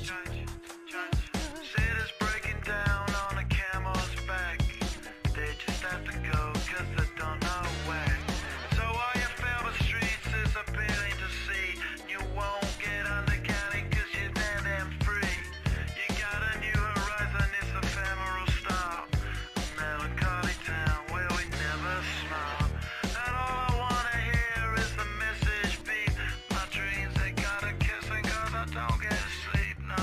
Cities breaking down on a camel's back. They just have to go 'cause they don't know where. So all you feel the streets is appealing to see. You won't get undercounting 'cause you're damn free. You got a new horizon, it's ephemeral style. Melancholy town where we never smile. And all I wanna hear is the message beat. My dreams, they gotta kiss and 'cause I don't get sleep, no.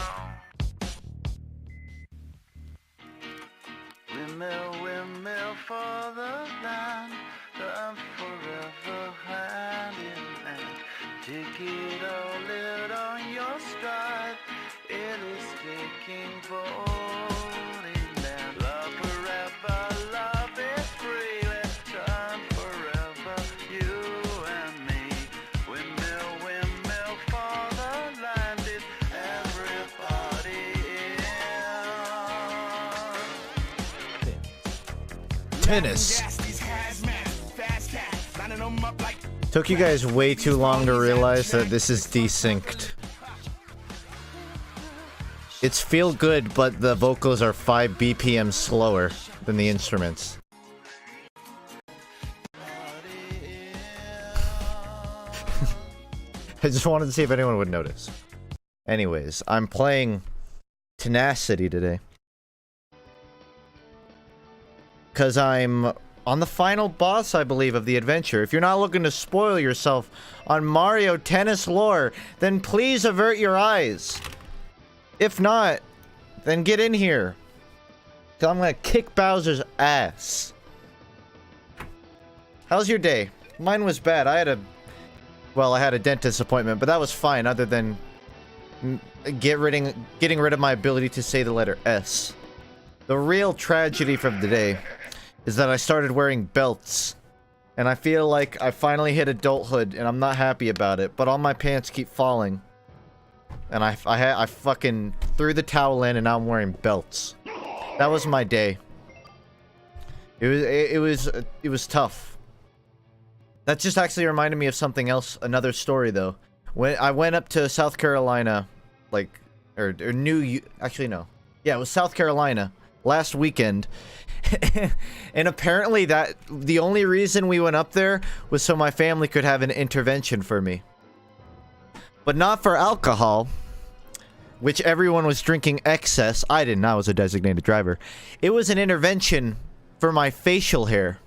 Windmill for the land, I'm forever hand in hand. Take it all, live on your stride. It is taking voting land. Love forever, love is free. Let's turn forever, you and me. Windmill for the land. Is everybody in? Tennis. Took you guys way too long to realize that this is desynced. It's feel good, but the vocals are 5 BPM slower than the instruments. I just wanted to see if anyone would notice. Anyways, I'm playing Tenacity today. Because I'm on the final boss, I believe, of the adventure. If you're not looking to spoil yourself on Mario Tennis lore, then please avert your eyes. If not, then get in here. 'Cause I'm gonna kick Bowser's ass. How's your day? Mine was bad. I had a dentist appointment, but that was fine other than getting rid of my ability to say the letter S. The real tragedy from the day is that I started wearing belts. And I feel like I finally hit adulthood, and I'm not happy about it. But all my pants keep falling. And I fucking threw the towel in, and now I'm wearing belts. That was my day. It was tough. That just actually reminded me of something else, another story though. When I went up to South Carolina, actually no. Yeah, it was South Carolina last weekend. And apparently the only reason we went up there was so my family could have an intervention for me. But not for alcohol, which everyone was drinking excess. I didn't, I was a designated driver. It was an intervention for my facial hair.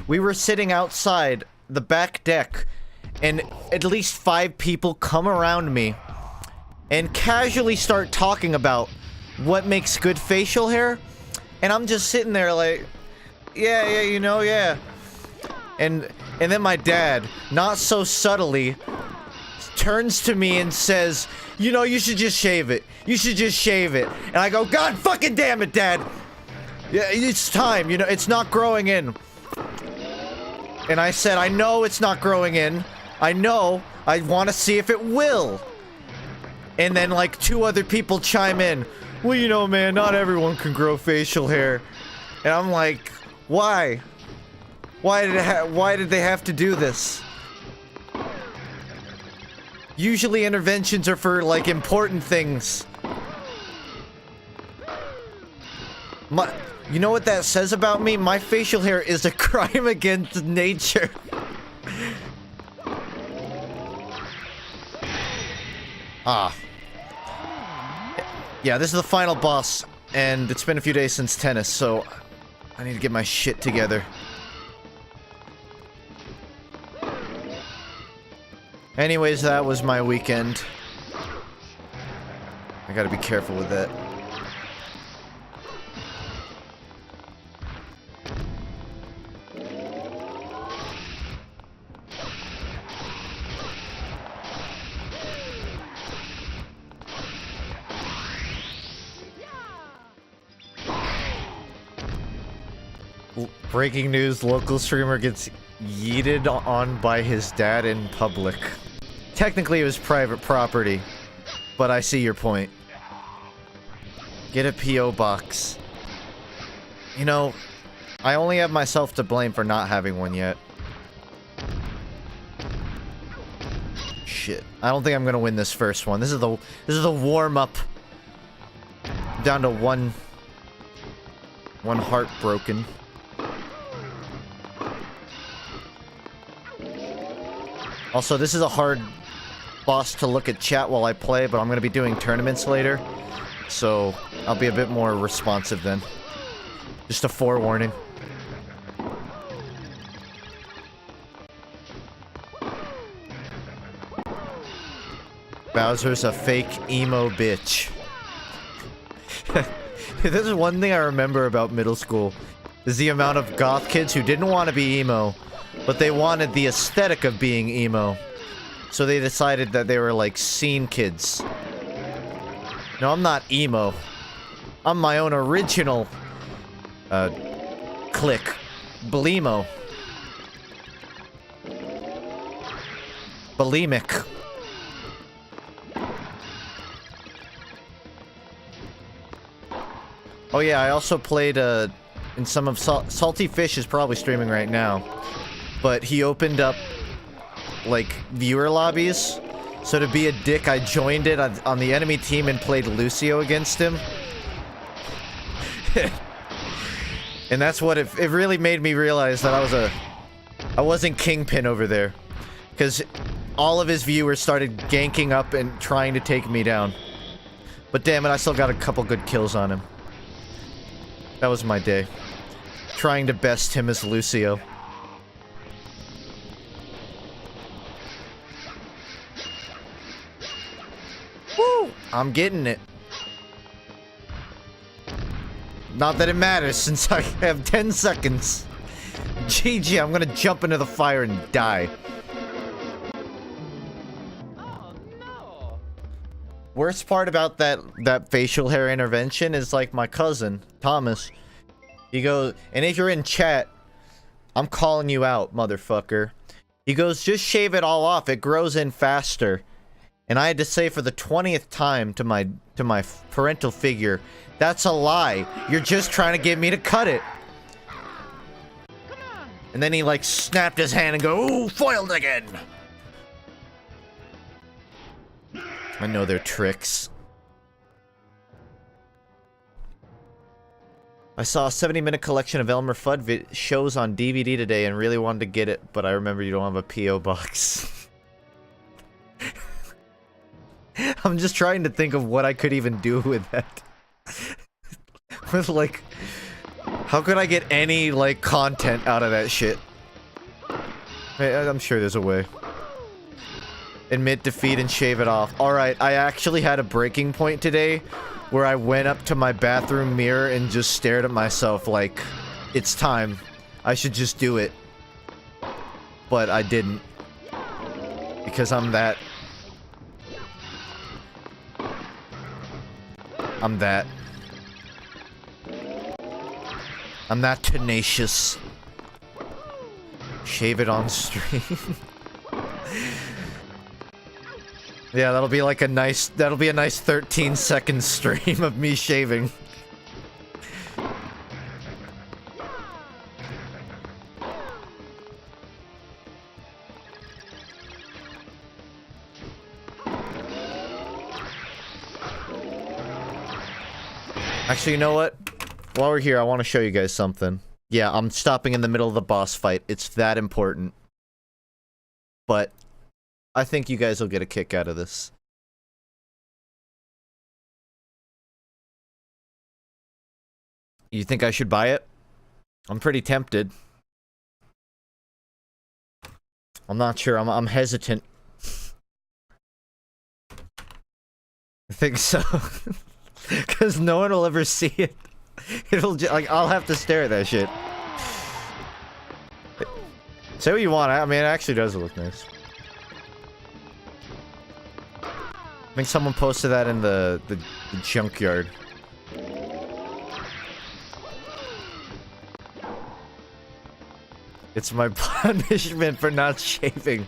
We were sitting outside the back deck, and at least 5 people come around me and casually start talking about what makes good facial hair. And I'm just sitting there like, yeah, you know, yeah. And then my dad, not so subtly, turns to me and says, you know, you should just shave it. You should just shave it. And I go, God fucking damn it, Dad. Yeah, it's time, you know, it's not growing in. And I said, I know it's not growing in. I know. I want to see if it will. And then like 2 other people chime in. Well, you know, man, not everyone can grow facial hair. And I'm like, why? Why did they have to do this? Usually interventions are for like important things. You know what that says about me? My facial hair is a crime against nature. Yeah, this is the final boss, and it's been a few days since tennis, so I need to get my shit together. Anyways, that was my weekend. I gotta be careful with that. Breaking news, local streamer gets yeeted on by his dad in public. Technically it was private property, but I see your point. Get a P.O. box. You know, I only have myself to blame for not having one yet. shit. I don't think I'm gonna win this first one. This is the warm-up. Down to one heart broken. Also, this is a hard boss to look at chat while I play, but I'm gonna be doing tournaments later, so I'll be a bit more responsive then. Just a forewarning. Bowser's a fake emo bitch. This is one thing I remember about middle school, is the amount of goth kids who didn't want to be emo, but they wanted the aesthetic of being emo. So they decided that they were like scene kids. No, I'm not emo. I'm my own original clique. Blemo. Bulimic. Oh yeah, I also played in some of Salty Fish is probably streaming right now, but he opened up like viewer lobbies. So to be a dick, I joined it on the enemy team and played Lucio against him. And that's what it really made me realize that I wasn't Kingpin over there, because all of his viewers started ganking up and trying to take me down. But damn it, I still got a couple good kills on him. That was my day. Trying to best him as Lucio. Woo! I'm getting it. Not that it matters, since I have 10 seconds. GG, I'm gonna jump into the fire and die. Oh no! Worst part about that facial hair intervention is like my cousin, Thomas. He goes, and if you're in chat, I'm calling you out, motherfucker. He goes, just shave it all off, it grows in faster. And I had to say for the 20th time to my parental figure, that's a lie. You're just trying to get me to cut it. Come on! And then he like snapped his hand and go, ooh, foiled again. I know their tricks. I saw a 70-minute collection of Elmer Fudd shows on DVD today and really wanted to get it, but I remember you don't have a P.O. box. I'm just trying to think of what I could even do with that. With like, how could I get any like content out of that shit? I'm sure there's a way. Admit defeat and shave it off. Alright, I actually had a breaking point today where I went up to my bathroom mirror and just stared at myself like, it's time. I should just do it. But I didn't. Because I'm that. I'm that. I'm that tenacious. Shave it on stream. Yeah, that'll be like a nice 13-second stream of me shaving. Actually, you know what? While we're here, I want to show you guys something. Yeah, I'm stopping in the middle of the boss fight. It's that important. But I think you guys will get a kick out of this. You think I should buy it? I'm pretty tempted. I'm not sure. I'm hesitant. I think so. Because no one will ever see it. It'll just, like, I'll have to stare at that shit. Say what you want. I mean, it actually does look nice. I think someone posted that in the junkyard. It's my punishment for not shaving.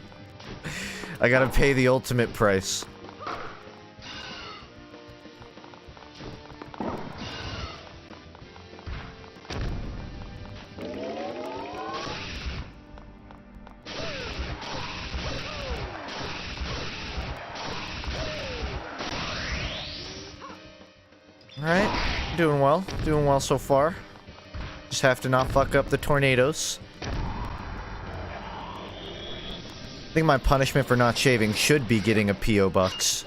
I gotta pay the ultimate price. Alright, doing well. Doing well so far. Just have to not fuck up the tornadoes. I think my punishment for not shaving should be getting a P.O. box.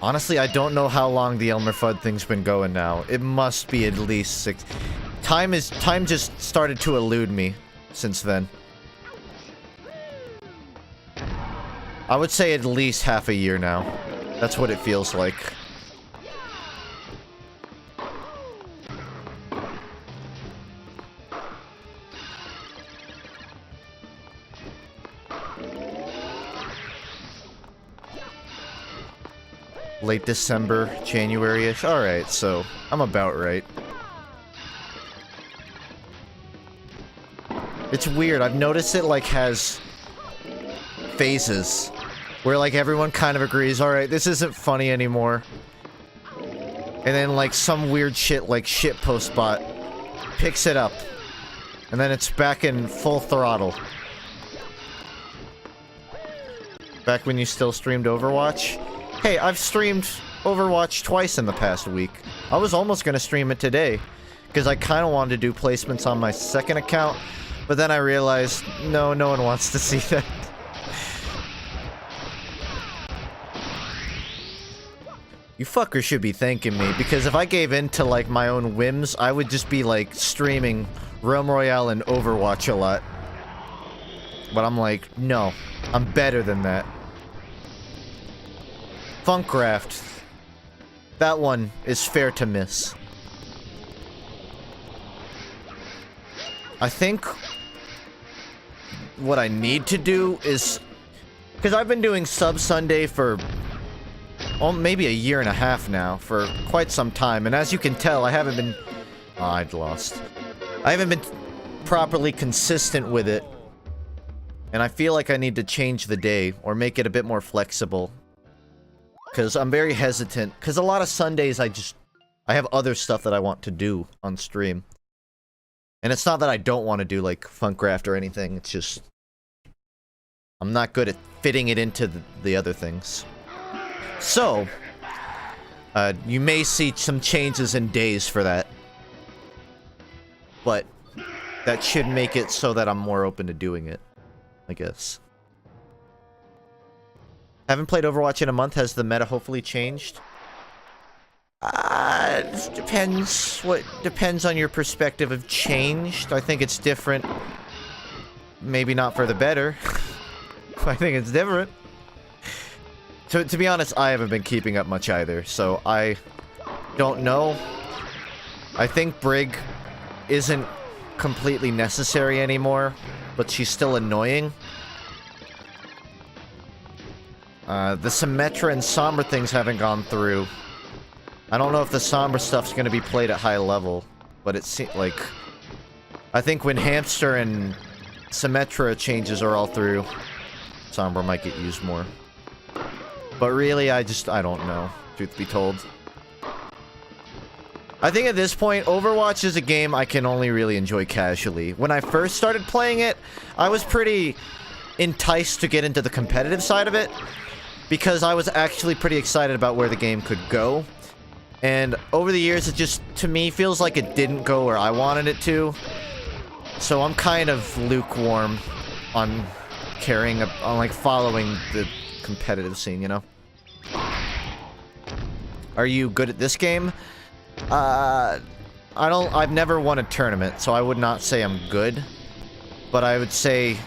Honestly, I don't know how long the Elmer Fudd thing's been going now. It must be at least 6... Time just started to elude me since then. I would say at least half a year now. That's what it feels like. Late December, January-ish. Alright, so I'm about right. It's weird. I've noticed it, like, has phases where, like, everyone kind of agrees, alright, this isn't funny anymore. And then, like, some weird shit, like shitpost bot, picks it up. And then it's back in full throttle. Back when you still streamed Overwatch? Hey, I've streamed Overwatch twice in the past week. I was almost gonna stream it today, because I kind of wanted to do placements on my second account, but then I realized, no one wants to see that. You fuckers should be thanking me, because if I gave in to, like, my own whims, I would just be, like, streaming Realm Royale and Overwatch a lot. But I'm like, no, I'm better than that. Funkcraft. That one is fair to miss. I think what I need to do is... Because I've been doing Sub Sunday for... oh, maybe a year and a half now, for quite some time. And as you can tell, I haven't been... oh, I'd lost. I haven't been properly consistent with it. And I feel like I need to change the day, or make it a bit more flexible. Because I'm very hesitant. Because a lot of Sundays I have other stuff that I want to do on stream. And it's not that I don't want to do, like, Funkcraft or anything. It's just... I'm not good at fitting it into the other things. So, you may see some changes in days for that. But that should make it so that I'm more open to doing it, I guess. Haven't played Overwatch in a month. Has the meta hopefully changed? It depends on your perspective of changed. I think it's different. Maybe not for the better. I think it's different. To be honest, I haven't been keeping up much either, so I don't know. I think Brig isn't completely necessary anymore, but she's still annoying. The Symmetra and Sombra things haven't gone through. I don't know if the Sombra stuff's gonna be played at high level, but it seems like... I think when Hamster and Symmetra changes are all through, Sombra might get used more. But really, I don't know, truth be told. I think at this point, Overwatch is a game I can only really enjoy casually. When I first started playing it, I was pretty enticed to get into the competitive side of it, because I was actually pretty excited about where the game could go. And over the years, it just, to me, feels like it didn't go where I wanted it to. So I'm kind of lukewarm on like, following the competitive scene, you know? Are you good at this game? I've never won a tournament, so I would not say I'm good. But I would say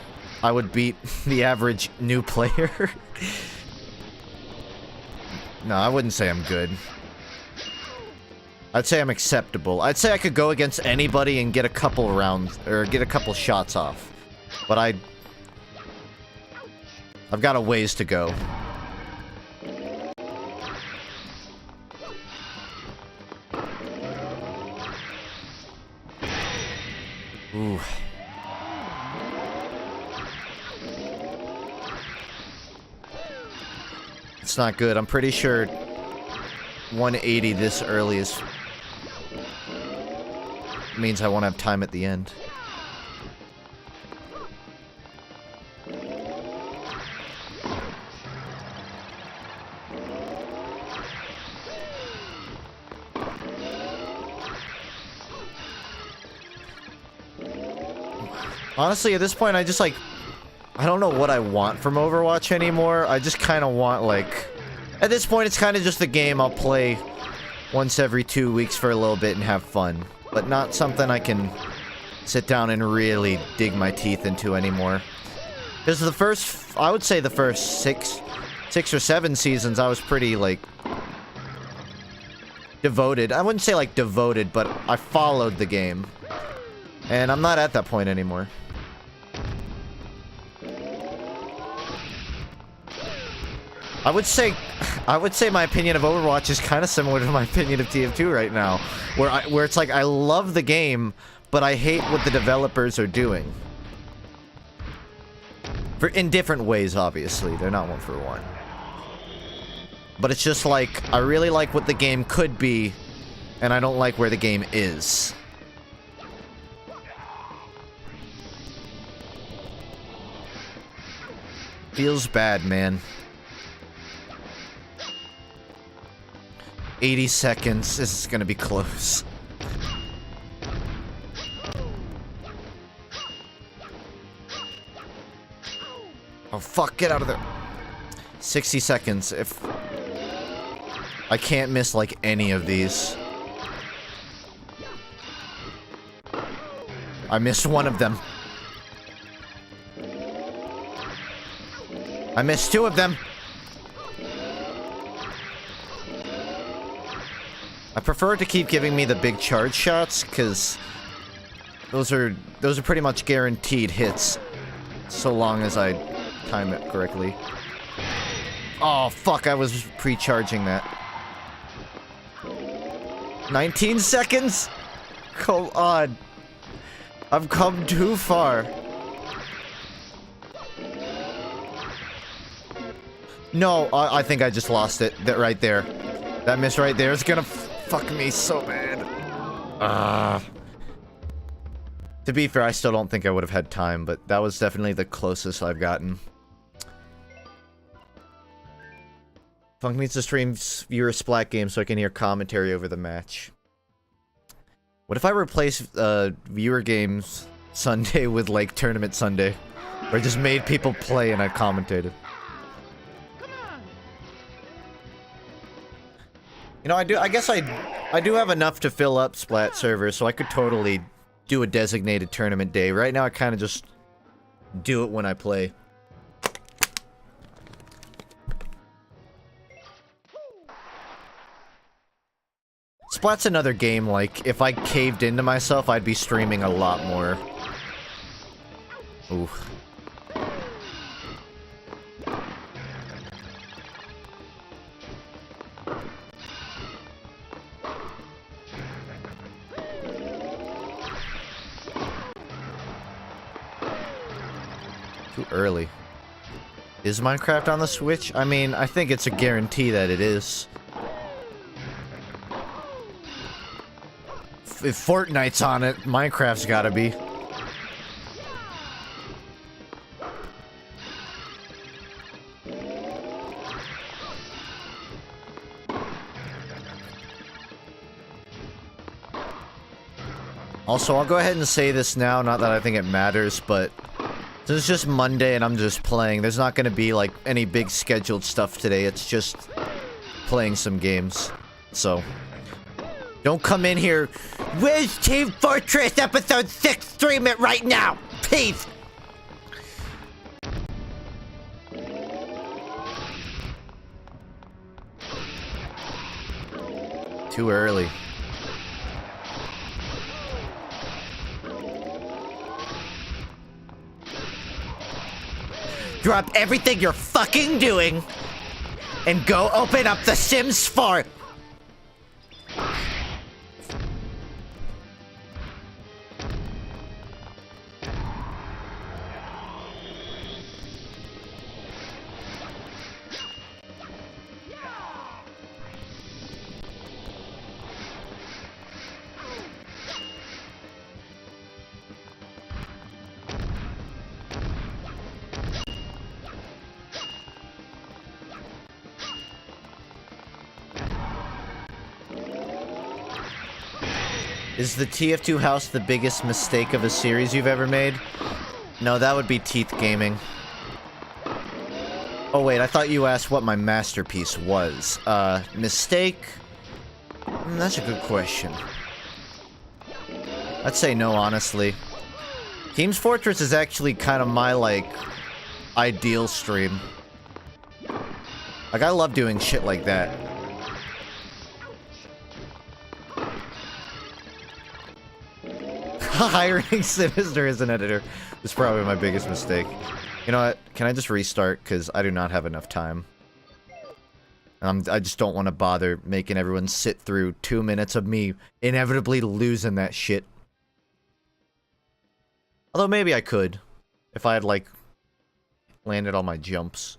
I would beat the average new player. No, I wouldn't say I'm good. I'd say I'm acceptable. I'd say I could go against anybody and get a couple rounds, or get a couple shots off. But I've got a ways to go. Ooh. It's not good. I'm pretty sure 180 this early means I won't have time at the end. Honestly, at this point, I just, like... I don't know what I want from Overwatch anymore. I just kind of want, like... At this point, it's kind of just a game I'll play once every 2 weeks for a little bit and have fun. But not something I can sit down and really dig my teeth into anymore. Because the first... I would say the first six or seven seasons, I was pretty, like... devoted. I wouldn't say, like, devoted, but I followed the game. And I'm not at that point anymore. I would say my opinion of Overwatch is kind of similar to my opinion of TF2 right now, where it's like I love the game, but I hate what the developers are doing. In different ways, obviously. They're not one for one. But it's just like, I really like what the game could be, and I don't like where the game is. Feels bad, man. 80 seconds. This is gonna be close. Oh, fuck. Get out of there. 60 seconds. If... I can't miss, like, any of these. I missed one of them. I missed two of them. I prefer to keep giving me the big charge shots, because those are pretty much guaranteed hits, so long as I time it correctly. Oh, fuck, I was pre-charging that. 19 seconds? Come on. I've come too far. No, I think I just lost it. That right there. That miss right there is gonna fuck me so bad. To be fair, I still don't think I would have had time, but that was definitely the closest I've gotten. FUNKe needs to stream viewer splat games so I can hear commentary over the match. What if I replace viewer games Sunday with, like, Tournament Sunday? Where I just made people play and I commentated. You know, I guess I do have enough to fill up Splat servers, so I could totally do a designated tournament day. Right now, I kind of just do it when I play. Splat's another game, like, if I caved into myself, I'd be streaming a lot more. Ooh. Too early. Is Minecraft on the Switch? I mean, I think it's a guarantee that it is. If Fortnite's on it, Minecraft's gotta be. Also, I'll go ahead and say this now, not that I think it matters, but since it's just Monday and I'm just playing, there's not gonna be, like, any big scheduled stuff today. It's just playing some games. So, don't come in here, where's Team Fortress Episode 6? Stream it right now! Peace! Too early. Drop everything you're fucking doing and go open up The Sims 4. Is the TF2 house the biggest mistake of a series you've ever made? No, that would be Teeth Gaming. Oh wait, I thought you asked what my masterpiece was. Mistake? That's a good question. I'd say no, honestly. Teams Fortress is actually kind of my, like, ideal stream. Like, I love doing shit like that. Hiring Sinister as an editor was probably my biggest mistake. You know what? Can I just restart? Because I do not have enough time. I just don't want to bother making everyone sit through 2 minutes of me inevitably losing that shit. Although maybe I could. If I had, like, landed all my jumps.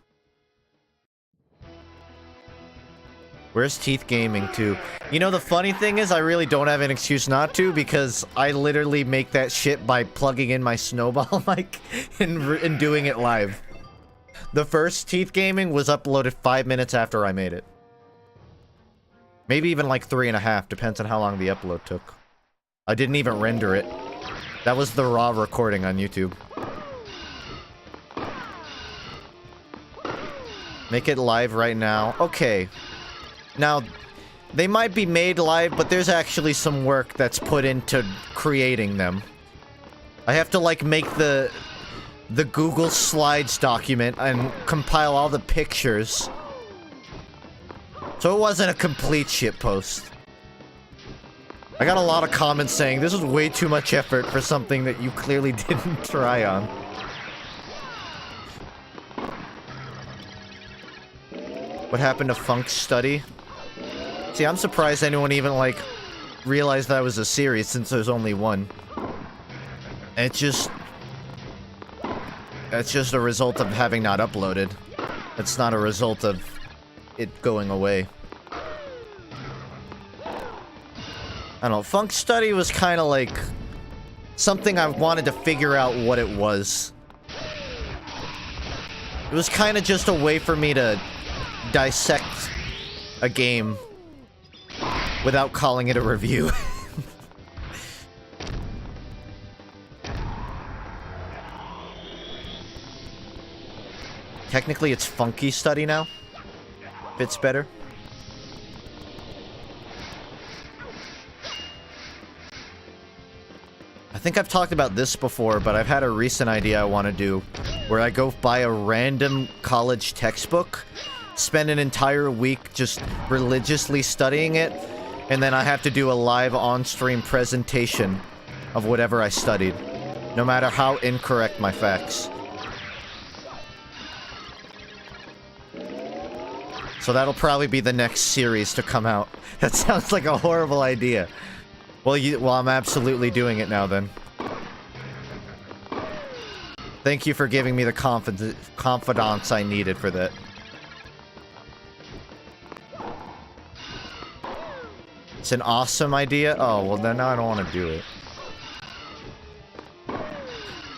Where's Teeth Gaming to? You know, the funny thing is I really don't have an excuse not to, because I literally make that shit by plugging in my snowball mic and doing it live. The first Teeth Gaming was uploaded 5 minutes after I made it. Maybe even like 3.5, depends on how long the upload took. I didn't even render it. That was the raw recording on YouTube. Make it live right now. Okay. Now, they might be made live, but there's actually some work that's put into creating them. I have to, like, make the Google Slides document and compile all the pictures. So it wasn't a complete shitpost. I got a lot of comments saying this was way too much effort for something that you clearly didn't try on. What happened to FUNKe Study? See, I'm surprised anyone even, like, realized that was a series since there's only one. And it's just a result of having not uploaded. It's not a result of it going away. I don't know, FUNKe Study was kind of like something I wanted to figure out what it was. It was kind of just a way for me to dissect a game without calling it a review. Technically, it's FUNKe Study now. Fits better. I think I've talked about this before, but I've had a recent idea I want to do where I go buy a random college textbook, spend an entire week just religiously studying it, and then I have to do a live on-stream presentation of whatever I studied, no matter how incorrect my facts. So that'll probably be the next series to come out. That sounds like a horrible idea. Well, I'm absolutely doing it now, then. Thank you for giving me the confidence I needed for that. It's an awesome idea? Oh, well, then I don't want to do it.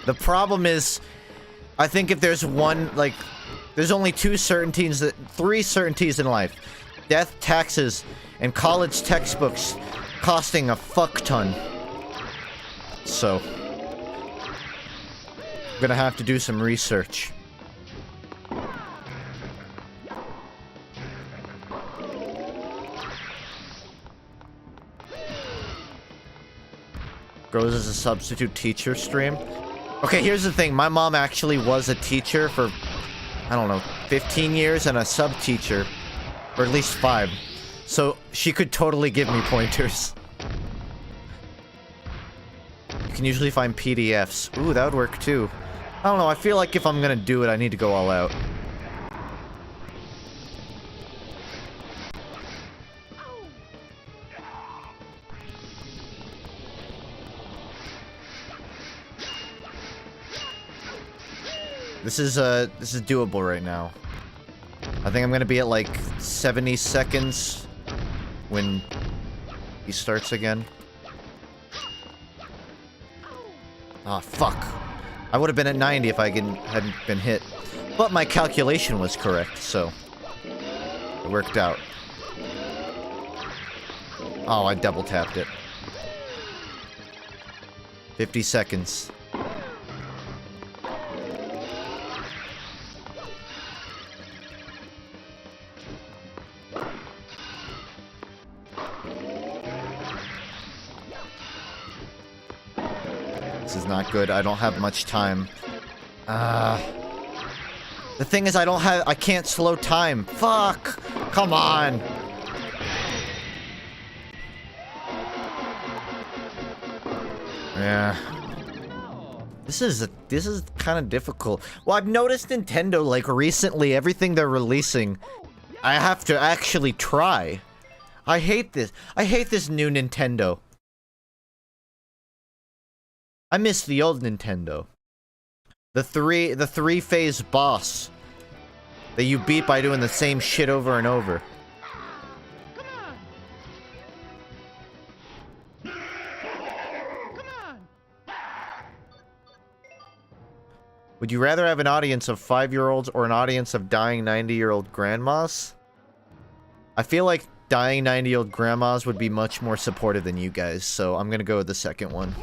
The problem is, I think if there's one, like, there's only three certainties in life. Death, taxes, and college textbooks costing a fuck ton. So, I'm gonna have to do some research. Grows as a substitute teacher stream. Okay, here's the thing. My mom actually was a teacher for, I don't know, 15 years and a sub-teacher, or at least 5. So she could totally give me pointers. You can usually find PDFs. Ooh, that would work too. I don't know, I feel like if I'm gonna do it, I need to go all out. This is doable right now. I think I'm gonna be at like 70 seconds when he starts again. Ah, fuck. I would have been at 90 if I hadn't been hit. But my calculation was correct, so it worked out. Oh, I double tapped it. 50 seconds. This is not good. I don't have much time. The thing is, I can't slow time. Fuck! Come on! Yeah. This is kind of difficult. Well, I've noticed Nintendo, like, recently, everything they're releasing, I have to actually try. I hate this. I hate this new Nintendo. I miss the old Nintendo. The three-phase boss that you beat by doing the same shit over and over. Come on. Come on. Would you rather have an audience of 5-year-olds or an audience of dying 90-year-old grandmas? I feel like dying 90-year-old grandmas would be much more supportive than you guys, so I'm gonna go with the second one.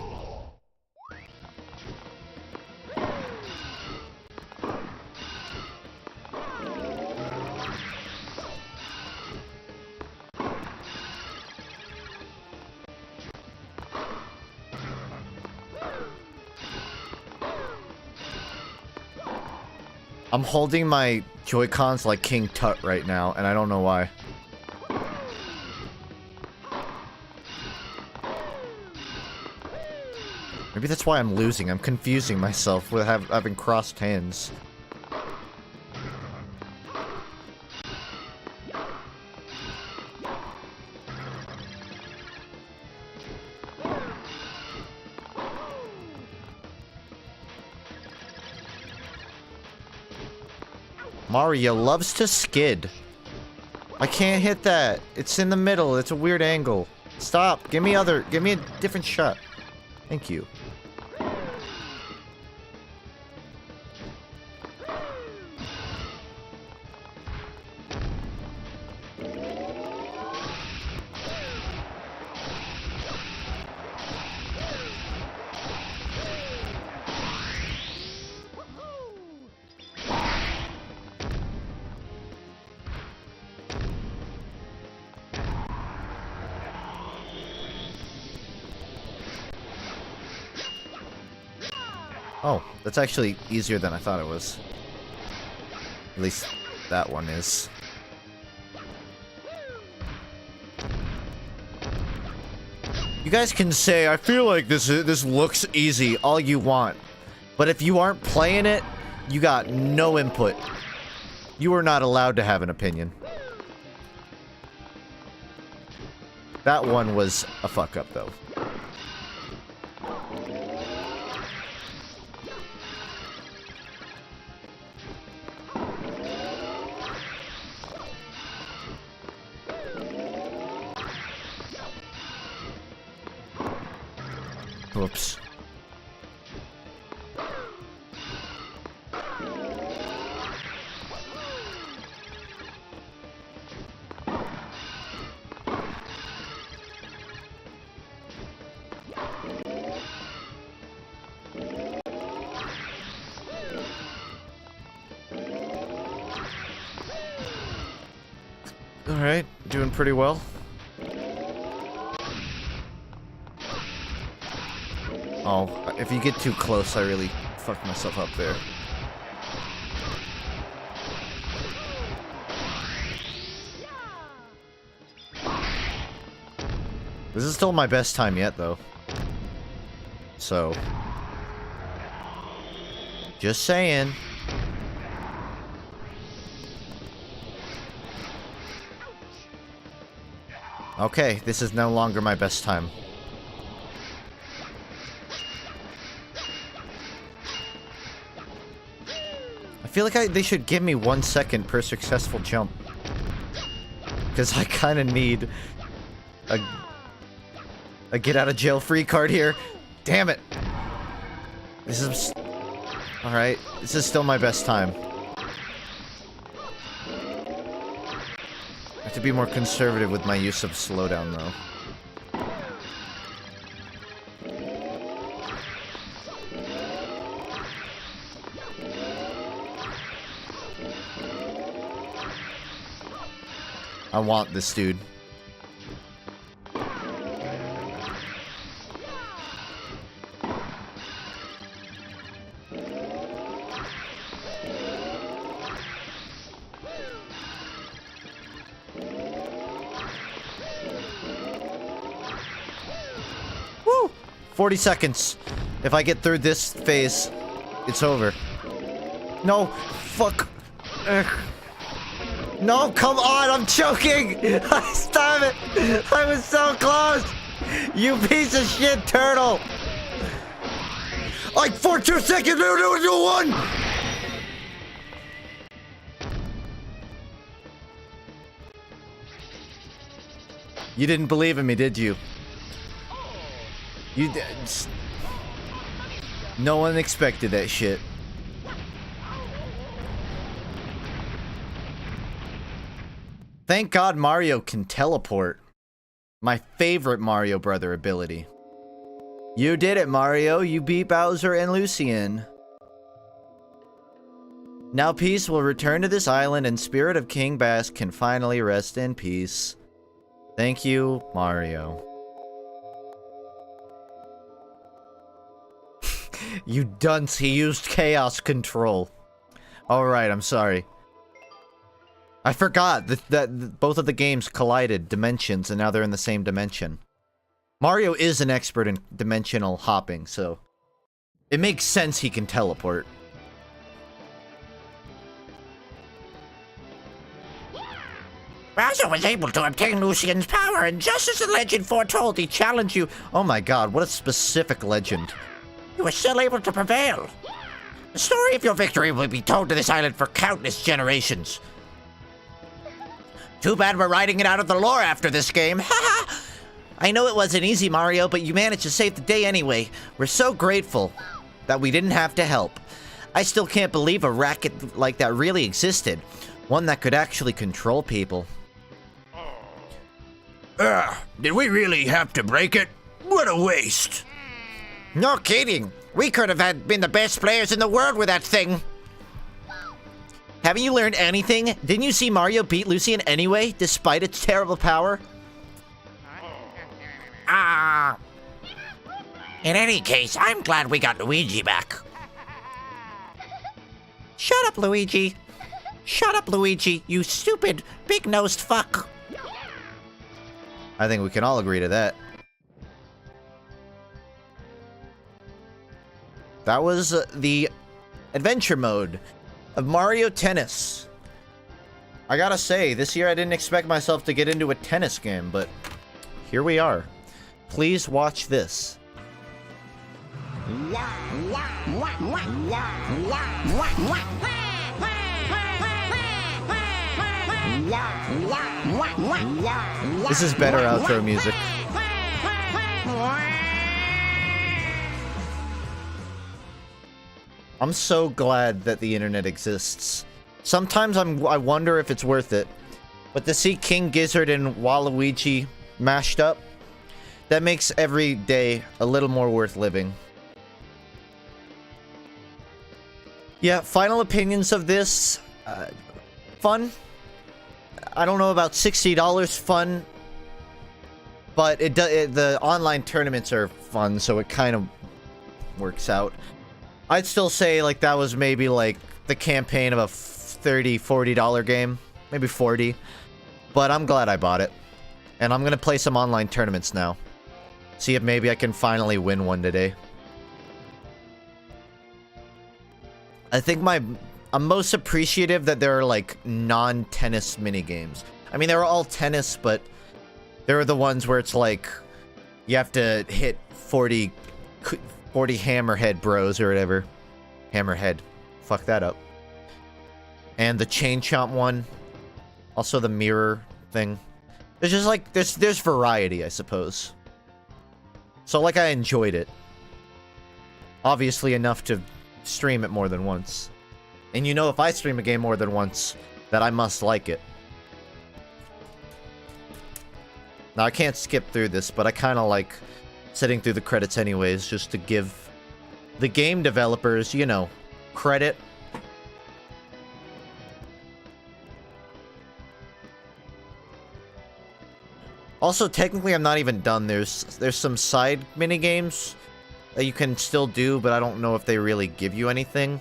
I'm holding my Joy-Cons like King Tut right now, and I don't know why. Maybe that's why I'm losing. I'm confusing myself with having crossed hands. Mario loves to skid. I can't hit that. It's in the middle. It's a weird angle. Stop. Give me a different shot. Thank you. Oh, that's actually easier than I thought it was. At least that one is. You guys can say, I feel like this looks easy all you want. But if you aren't playing it, you got no input. You are not allowed to have an opinion. That one was a fuck up though. Whoops. All right, doing pretty well. Oh, if you get too close, I really fucked myself up there. This is still my best time yet, though. So. Just saying. Okay, this is no longer my best time. I feel like they should give me 1 second per successful jump. Because I kind of need a get out of jail free card here. Damn it. This is... Alright, this is still my best time. I have to be more conservative with my use of slowdown, though. I want this dude. 40 seconds. If I get through this phase, it's over. No, fuck. Ugh. No, come on, I'm choking. Stop it. I was so close. You piece of shit turtle. Like 2 seconds, do one. You didn't believe in me, did you? You did. No one expected that shit. Thank God Mario can teleport. My favorite Mario Brother ability. You did it, Mario. You beat Bowser and Lucian. Now peace will return to this island and spirit of King Bass can finally rest in peace. Thank you, Mario. You dunce, he used chaos control. Alright, I'm sorry. I forgot that both of the games collided dimensions and now they're in the same dimension. Mario is an expert in dimensional hopping, so it makes sense he can teleport. Bowser was able to obtain Lucian's power, and just as the legend foretold, he challenged you. Oh my god, what a specific legend. You were still able to prevail. The story of your victory will be told to this island for countless generations. Too bad we're writing it out of the lore after this game. Haha! I know it wasn't easy, Mario, but you managed to save the day anyway. We're so grateful that we didn't have to help. I still can't believe a racket like that really existed. One that could actually control people. Did we really have to break it? What a waste. No kidding. We could have been the best players in the world with that thing. Haven't you learned anything? Didn't you see Mario beat Lucian anyway, despite its terrible power? In any case, I'm glad we got Luigi back. Shut up, Luigi. Shut up, Luigi, you stupid, big-nosed fuck. I think we can all agree to that. That was the adventure mode of Mario Tennis. I gotta say, this year I didn't expect myself to get into a tennis game, but here we are. Please watch this. This is better outro music. I'm so glad that the internet exists. Sometimes I wonder if it's worth it. But to see King Gizzard and Waluigi mashed up, that makes every day a little more worth living. Yeah, final opinions of this. Fun. I don't know about $60 fun. But the online tournaments are fun, so it kind of works out. I'd still say like that was maybe like the campaign of a $30, $40 game. Maybe 40. But I'm glad I bought it. And I'm gonna play some online tournaments now. See if maybe I can finally win one today. I think I'm most appreciative that there are like non-tennis minigames. I mean, they're all tennis, but there are the ones where it's like you have to hit 40 hammerhead bros or whatever. Hammerhead. Fuck that up. And the chain chomp one. Also the mirror thing. There's just like, there's variety, I suppose. So like I enjoyed it. Obviously enough to stream it more than once. And you know if I stream a game more than once, that I must like it. Now I can't skip through this, but I kind of like sitting through the credits anyways, just to give the game developers, you know, credit. Also, technically I'm not even done. There's some side minigames that you can still do, but I don't know if they really give you anything.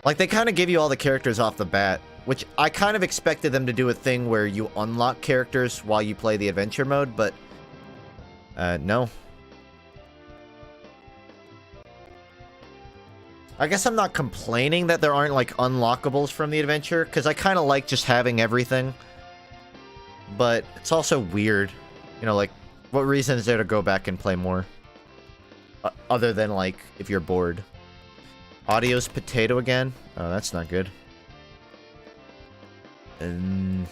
Like, they kind of give you all the characters off the bat, which I kind of expected them to do a thing where you unlock characters while you play the adventure mode, but no. I guess I'm not complaining that there aren't, like, unlockables from the adventure, because I kind of like just having everything. But it's also weird. You know, like, what reason is there to go back and play more? Other than, like, if you're bored. Audio's potato again? Oh, that's not good. And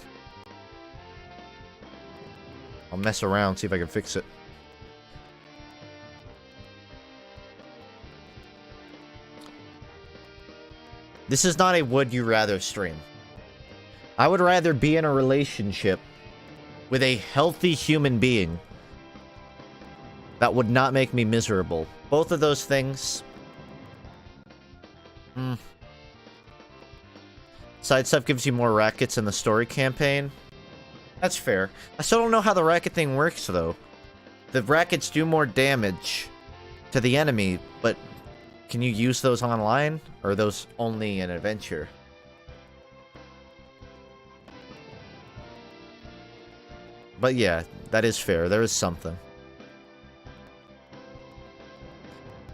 I'll mess around, see if I can fix it. This is not a would you rather stream. I would rather be in a relationship with a healthy human being that would not make me miserable. Both of those things. Side stuff gives you more rackets in the story campaign. That's fair. I still don't know how the racket thing works, though. The rackets do more damage to the enemy, but can you use those online? Or are those only in adventure? But yeah, that is fair. There is something.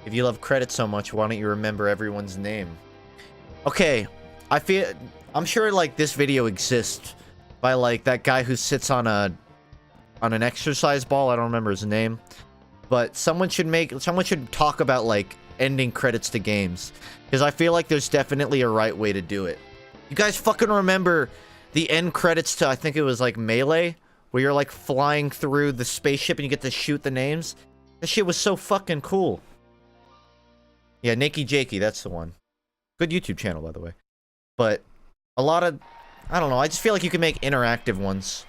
If you love credit so much, why don't you remember everyone's name? Okay, I'm sure, like, this video exists by, like, that guy who sits on an exercise ball. I don't remember his name. But someone should talk about, like, ending credits to games. Because I feel like there's definitely a right way to do it. You guys fucking remember the end credits to, I think it was, like, Melee? Where you're, like, flying through the spaceship and you get to shoot the names? That shit was so fucking cool. Yeah, Nakey Jakey, that's the one. Good YouTube channel, by the way. But a lot of... I don't know, I just feel like you can make interactive ones.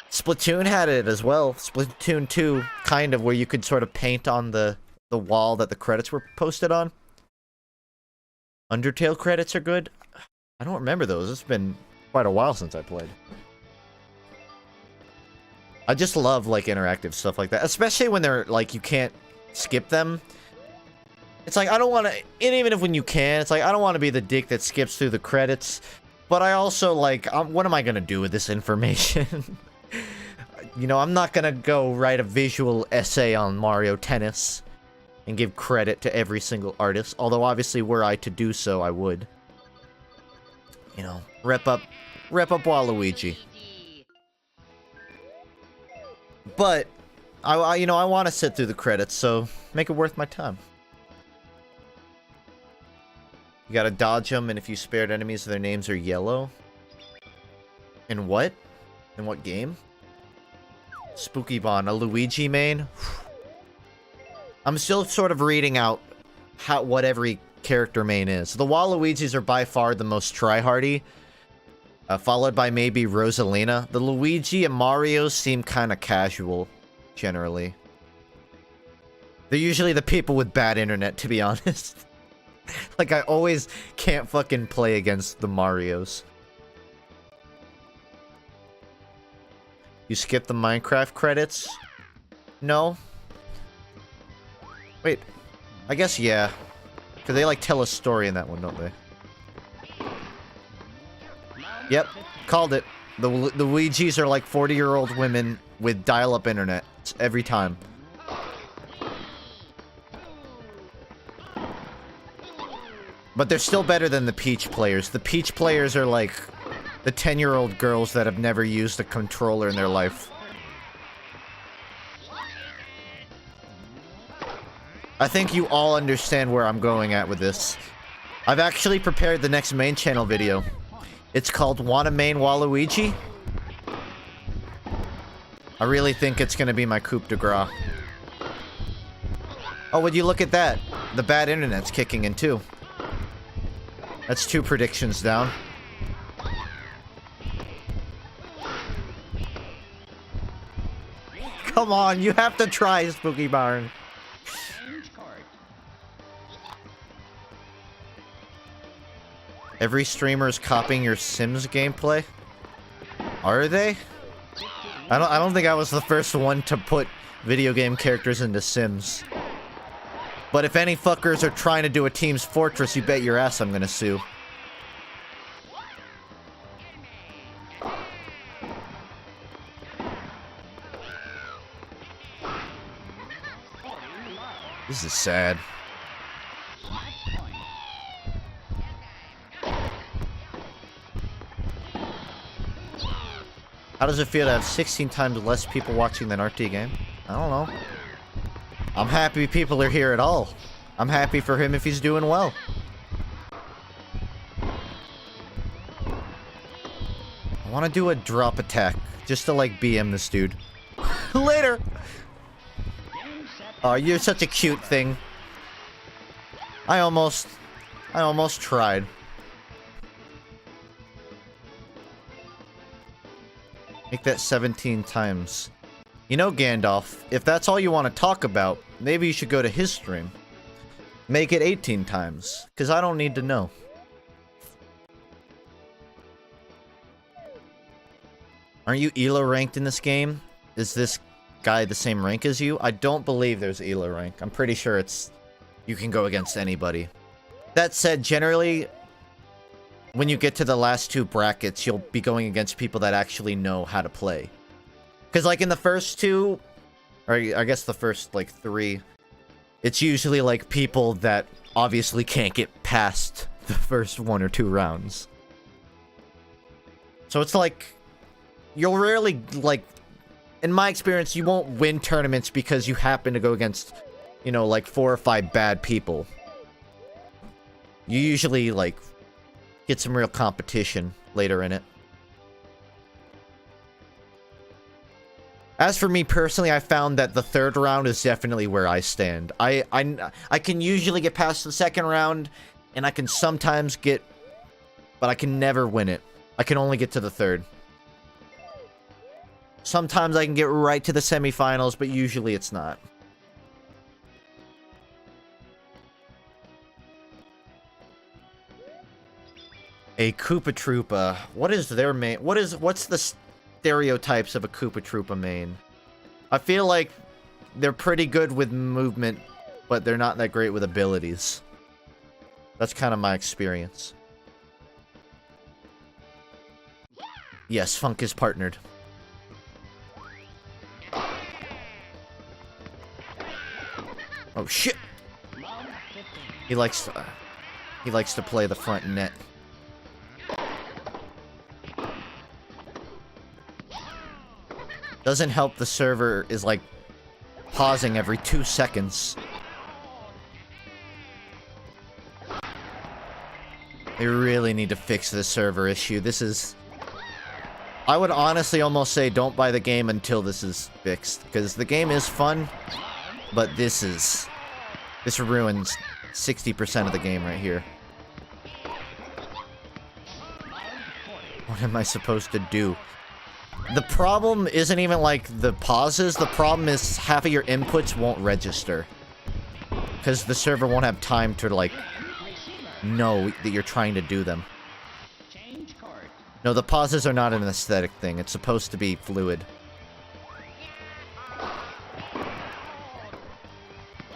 Splatoon had it as well. Splatoon 2, kind of, where you could sort of paint on the wall that the credits were posted on. Undertale credits are good. I don't remember those. It's been quite a while since I played. I just love, like, interactive stuff like that. Especially when they're, like, you can't skip them. It's like, I don't want to... And even if when you can, it's like, I don't want to be the dick that skips through the credits. But I also, like, what am I going to do with this information? You know, I'm not going to go write a visual essay on Mario Tennis and give credit to every single artist. Although, obviously, were I to do so, I would. You know, rep up Waluigi. But, you know, I want to sit through the credits, so make it worth my time. You gotta dodge them, and if you spared enemies, their names are yellow. In what? In what game? Spooky Bond, a Luigi main? I'm still sort of reading out what every character main is. The Waluigis are by far the most tryhardy, followed by maybe Rosalina. The Luigi and Mario seem kind of casual, generally. They're usually the people with bad internet, to be honest. Like, I always can't fucking play against the Marios. You skip the Minecraft credits? No? Wait. I guess, yeah. Because they, like, tell a story in that one, don't they? Yep. Called it. The Luigis are like 40-year-old women with dial-up internet. It's every time. But they're still better than the Peach players. The Peach players are like the 10-year-old girls that have never used a controller in their life. I think you all understand where I'm going at with this. I've actually prepared the next main channel video. It's called Wanna Main Waluigi? I really think it's gonna be my coup de grace. Oh, would you look at that? The bad internet's kicking in too. That's 2 predictions down. Come on, you have to try, Spooky Barn. Every streamer is copying your Sims gameplay? Are they? I don't think I was the first one to put video game characters into Sims. But if any fuckers are trying to do a Team's Fortress, you bet your ass I'm gonna sue. This is sad. How does it feel to have 16 times less people watching than RT game? I don't know. I'm happy people are here at all. I'm happy for him if he's doing well. I want to do a drop attack just to like BM this dude. Later. Oh, you're such a cute thing. I almost tried. Make that 17 times. You know, Gandalf, if that's all you want to talk about, maybe you should go to his stream. Make it 18 times, because I don't need to know. Aren't you ELO ranked in this game? Is this guy the same rank as you? I don't believe there's ELO rank. I'm pretty sure it's... you can go against anybody. That said, generally, when you get to the last two brackets, you'll be going against people that actually know how to play. Because, like, in the first two, or I guess the first, like, three, it's usually, like, people that obviously can't get past the first 1 or 2 rounds. So it's like, you'll rarely, like, in my experience, you won't win tournaments because you happen to go against, you know, like, 4 or 5 bad people. You usually, like, get some real competition later in it. As for me personally, I found that the third round is definitely where I stand. I can usually get past the second round, and I can sometimes get... but I can never win it. I can only get to the third. Sometimes I can get right to the semifinals, but usually it's not. A Koopa Troopa. What is their main... what's the stereotypes of a Koopa Troopa main? I feel like they're pretty good with movement, but they're not that great with abilities. That's kind of my experience. Yes, FUNKe is partnered. Oh shit! He likes to play the front net. Doesn't help the server is like pausing every 2 seconds. They really need to fix this server issue. This is... I would honestly almost say don't buy the game until this is fixed. Because the game is fun, but this ruins 60% of the game right here. What am I supposed to do? The problem isn't even like the pauses. The problem is half of your inputs won't register. Because the server won't have time to, like, know that you're trying to do them. No, the pauses are not an aesthetic thing. It's supposed to be fluid.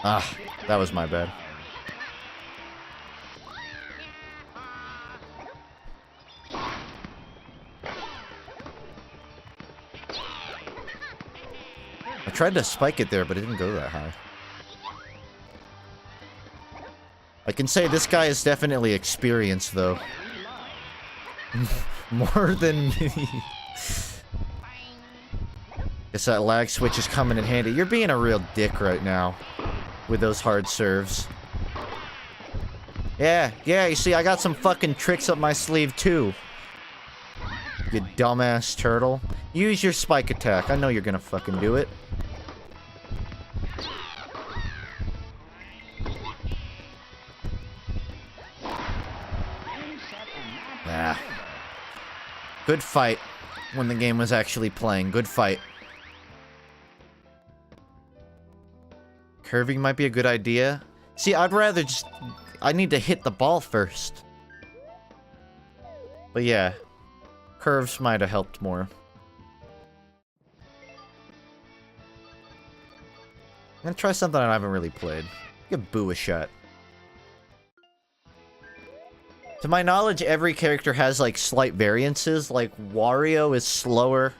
Ah, that was my bad. I tried to spike it there, but it didn't go that high. I can say this guy is definitely experienced, though. More than me. Guess that lag switch is coming in handy. You're being a real dick right now. With those hard serves. Yeah, you see, I got some fucking tricks up my sleeve, too. You dumbass turtle. Use your spike attack. I know you're gonna fucking do it. Yeah. Good fight when the game was actually playing. Good fight. Curving might be a good idea. See, I'd rather just... I need to hit the ball first. But yeah. Curves might have helped more. I'm gonna try something I haven't really played. Give Boo a shot. To my knowledge, every character has, like, slight variances. Like, Wario is slower,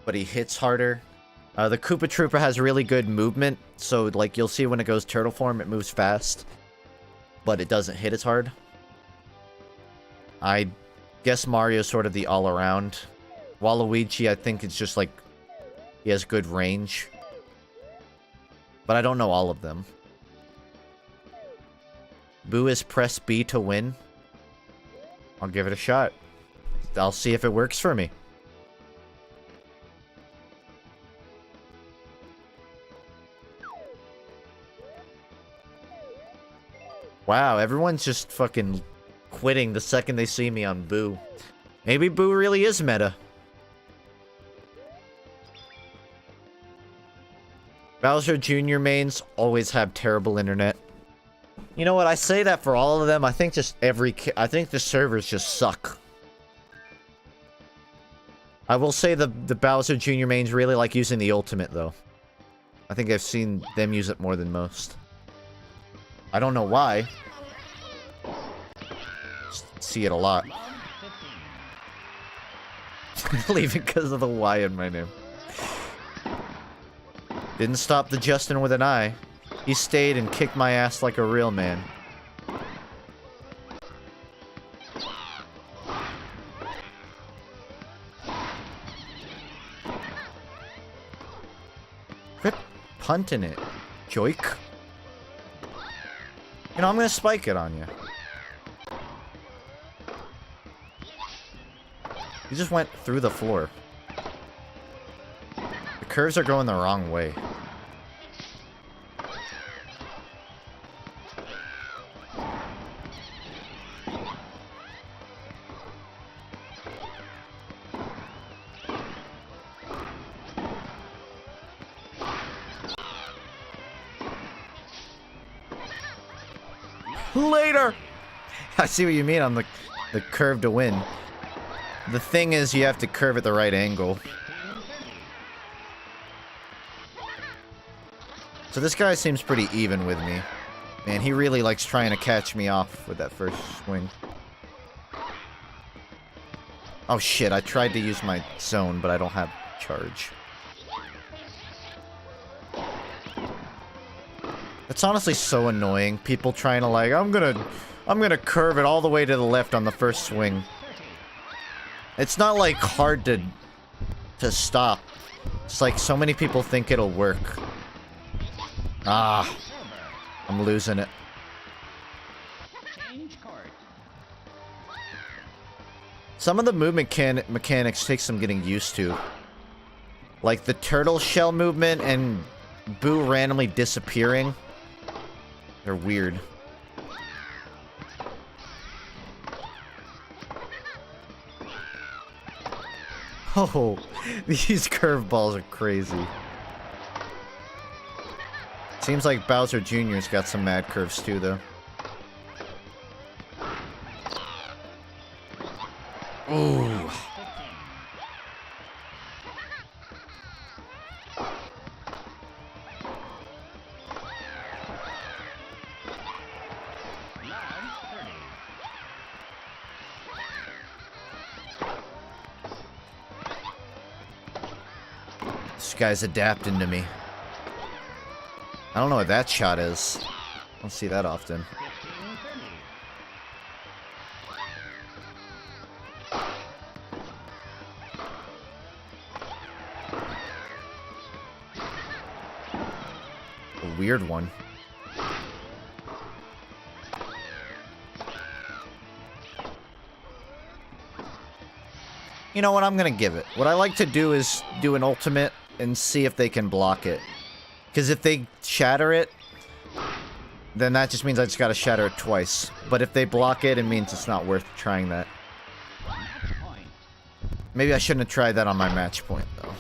but he hits harder. The Koopa Troopa has really good movement, so, like, you'll see when it goes turtle form, it moves fast. But it doesn't hit as hard. I guess Mario's sort of the all-around Waluigi, I think it's just like he has good range. But I don't know all of them. Boo is press B to win. I'll give it a shot. I'll see if it works for me. Wow, everyone's just fucking quitting the second they see me on Boo. Maybe Boo really is meta. Bowser Jr. mains always have terrible internet. You know what? I say that for all of them. I think just I think the servers just suck. I will say the Bowser Jr. mains really like using the ultimate, though. I think I've seen them use it more than most. I don't know why. Just see it a lot. Leaving because of the Y in my name. Didn't stop the Justin with an I. He stayed and kicked my ass like a real man. Quit punting it, joik. You know, I'm gonna spike it on you. You just went through the floor. The curves are going the wrong way. Later! I see what you mean on the curve to win. The thing is, you have to curve at the right angle. So this guy seems pretty even with me. Man, he really likes trying to catch me off with that first swing. Oh shit, I tried to use my zone, but I don't have charge. It's honestly so annoying. People trying to like, I'm gonna curve it all the way to the left on the first swing. It's not like hard to stop. It's like so many people think it'll work. Ah, I'm losing it. Some of the movement mechanics take some getting used to. Like the turtle shell movement and Boo randomly disappearing. They're weird. Oh, these curveballs are crazy. Seems like Bowser Jr.'s got some mad curves too, though. Ooh. This guy's adapting to me. I don't know what that shot is. I don't see that often. A weird one. You know what? I'm gonna give it. What I like to do is do an ultimate and see if they can block it. Because if they shatter it, then that just means I just gotta shatter it twice. But if they block it, it means it's not worth trying that. Maybe I shouldn't have tried that on my match point, though.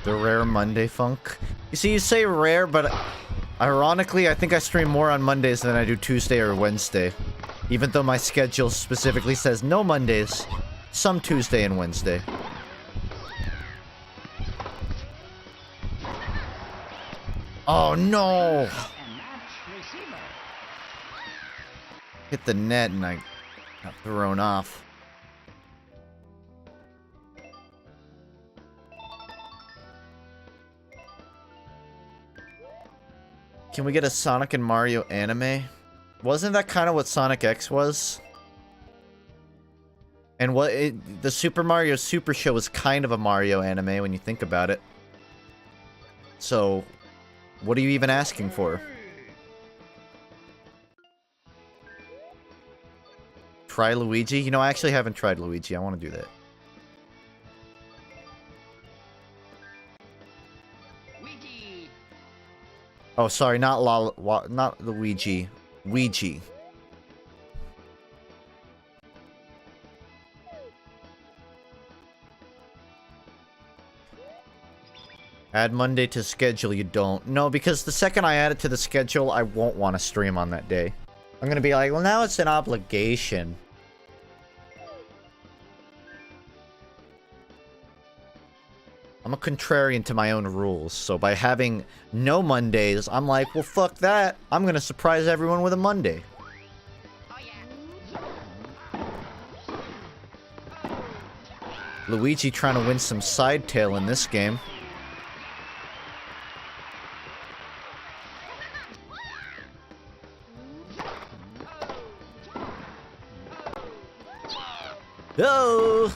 The rare Monday funk. You see, you say rare, but ironically, I think I stream more on Mondays than I do Tuesday or Wednesday. Even though my schedule specifically says no Mondays, some Tuesday and Wednesday. Oh no! And match receiver. Hit the net and I got thrown off. Can we get a Sonic and Mario anime? Wasn't that kind of what Sonic X was? And the Super Mario Super Show was kind of a Mario anime when you think about it. So, what are you even asking for? Try Luigi? You know, I actually haven't tried Luigi. I want to do that. Ouija. Oh, sorry, not Luigi. Ouija. Add Monday to schedule, you don't. No, because the second I add it to the schedule, I won't want to stream on that day. I'm gonna be like, well, now it's an obligation. I'm a contrarian to my own rules, so by having no Mondays, I'm like, well, fuck that. I'm gonna surprise everyone with a Monday. Oh yeah. Luigi trying to win some side tail in this game. Oh!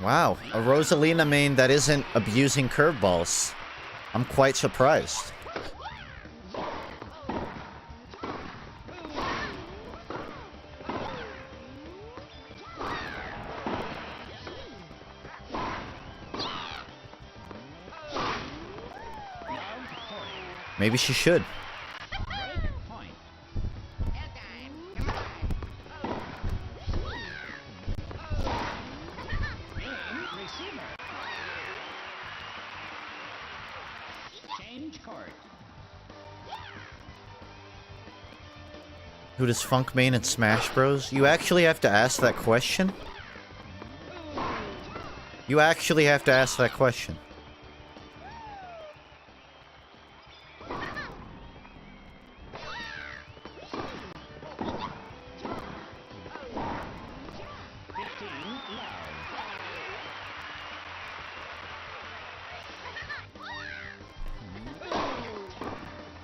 Wow, a Rosalina main that isn't abusing curveballs. I'm quite surprised. Maybe she should. Point. Receiver. Change court. Who does Funk main in Smash Bros? You actually have to ask that question? You actually have to ask that question.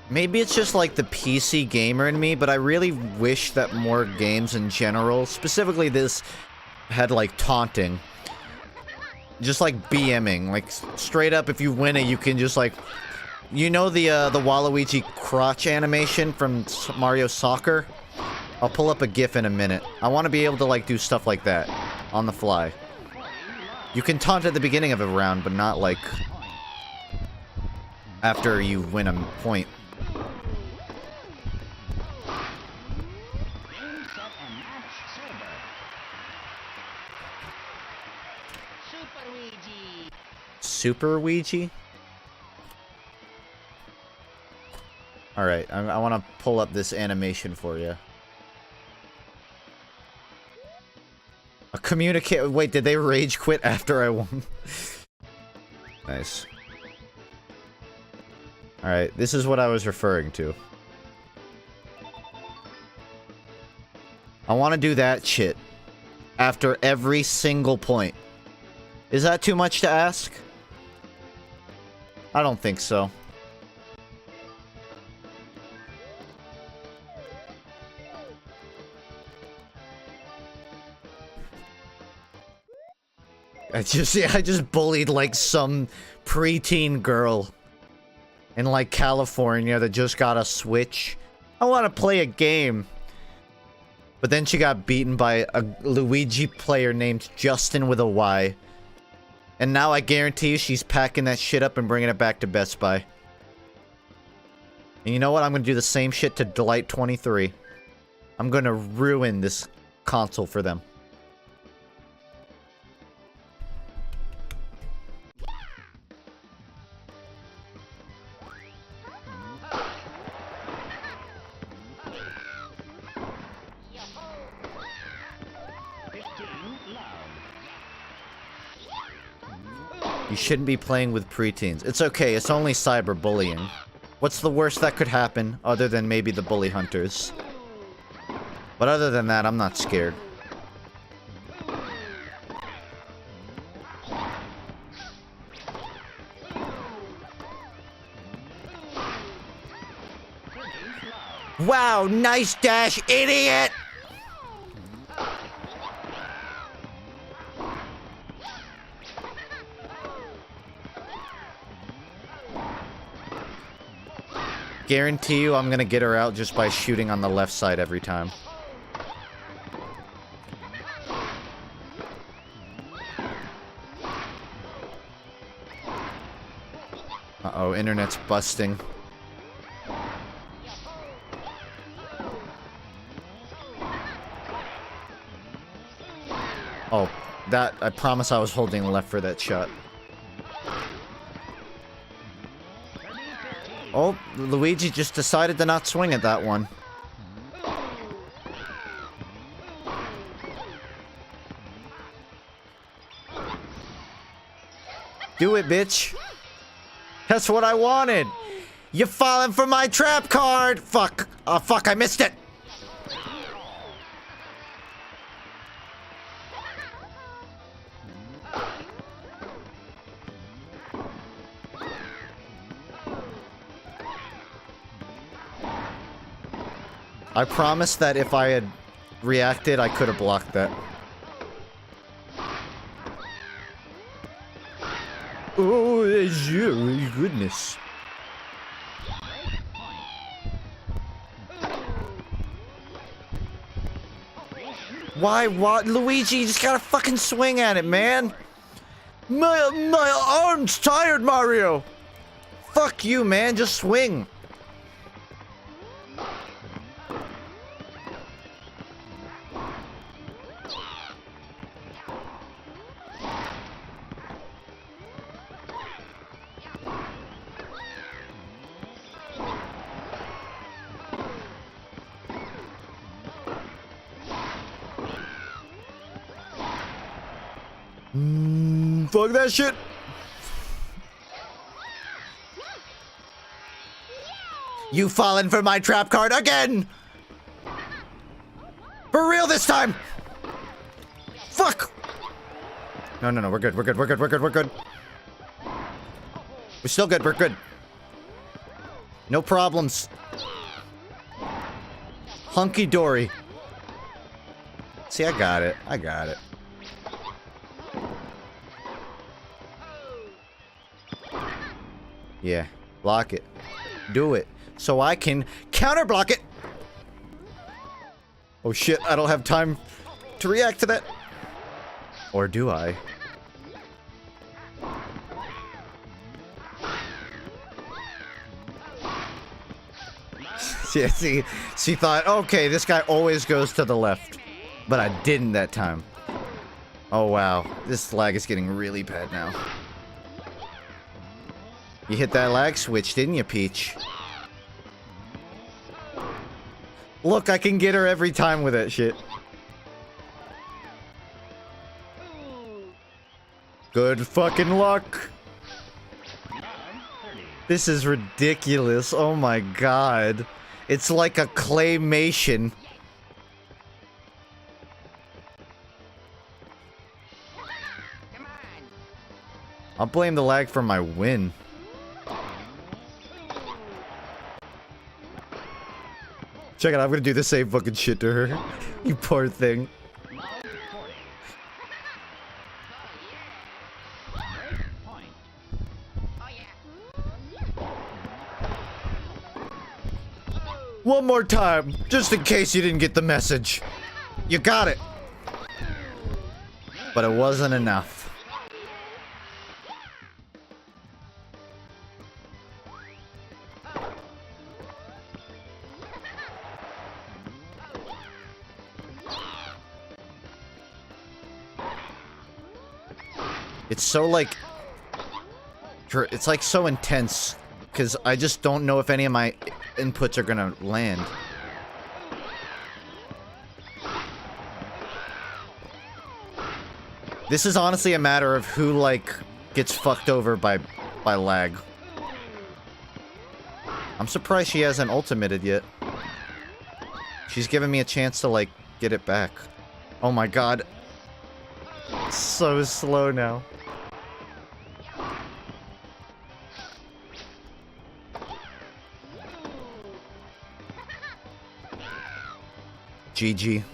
Maybe it's just like the PC gamer in me, but I really wish that more games in general, specifically this, had like taunting. Just like BMing, like straight up if you win it you can just like, you know the Waluigi crotch animation from Mario Soccer? I'll pull up a GIF in a minute. I want to be able to like do stuff like that on the fly. You can taunt at the beginning of a round, but not like after you win a point. Super Ouija? Alright, I want to pull up this animation for you. A communicate. Wait, did they rage quit after I won? Nice. Alright, this is what I was referring to. I want to do that shit after every single point. Is that too much to ask? I don't think so. I just bullied like some preteen girl in like California that just got a Switch. I want to play a game. But then she got beaten by a Luigi player named Justin with a Y. And now I guarantee you she's packing that shit up and bringing it back to Best Buy. And you know what? I'm going to do the same shit to Delight 23. I'm going to ruin this console for them. You shouldn't be playing with preteens. It's okay, it's only cyberbullying. What's the worst that could happen, other than maybe the bully hunters? But other than that, I'm not scared. Wow, nice dash, idiot! Guarantee you I'm gonna get her out just by shooting on the left side every time. Uh-oh, internet's busting. Oh, that, I promise I was holding left for that shot. Oh, Luigi just decided to not swing at that one. Do it, bitch. That's what I wanted. You're falling for my trap card. Fuck. Oh, fuck, I missed it. I promise that if I had reacted, I could have blocked that. Oh, goodness. Why? What? Luigi, you just gotta fucking swing at it, man. My arm's tired, Mario. Fuck you, man. Just swing. Fuck that shit. You fallen for my trap card again. For real this time. Fuck. No, we're good. We're good. We're still good. We're good. No problems. Hunky dory. See, I got it. Yeah, block it. Do it. So I can counter block it. Oh shit, I don't have time to react to that. Or do I? See, she thought, okay, this guy always goes to the left. But I didn't that time. Oh wow, this lag is getting really bad now. You hit that lag switch, didn't you, Peach? Look, I can get her every time with that shit. Good fucking luck. This is ridiculous. Oh my god. It's like a claymation. I'll blame the lag for my win. Check it out, I'm gonna do the same fucking shit to her. You poor thing. One more time, just in case you didn't get the message. You got it. But it wasn't enough. It's so like... It's like so intense. Because I just don't know if any of my inputs are gonna land. This is honestly a matter of who, like, gets fucked over by lag. I'm surprised she hasn't ultimated yet. She's giving me a chance to, like, get it back. Oh my god. So slow now. GG.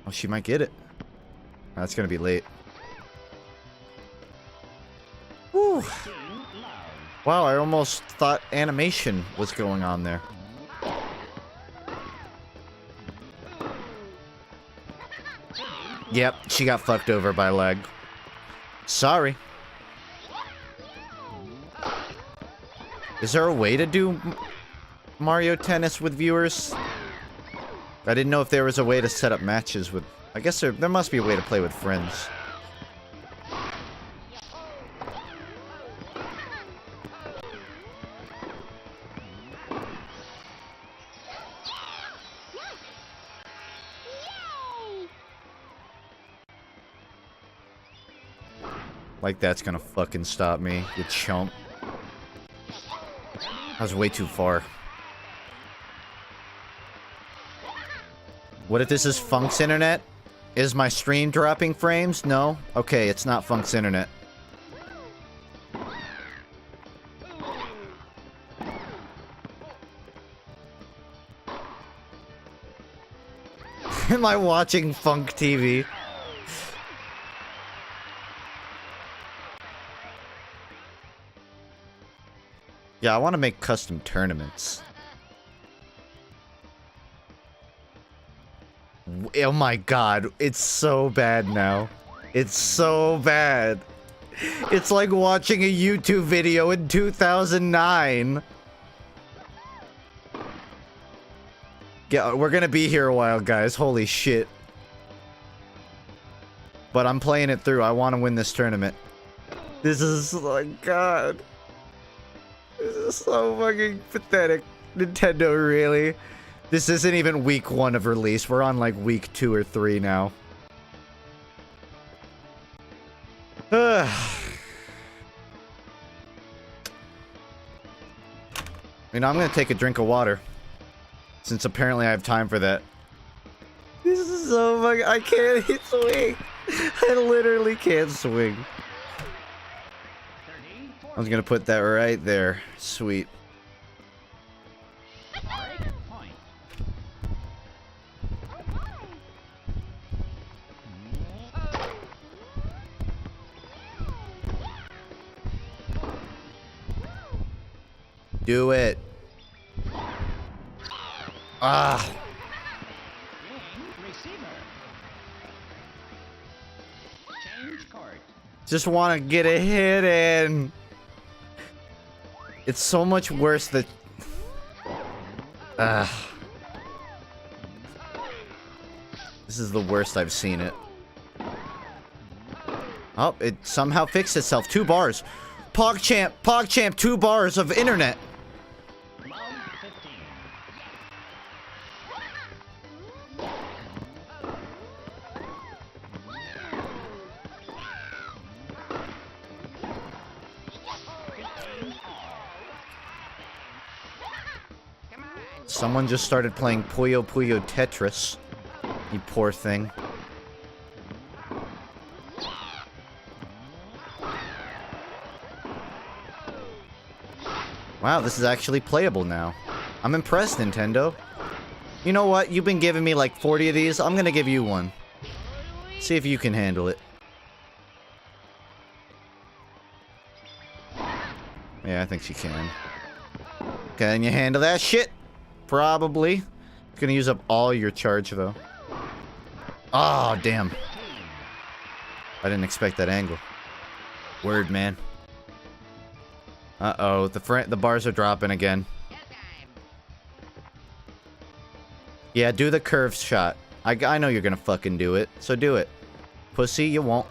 Oh, she might get it. That's gonna be late. Whew. Wow, I almost thought animation was going on there. Yep, she got fucked over by lag. Sorry. Is there a way to do Mario Tennis with viewers? I didn't know if there was a way to set up matches with... I guess there must be a way to play with friends. Like that's gonna fucking stop me, you chump. That was way too far. What if this is FUNKe's internet? Is my stream dropping frames? No? Okay, it's not FUNKe's internet. Am I watching FUNKe TV? Yeah, I want to make custom tournaments. Oh my god, it's so bad now. It's so bad. It's like watching a YouTube video in 2009. Yeah, we're gonna be here a while, guys. Holy shit. But I'm playing it through. I want to win this tournament. This is, oh god. This is so fucking pathetic. Nintendo, really? This isn't even week 1 of release. We're on like week 2 or 3 now. I mean, I'm gonna take a drink of water. Since apparently I have time for that. This is so fucking... I can't swing. I literally can't swing. I was gonna put that right there. Sweet. Point. Do it. Ah. Game receiver. Change court. Just want to get a hit in. It's so much worse that... This is the worst I've seen it. Oh, it somehow fixed itself. 2 bars. PogChamp, 2 bars of internet. Love 15. Someone just started playing Puyo Puyo Tetris. You poor thing. Wow, this is actually playable now. I'm impressed, Nintendo. You know what? You've been giving me like 40 of these. I'm gonna give you one. See if you can handle it. Yeah, I think she can. Can you handle that shit? Probably. It's gonna use up all your charge, though. Oh, damn. I didn't expect that angle. Word, man. Uh-oh, the bars are dropping again. Yeah, do the curve shot. I know you're gonna fucking do it, so do it. Pussy, you won't.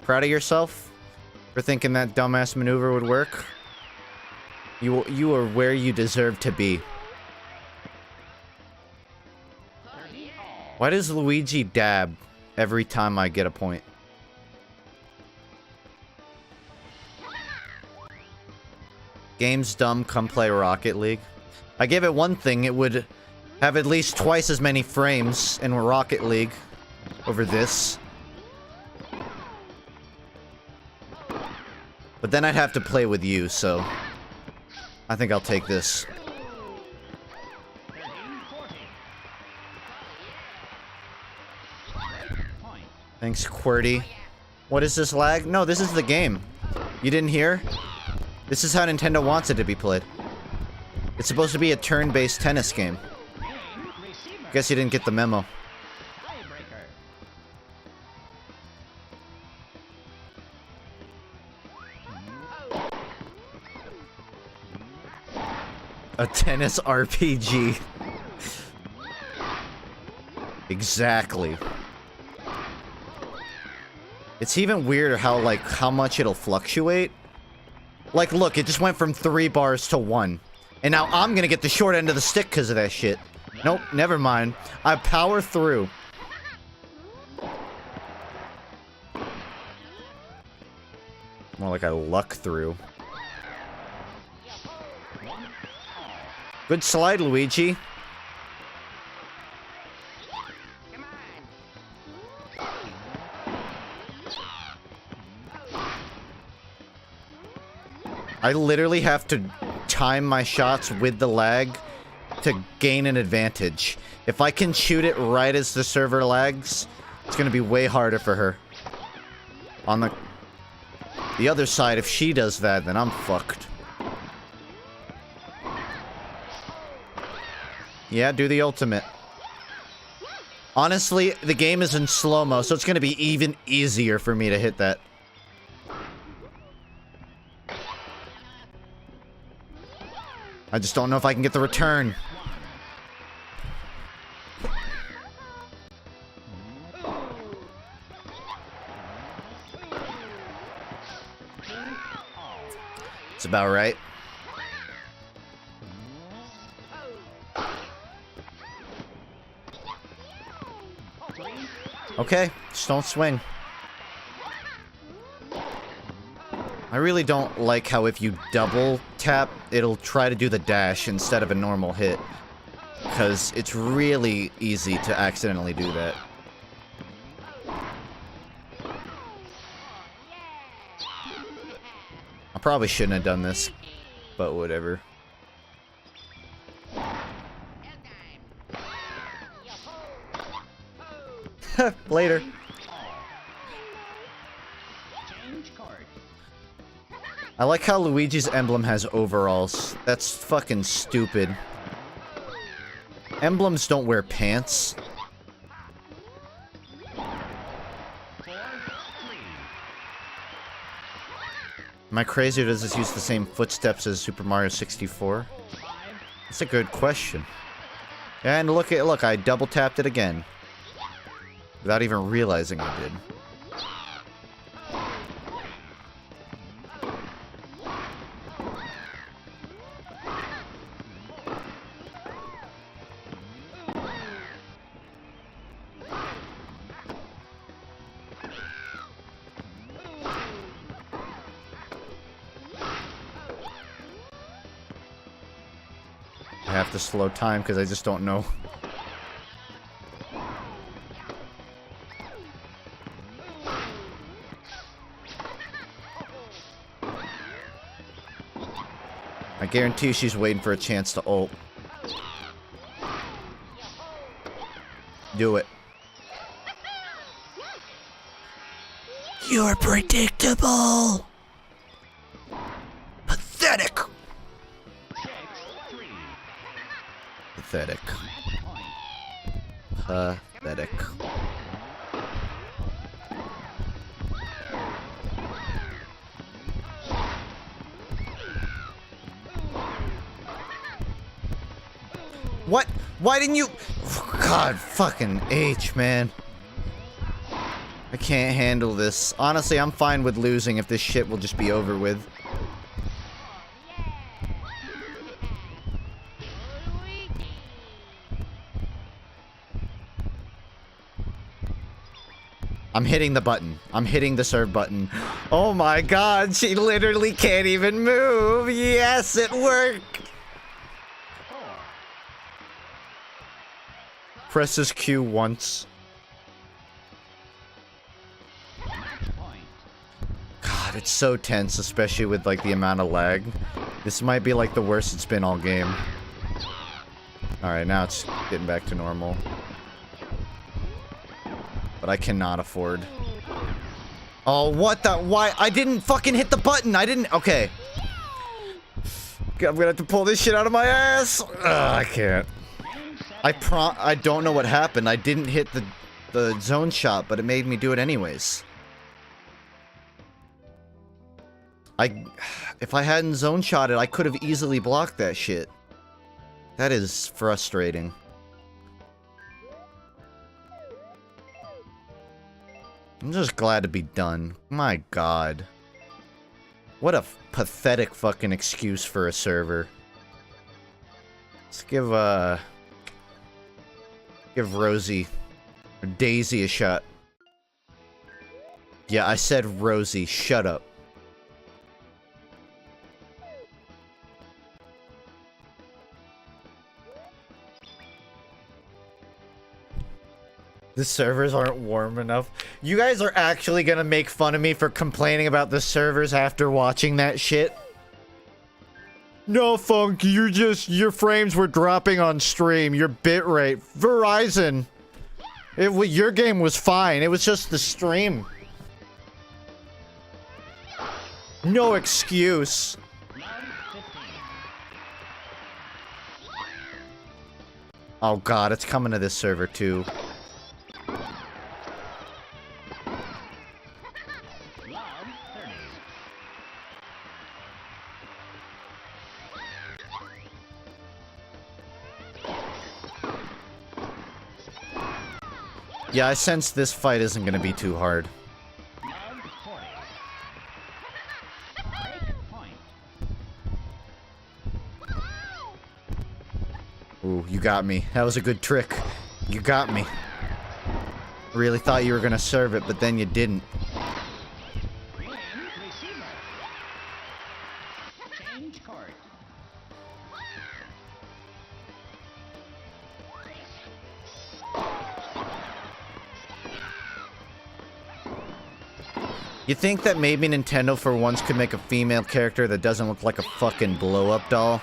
Proud of yourself for thinking that dumbass maneuver would work? You are where you deserve to be. Why does Luigi dab every time I get a point? Game's dumb, come play Rocket League. I gave it one thing, it would have at least twice as many frames in Rocket League over this. But then I'd have to play with you, so I think I'll take this. 13-14. Point. Thanks, QWERTY. What is this lag? No, this is the game. You didn't hear? This is how Nintendo wants it to be played. It's supposed to be a turn-based tennis game. Game receiver. Guess you didn't get the memo. Tiebreaker. A tennis RPG. Exactly. It's even weirder how, like, how much it'll fluctuate. Like, look, it just went from 3 bars to 1. And now I'm gonna get the short end of the stick because of that shit. Nope, never mind. I power through. More like I luck through. Good slide, Luigi. I literally have to time my shots with the lag to gain an advantage. If I can shoot it right as the server lags, it's gonna be way harder for her. On the other side, if she does that, then I'm fucked. Yeah, do the ultimate. Honestly, the game is in slow-mo, so it's gonna be even easier for me to hit that. I just don't know if I can get the return. It's about right. Okay, just don't swing. I really don't like how if you double tap, it'll try to do the dash instead of a normal hit. Because it's really easy to accidentally do that. I probably shouldn't have done this, but whatever. Later. Change card. I like how Luigi's emblem has overalls. That's fucking stupid. Emblems don't wear pants. 4-3. Am I crazy or does this use the same footsteps as Super Mario 64? 5. That's a good question. And look, I double tapped it again. Without even realizing I did. I have to slow time because I just don't know. I guarantee she's waiting for a chance to ult. Do it. You're predictable. Pathetic. 6-3. Pathetic. Point. Pathetic. What? Why didn't you? God, fucking H, man. I can't handle this. Honestly, I'm fine with losing if this shit will just be over with. I'm hitting the button. I'm hitting the serve button. Oh my god, she literally can't even move. Yes, it worked. Presses Q once. God, it's so tense, especially with like the amount of lag. This might be like the worst it's been all game. Alright, now it's getting back to normal. But I cannot afford. Oh, what the? Why? I didn't fucking hit the button. I didn't. Okay. I'm gonna have to pull this shit out of my ass. Ugh, I can't. I don't know what happened. I didn't hit the zone shot, but it made me do it anyways. If I hadn't zone shot it, I could have easily blocked that shit. That is frustrating. I'm just glad to be done. My god. What a pathetic fucking excuse for a server. Let's give Rosie or Daisy a shot. Yeah, I said Rosie. Shut up. The servers aren't warm enough. You guys are actually gonna make fun of me for complaining about the servers after watching that shit? No, Funk, your frames were dropping on stream. Your bitrate. Verizon. Your game was fine. It was just the stream. No excuse. Oh god, it's coming to this server too. Yeah, I sense this fight isn't gonna be too hard. Ooh, you got me. That was a good trick. You got me. Really thought you were gonna serve it, but then you didn't. Change card. You think that maybe Nintendo for once could make a female character that doesn't look like a fucking blow-up doll?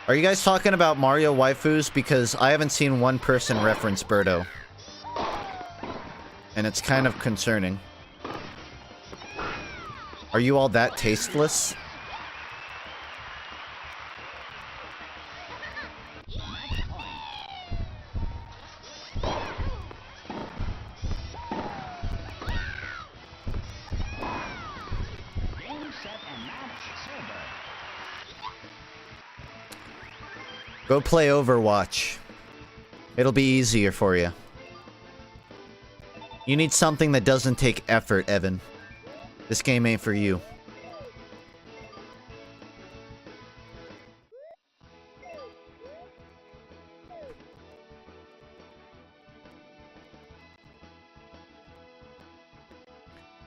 Are you guys talking about Mario waifus? Because I haven't seen one person reference Birdo. And it's kind of concerning. Are you all that tasteless? Go play Overwatch. It'll be easier for you. You need something that doesn't take effort, Evan. This game ain't for you.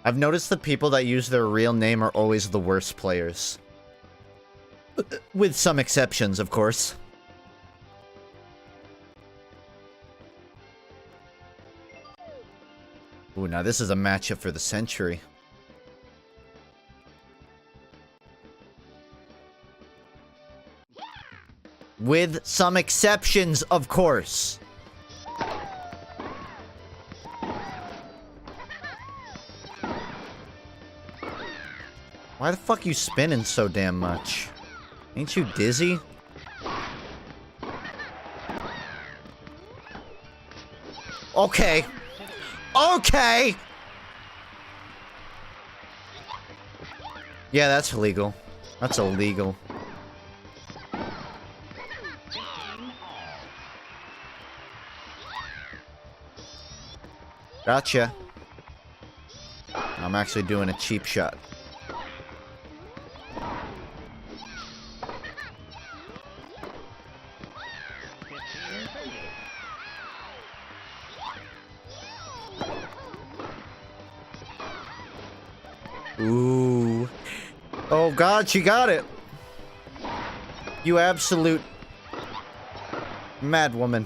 I've noticed the people that use their real name are always the worst players. With some exceptions, of course. Ooh, now this is a matchup for the century. With some exceptions, of course. Why the fuck you spinning so damn much? Ain't you dizzy? Okay. Okay! Yeah, that's illegal. That's illegal. Gotcha. I'm actually doing a cheap shot. Ooh. Oh god, she got it. You absolute mad woman.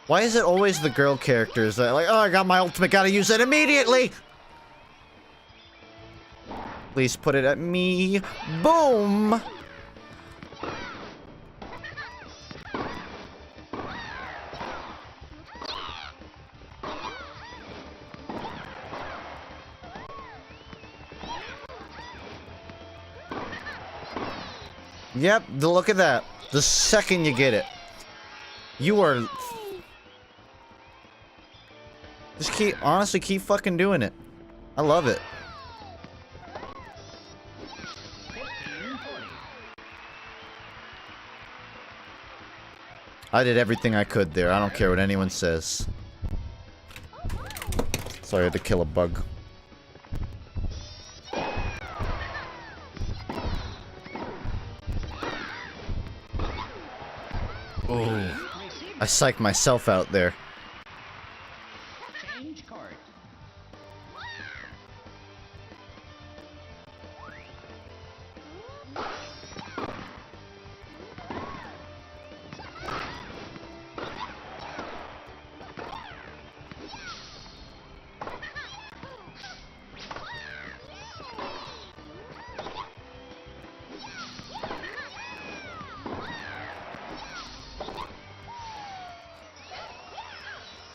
Why is it always the girl characters that are like, oh, I got my ultimate, gotta use it immediately? Please put it at me. Boom! Yep, look at that. The second you get it. You are... Just honestly, keep fucking doing it. I love it. I did everything I could there. I don't care what anyone says. Sorry, I had to kill a bug. Oh, I psyched myself out there. Change court.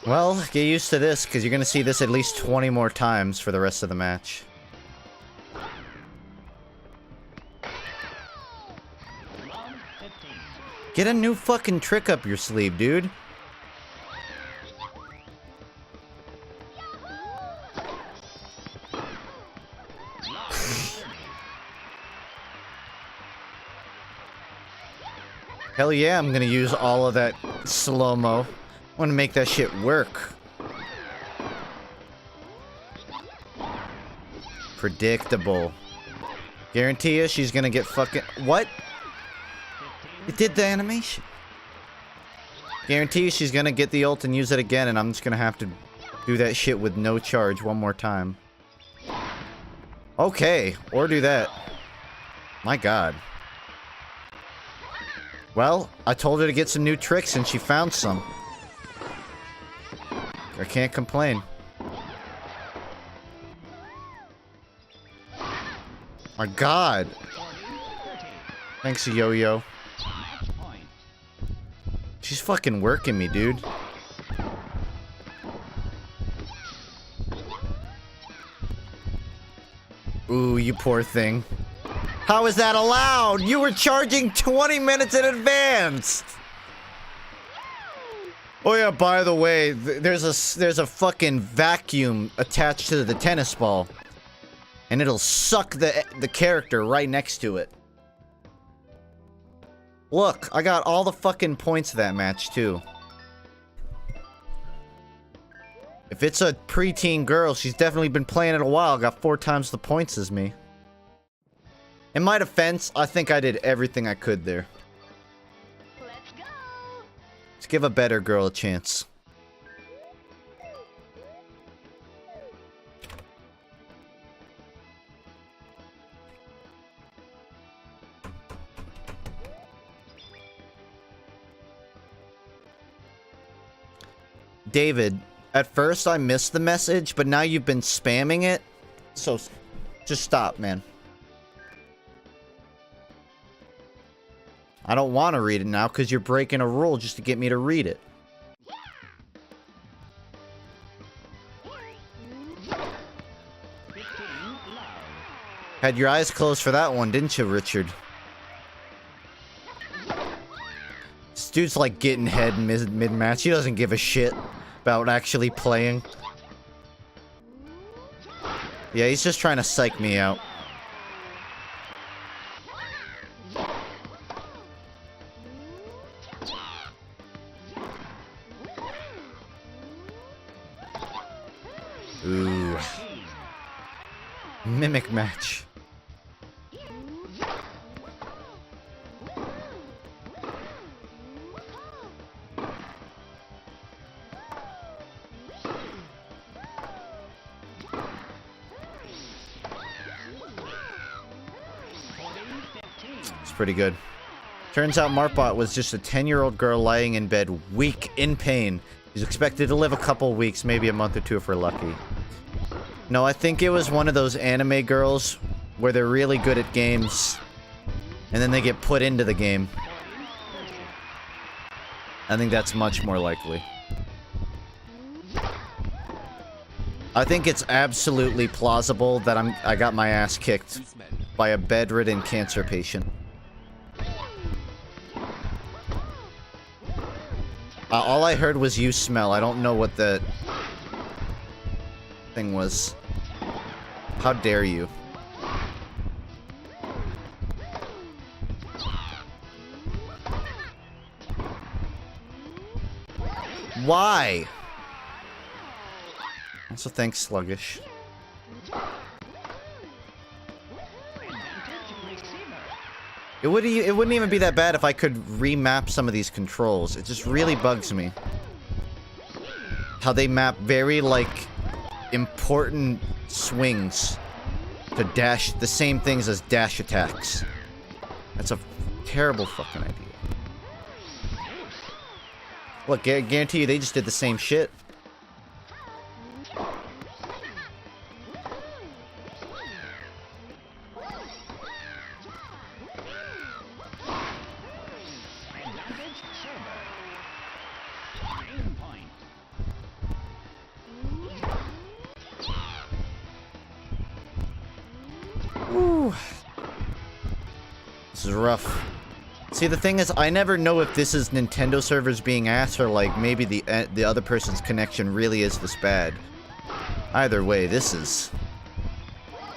Well, get used to this, because you're going to see this at least 20 more times for the rest of the match. Get a new fucking trick up your sleeve, dude. Hell yeah, I'm going to use all of that slow-mo. I want to make that shit work. Predictable. Guarantee you she's gonna get fucking... What? It did the animation. Guarantee you she's gonna get the ult and use it again, and I'm just gonna have to do that shit with no charge one more time. Okay, or do that. My god. Well, I told her to get some new tricks and she found some. I can't complain. My god. Thanks, Yo-Yo. She's fucking working me, dude. Ooh, you poor thing. How is that allowed? You were charging 20 minutes in advance! Oh yeah, by the way, there's a fucking vacuum attached to the tennis ball. And it'll suck the character right next to it. Look, I got all the fucking points of that match too. If it's a preteen girl, she's definitely been playing it a while, got 4 times the points as me. In my defense, I think I did everything I could there. Let's give a better girl a chance. David, at first I missed the message, but now you've been spamming it. So, just stop, man. I don't want to read it now because you're breaking a rule just to get me to read it. Had your eyes closed for that one, didn't you, Richard? This dude's like getting head mid-match. He doesn't give a shit about actually playing. Yeah, he's just trying to psych me out. Ooh. Mimic match. pretty good. Turns out Marpot was just a 10-year-old girl lying in bed, weak, in pain. She's expected to live a couple weeks, maybe a month or two if we're lucky. No, I think it was one of those anime girls where they're really good at games, and then they get put into the game. I think that's much more likely. I think it's absolutely plausible that I got my ass kicked by a bedridden cancer patient. All I heard was you smell. I don't know what the thing was. How dare you? Why? Also, thanks, Sluggish. It wouldn't even be that bad if I could remap some of these controls. It just really bugs me how they map very, like, important swings to dash, the same things as dash attacks. That's a terrible fucking idea. Look, guarantee you they just did the same shit. Ooh. This is rough. See, the thing is, I never know if this is Nintendo servers being ass or, like, maybe the other person's connection really is this bad. Either way, this is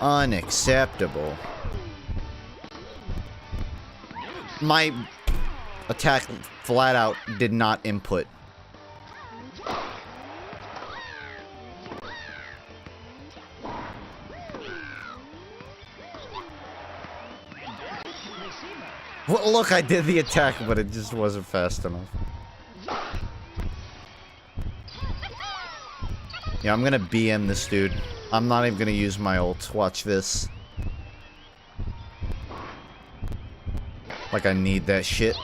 unacceptable. My attack flat out did not input. Well, look, I did the attack, but it just wasn't fast enough. Yeah, I'm gonna BM this dude. I'm not even gonna use my ult. Watch this. Like I need that shit.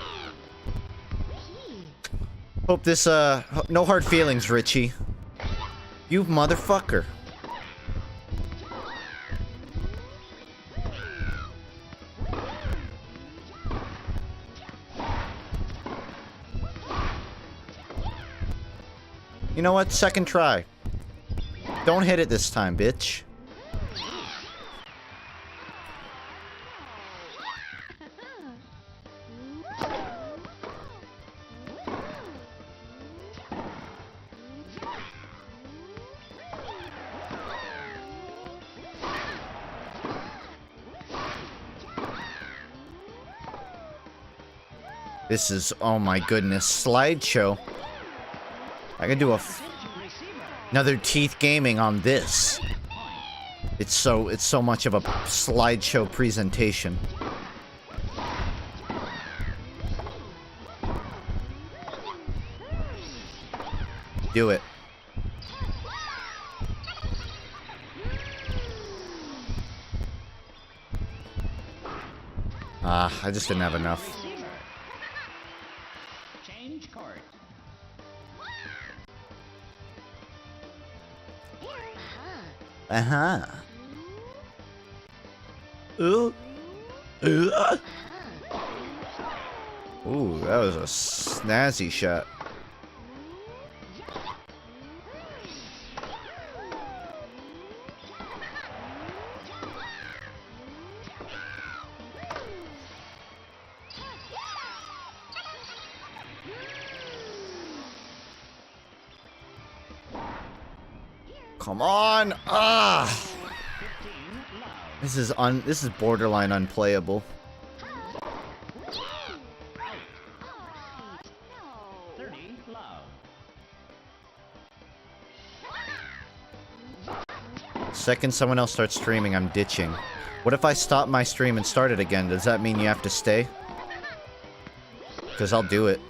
Hope this, no hard feelings, Richie. You motherfucker. You know what? Second try. Don't hit it this time, bitch. This is, oh my goodness, slideshow. I can do another Teeth Gaming on this. It's so much of a slideshow presentation. Do it. Ah, I just didn't have enough. Change court. Uh-huh. Ooh. Ooh, that was a snazzy shot. Come on! Ah! This is borderline unplayable. 30 love. Second someone else starts streaming, I'm ditching. What if I stop my stream and start it again? Does that mean you have to stay? Because I'll do it.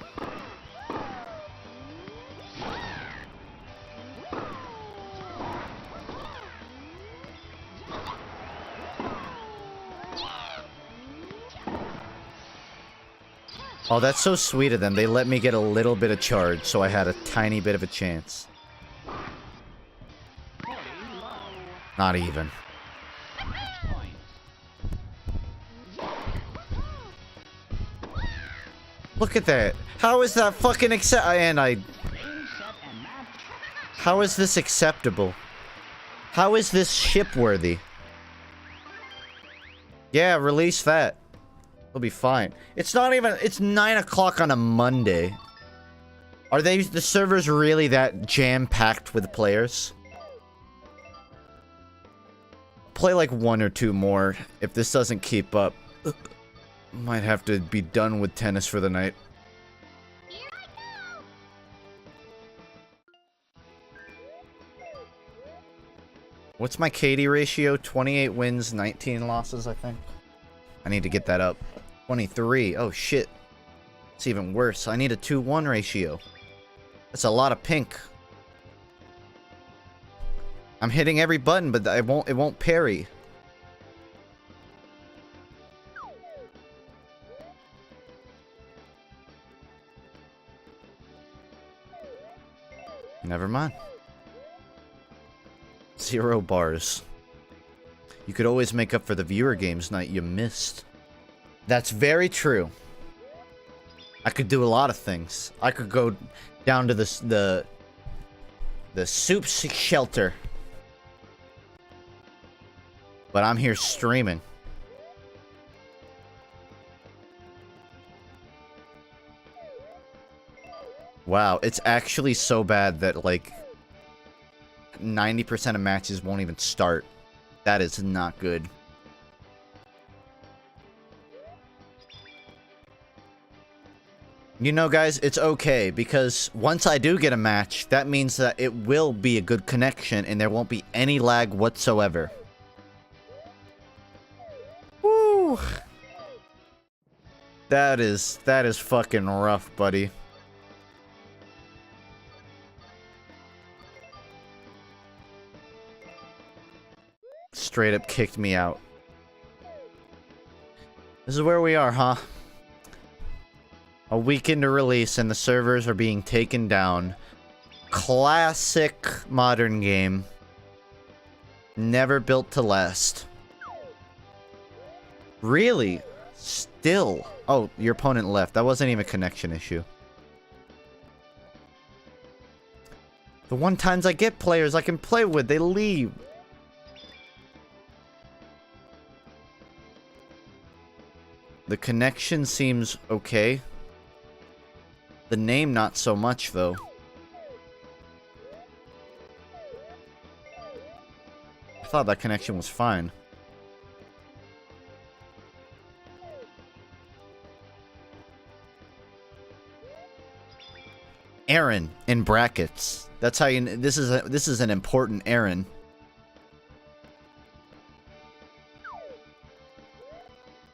Oh, that's so sweet of them. They let me get a little bit of charge, so I had a tiny bit of a chance. 40 low. Not even. Point. Look at that. How is that fucking Game, set, and match. How is this acceptable? How is this shipworthy? Yeah, release that. It'll be fine. It's not even... It's 9 o'clock on a Monday. Are the servers really that jam-packed with players? Play like 1 or 2 more. If this doesn't keep up, might have to be done with tennis for the night. What's my KD ratio? 28 wins, 19 losses, I think. I need to get that up. 23. Oh, shit. It's even worse. I need a 2-1 ratio. That's a lot of pink. I'm hitting every button, but it won't parry. Never mind. 0 bars. You could always make up for the viewer games night you missed. That's very true. I could do a lot of things. I could go down to the soup shelter. But I'm here streaming. Wow, it's actually so bad that like 90% of matches won't even start. That is not good. You know, guys, it's okay, because once I do get a match, that means that it will be a good connection and there won't be any lag whatsoever. Woo! That is fucking rough, buddy. Straight up kicked me out. This is where we are, huh? A week into release and the servers are being taken down. Classic modern game. Never built to last. Really? Still? Oh, your opponent left. That wasn't even a connection issue. The one times I get players I can play with, they leave. The connection seems okay. The name not so much, though. I thought that connection was fine. Aaron in brackets. That's how you. This is an important Aaron.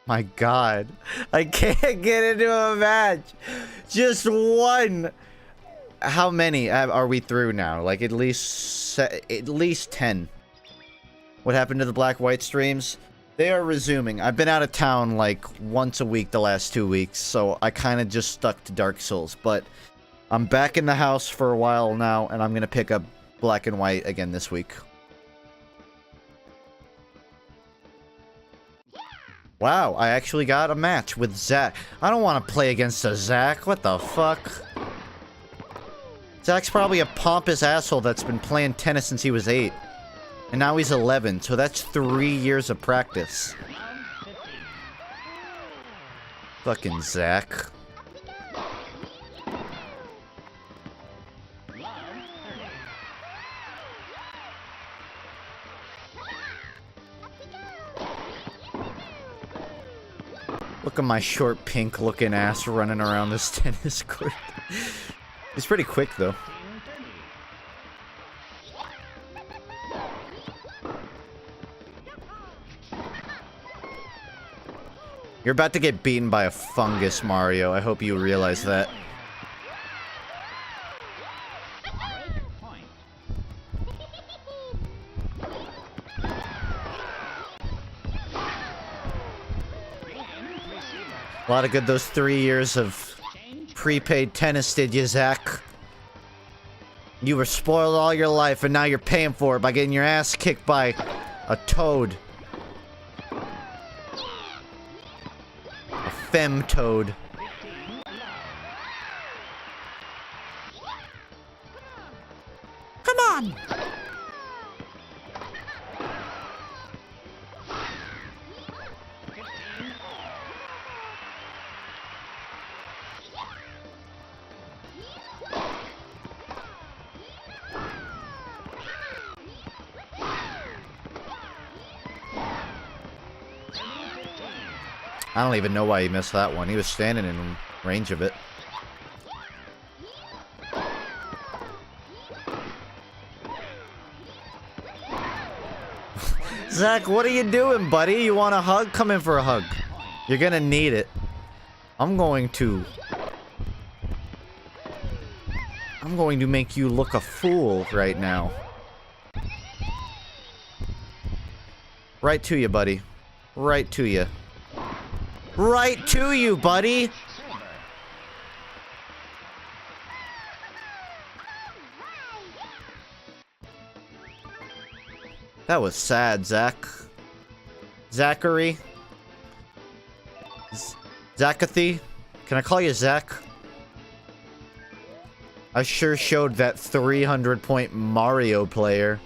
My God, I can't get into a match. Just one. How many are we through now? Like at least 10. What happened to the black-white streams? They are resuming. I've been out of town like once a week the last 2 weeks, so I kind of just stuck to Dark Souls. But I'm back in the house for a while now, and I'm gonna pick up black and white again this week. Wow, I actually got a match with Zach. I don't want to play against a Zach. What the fuck? Zach's probably a pompous asshole that's been playing tennis since he was 8. And now he's 11, so that's 3 years of practice. Fucking Zach. Look at my short pink looking ass running around this tennis court. It's pretty quick though. You're about to get beaten by a fungus, Mario. I hope you realize that. A lot of good those 3 years of prepaid tennis did you, Zach. You were spoiled all your life, and now you're paying for it by getting your ass kicked by a toad. A femme toad. Come on! I don't even know why he missed that one. He was standing in range of it. Zach, what are you doing, buddy? You want a hug? Come in for a hug. You're gonna need it. I'm going to make you look a fool right now. Right to you, buddy. Right to you. Right to you, buddy! That was sad, Zach. Zachary? Zachathy? Can I call you Zach? I sure showed that 300-point Mario player.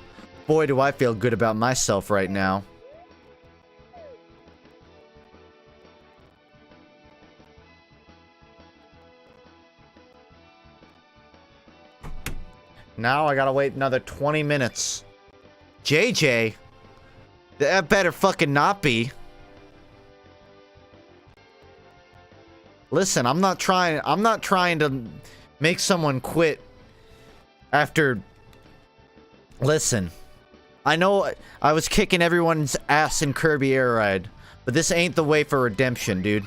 Boy, do I feel good about myself right now. Now I gotta wait another 20 minutes. JJ? That better fucking not be. Listen, I'm not trying to make someone quit after... Listen. I know I was kicking everyone's ass in Kirby Air Ride, but this ain't the way for redemption, dude.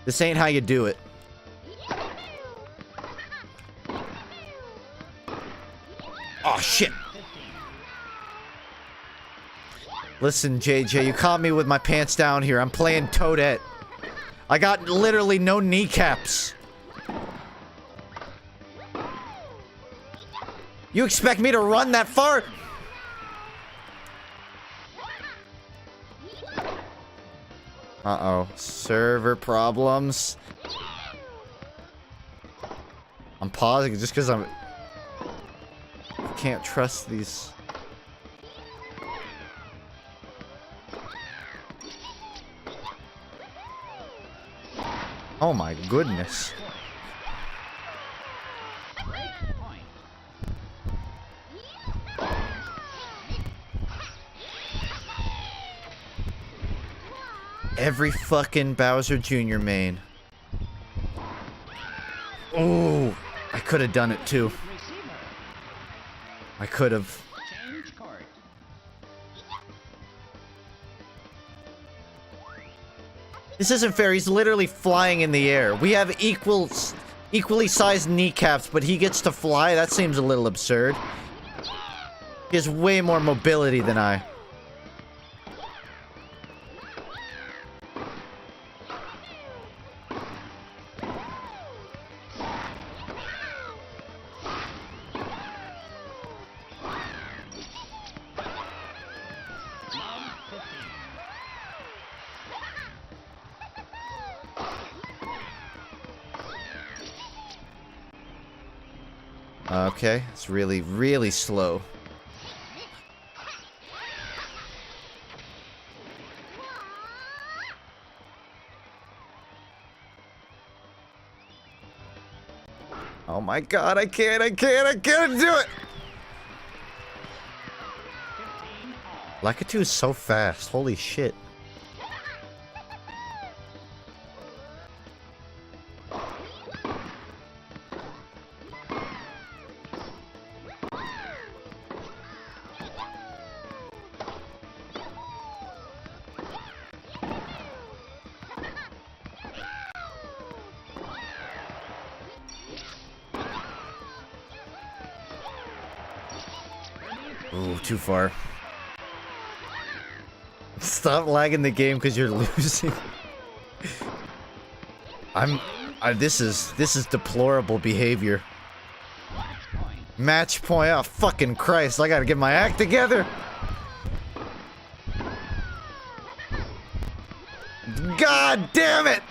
This ain't how you do it. Oh, shit. Listen, JJ, you caught me with my pants down here. I'm playing Toadette. I got literally no kneecaps. You expect me to run that far? Uh-oh. Server problems. I'm pausing just because I can't trust these. Oh my goodness. Every fucking Bowser Jr. main. Oh, I could have done it too. I could have. This isn't fair. He's literally flying in the air. We have equally sized kneecaps, but he gets to fly? That seems a little absurd. He has way more mobility than I. Okay, it's really, really slow. Oh my god, I can't do it! Lakitu is so fast, holy shit. Ooh, too far. Stop lagging the game because you're losing. This is deplorable behavior. Match point. Oh, fucking Christ. I gotta get my act together. God damn it!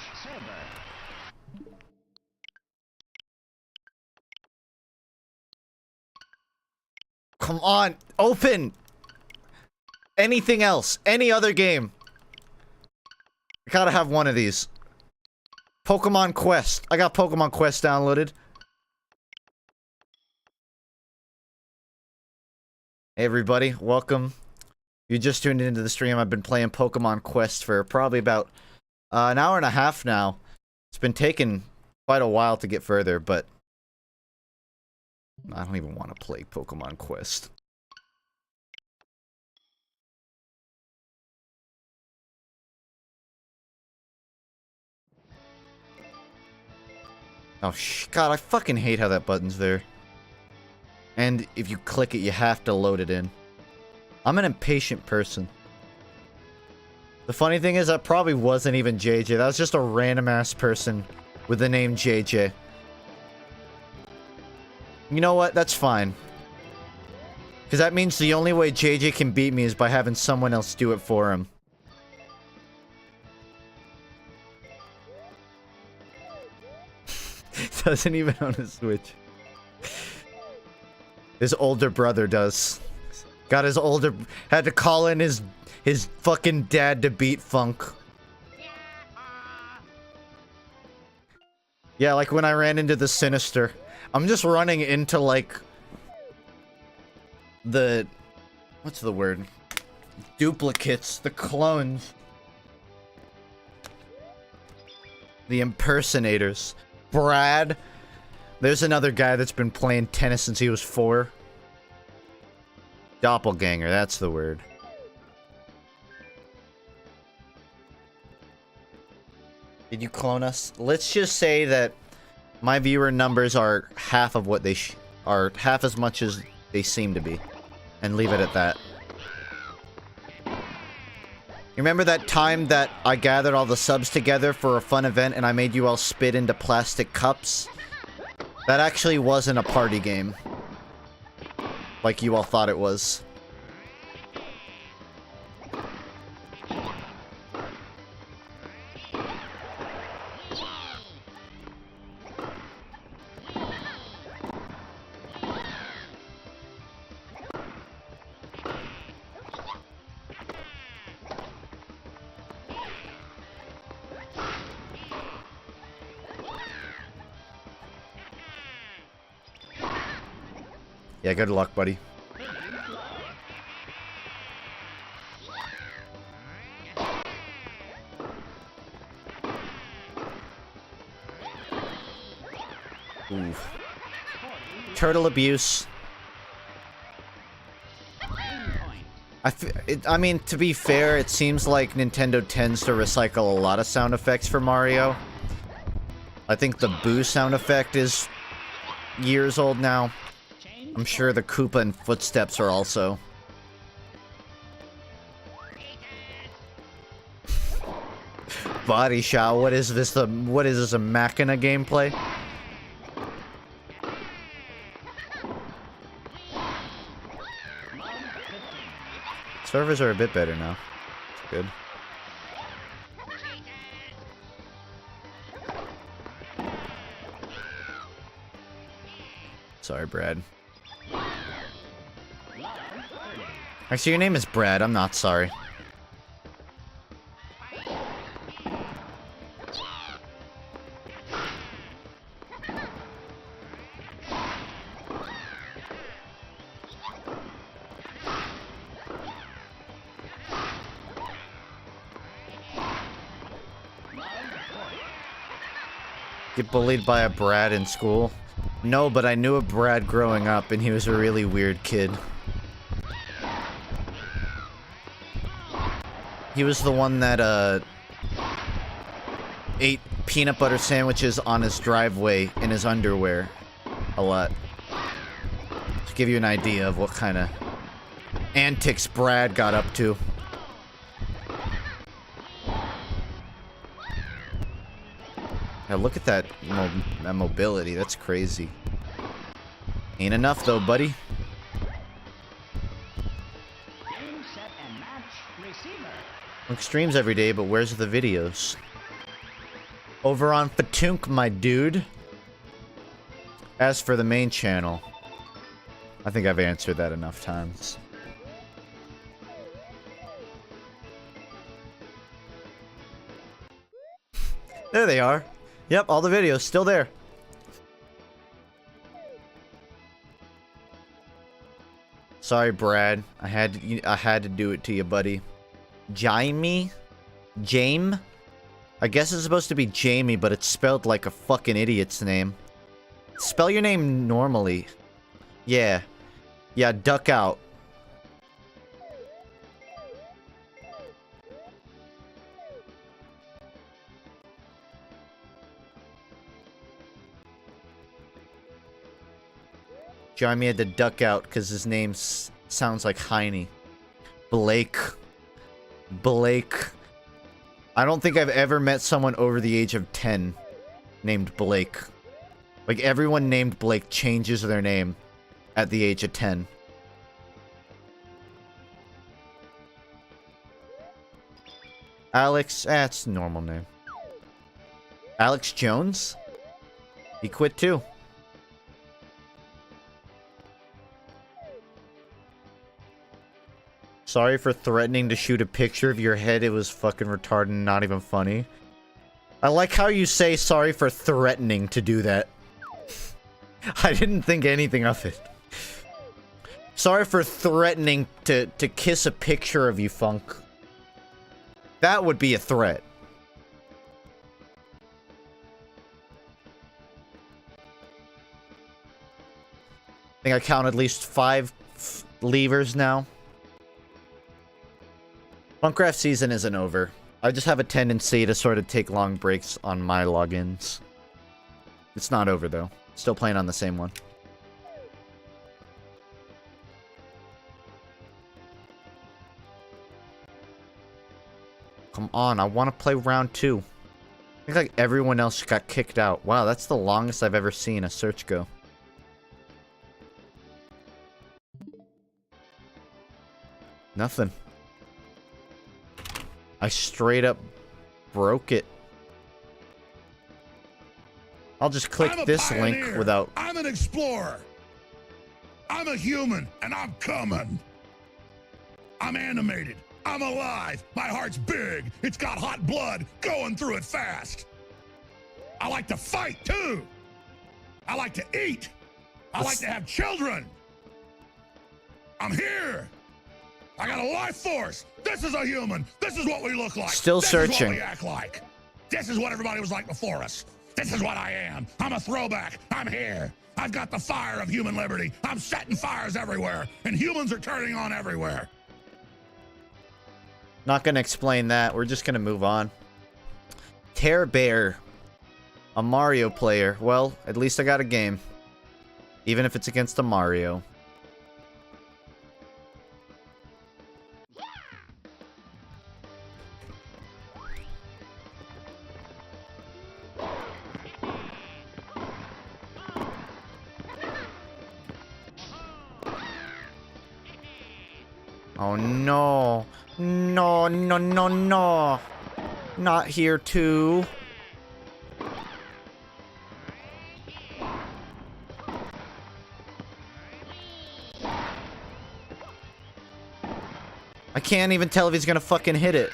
Come on, open! Anything else? Any other game? I gotta have one of these. Pokemon Quest. I got Pokemon Quest downloaded. Hey everybody, welcome. You just tuned into the stream. I've been playing Pokemon Quest for probably about an hour and a half now. It's been taking quite a while to get further, but I don't even want to play Pokemon Quest. Oh, God, I fucking hate how that button's there. And if you click it, you have to load it in. I'm an impatient person. The funny thing is, that probably wasn't even JJ. That was just a random-ass person with the name JJ. You know what? That's fine. Because that means the only way JJ can beat me is by having someone else do it for him. Doesn't even own a Switch. His older brother does. Got his older... Had to call in his fucking dad to beat Funk. Yeah, like when I ran into the Sinister. I'm just running into, like... the... What's the word? Duplicates. The clones. The impersonators. Brad. There's another guy that's been playing tennis since he was 4. Doppelganger, that's the word. Did you clone us? Let's just say that my viewer numbers are half of what they are half as much as they seem to be. And leave it at that. You remember that time that I gathered all the subs together for a fun event and I made you all spit into plastic cups? That actually wasn't a party game. Like you all thought it was. Yeah, good luck, buddy. Oof. Turtle abuse. I mean, to be fair, it seems like Nintendo tends to recycle a lot of sound effects for Mario. I think the boo sound effect is years old now. I'm sure the Koopa and footsteps are also. Body shot, what is this, a Machina gameplay? Servers are a bit better now. It's good. Sorry, Brad. Actually, your name is Brad. I'm not sorry. Get bullied by a Brad in school? No, but I knew a Brad growing up, and he was a really weird kid. He was the one that, ate peanut butter sandwiches on his driveway in his underwear a lot. To give you an idea of what kind of antics Brad got up to. Yeah, look at that, that mobility. That's crazy. Ain't enough though, buddy. Game, set, and match. Receiver. Funk streams every day, but where's the videos? Over on FUNKe, my dude. As for the main channel, I think I've answered that enough times. There they are. Yep, all the videos still there. Sorry, Brad. I had to do it to you, buddy. Jamie? Jame? I guess it's supposed to be Jamie, but it's spelled like a fucking idiot's name. Spell your name normally. Yeah. Yeah, duck out. Jamie had to duck out because his name sounds like Heine. Blake. Blake. I don't think I've ever met someone over the age of 10 named Blake. Like, everyone named Blake changes their name at the age of 10. Alex, that's a normal name. Alex Jones? He quit too. Sorry for threatening to shoot a picture of your head. It was fucking retarded and not even funny. I like how you say sorry for threatening to do that. I didn't think anything of it. Sorry for threatening to kiss a picture of you, Funk. That would be a threat. I think I count at least 5 levers now. Funcraft season isn't over. I just have a tendency to sort of take long breaks on my logins. It's not over though. Still playing on the same one. Come on, I want to play round 2. I think like everyone else got kicked out. Wow, that's the longest I've ever seen a search go. Nothing. I straight up broke it. I'll just click this link without... I'm an explorer. I'm a human, and I'm coming. I'm animated. I'm alive. My heart's big. It's got hot blood going through it fast. I like to fight, too. I like to eat. I like to have children. I'm here. I got a life force. This is a human. This is what we look like. Still searching. This is what we act like. This is what everybody was like before us. This is what I am. I'm a throwback. I'm here. I've got the fire of human liberty. I'm setting fires everywhere, and humans are turning on everywhere. Not gonna explain that. We're just gonna move on. Tear Bear. A Mario player. Well, at least I got a game. Even if it's against a Mario. Oh no. No, no, no, no. Not here too. I can't even tell if he's gonna fucking hit it.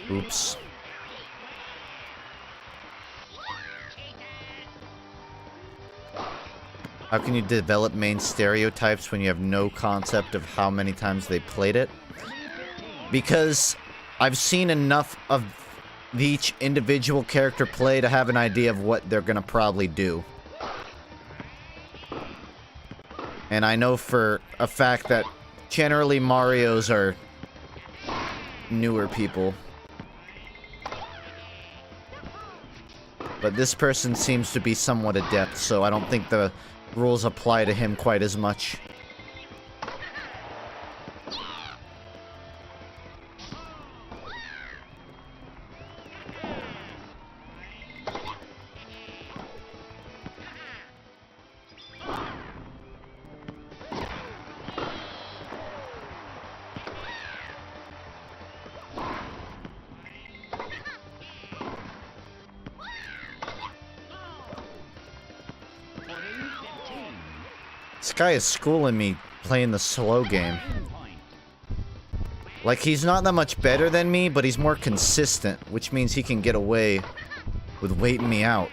Oops. How can you develop main stereotypes when you have no concept of how many times they played it? Because I've seen enough of each individual character play to have an idea of what they're gonna probably do. And I know for a fact that generally Marios are newer people. But this person seems to be somewhat adept, so I don't think the rules apply to him quite as much. This guy is schooling me playing the slow game. Like, he's not that much better than me, but he's more consistent, which means he can get away with waiting me out.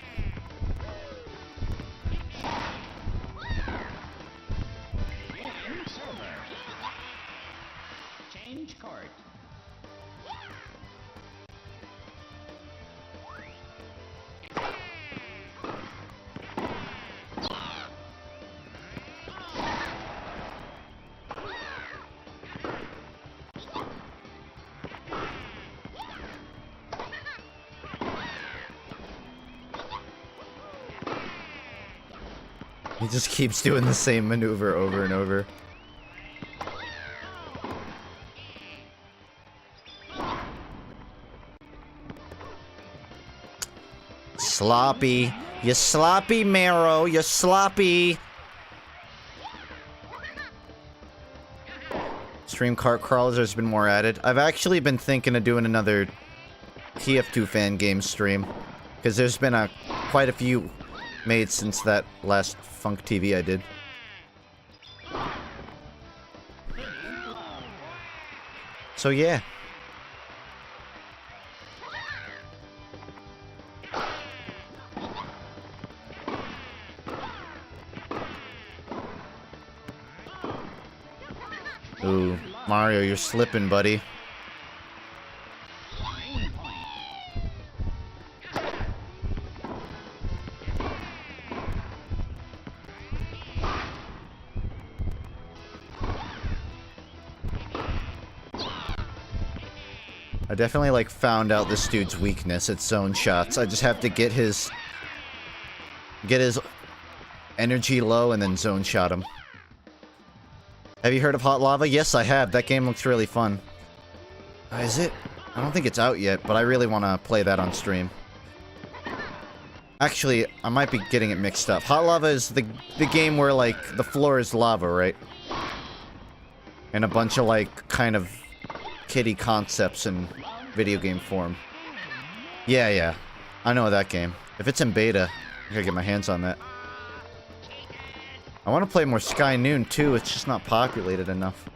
Change court. He just keeps doing the same maneuver over and over. Sloppy. You sloppy, Marrow. You're sloppy. Stream cart crawlers, there's been more added. I've actually been thinking of doing another TF2 fan game stream. Because there's been quite a few made since that last FUNKe TV I did. So yeah. Ooh, Mario, you're slipping, buddy. I definitely, like, found out this dude's weakness at zone shots. I just have to get his energy low and then zone shot him. Have you heard of Hot Lava? Yes, I have. That game looks really fun. Is it? I don't think it's out yet, but I really want to play that on stream. Actually, I might be getting it mixed up. Hot Lava is the game where, like, the floor is lava, right? And a bunch of, like, kind of kiddie concepts in video game form. Yeah. I know that game. If it's in beta, I gotta get my hands on that. I want to play more Sky Noon, too. It's just not populated enough.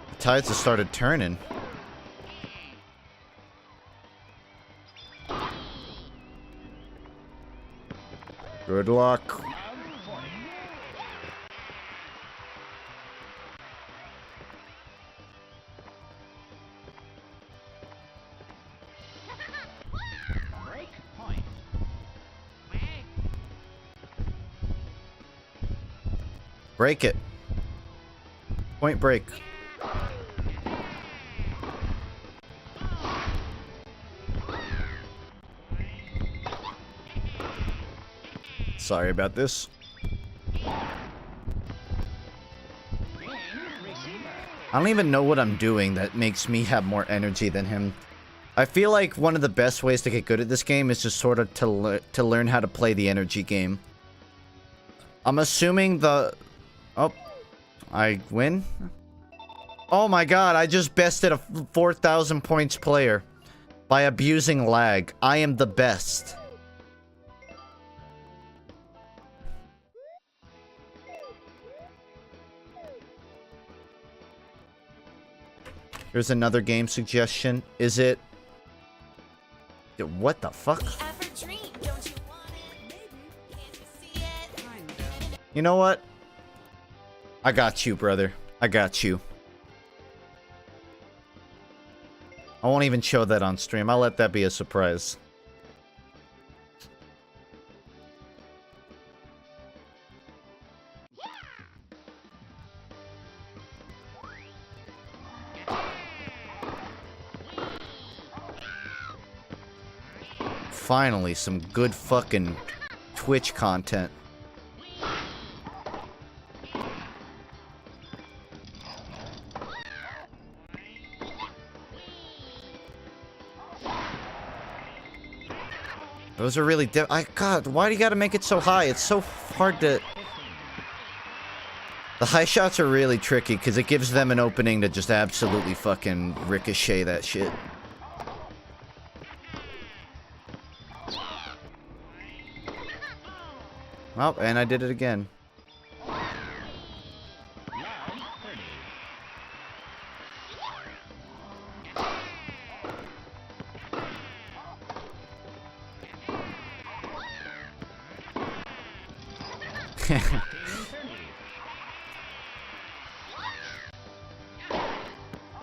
The tides have started turning. Good luck. Break point. Break it. Point break. Sorry about this. I don't even know what I'm doing that makes me have more energy than him. I feel like one of the best ways to get good at this game is just sort of to learn how to play the energy game. I'm assuming the... Oh, I win? Oh my god, I just bested a 4,000 points player by abusing lag. I am the best. Here's another game suggestion. Is it... What the fuck? You know what? I got you, brother. I got you. I won't even show that on stream. I'll let that be a surprise. Finally, some good fucking Twitch content. Those are really God, why do you gotta make it so high? It's so hard to... The high shots are really tricky, because it gives them an opening to just absolutely fucking ricochet that shit. Oh, and I did it again.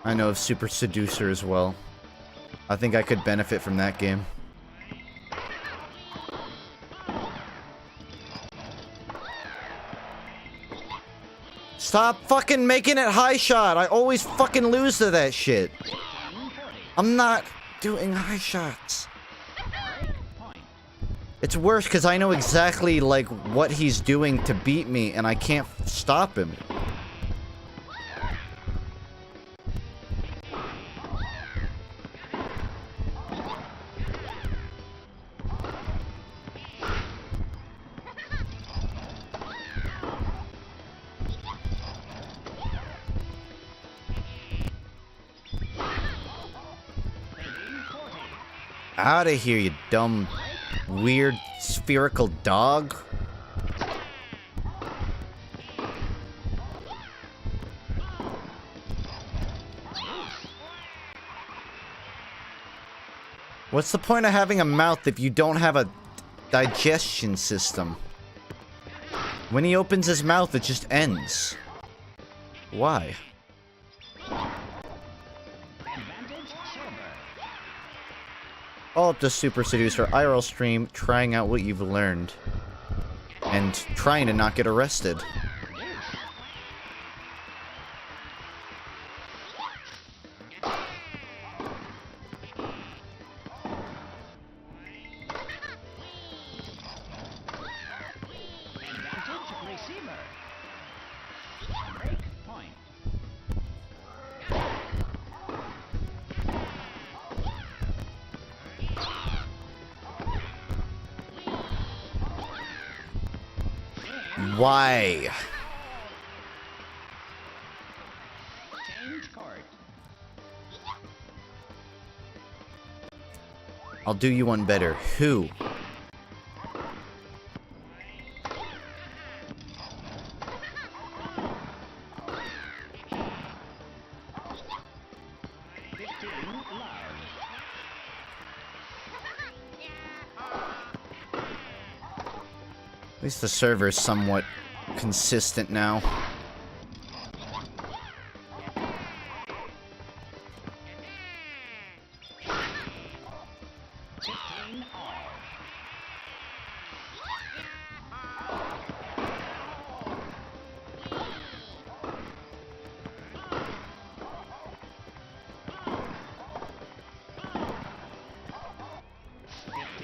I know of Super Seducer as well. I think I could benefit from that game. Stop fucking making it high shot! I always fucking lose to that shit. I'm not doing high shots. It's worse because I know exactly, like, what he's doing to beat me, and I can't stop him. Out of here, you dumb, weird, spherical dog. What's the point of having a mouth if you don't have a digestion system? When he opens his mouth, it just ends. Why? All up to Super Seducer IRL stream, trying out what you've learned. And trying to not get arrested. Why? I'll do you one better. Who? At least the server's somewhat consistent now.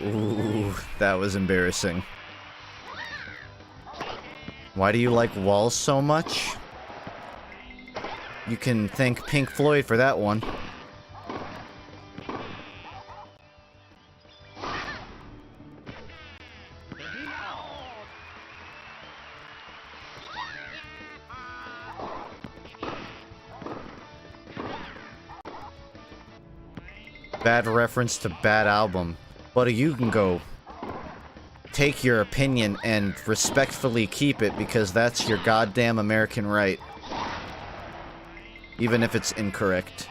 Ooh, that was embarrassing. Why do you like walls so much? You can thank Pink Floyd for that one. Bad reference to bad album. But you can go take your opinion and respectfully keep it because that's your goddamn American right. Even if it's incorrect.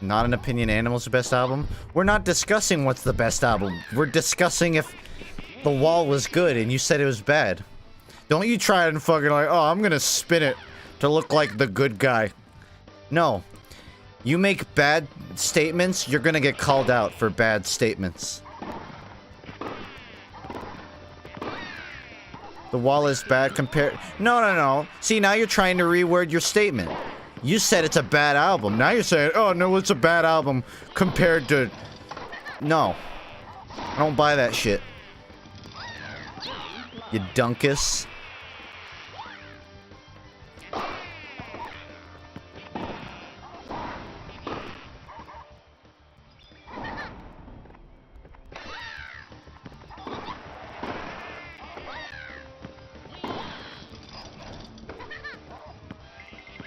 Not an opinion Animal's the best album? We're not discussing what's the best album. We're discussing if The Wall was good and you said it was bad. Don't you try and fucking like, oh, I'm gonna spin it to look like the good guy. No. You make bad statements, you're gonna get called out for bad statements. The Wall is bad compared... No. See, now you're trying to reword your statement. You said it's a bad album. Now you're saying, oh, no, it's a bad album compared to... No. I don't buy that shit. You dunkus.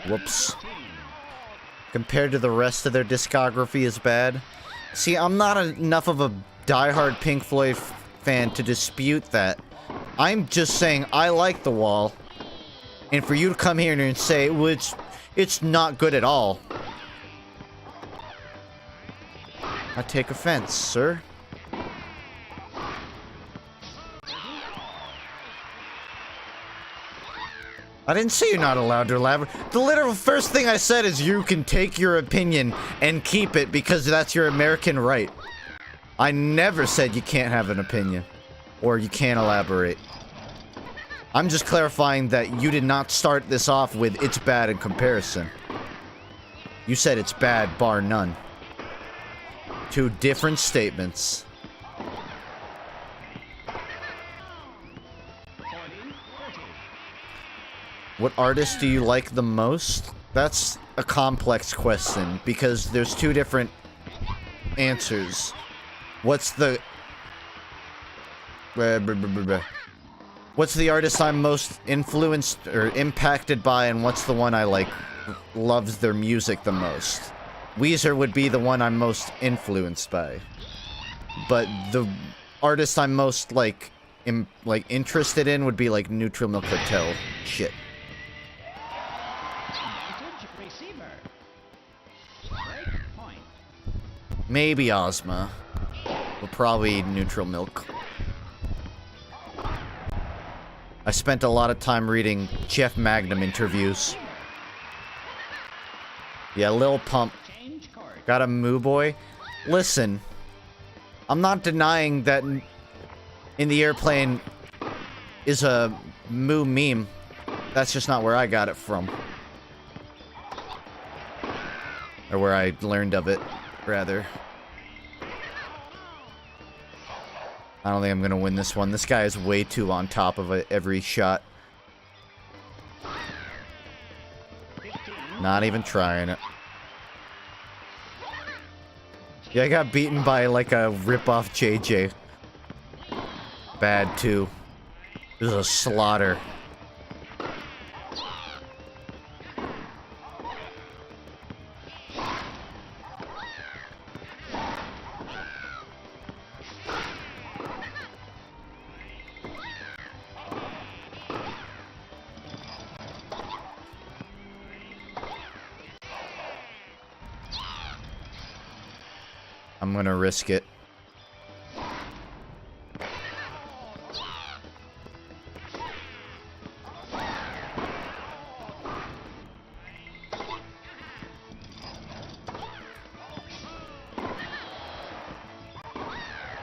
Whoops. Compared to the rest of their discography is bad. See, I'm not enough of a diehard Pink Floyd fan to dispute that. I'm just saying I like The Wall. And for you to come here and say, well, it's not good at all. I take offense, sir. I didn't say you're not allowed to elaborate. The literal first thing I said is you can take your opinion and keep it because that's your American right. I never said you can't have an opinion. Or you can't elaborate. I'm just clarifying that you did not start this off with it's bad in comparison. You said it's bad bar none. Two different statements. What artist do you like the most? That's a complex question because there's two different answers. What's the... What's the artist I'm most influenced or impacted by, and what's the one I like loves their music the most? Weezer would be the one I'm most influenced by. But the artist I'm most like interested in would be like Neutral Milk Cartel shit. Maybe Ozma. But probably Neutral Milk. I spent a lot of time reading Jeff Magnum interviews. Yeah, Lil Pump. Got a Moo Boy? Listen. I'm not denying that In the Airplane is a Moo meme. That's just not where I got it from. Or where I learned of it, rather. I don't think I'm gonna win this one. This guy is way too on top of it every shot. Not even trying it. Yeah, I got beaten by like a rip-off JJ. Bad too. This is a slaughter. I'm gonna risk it.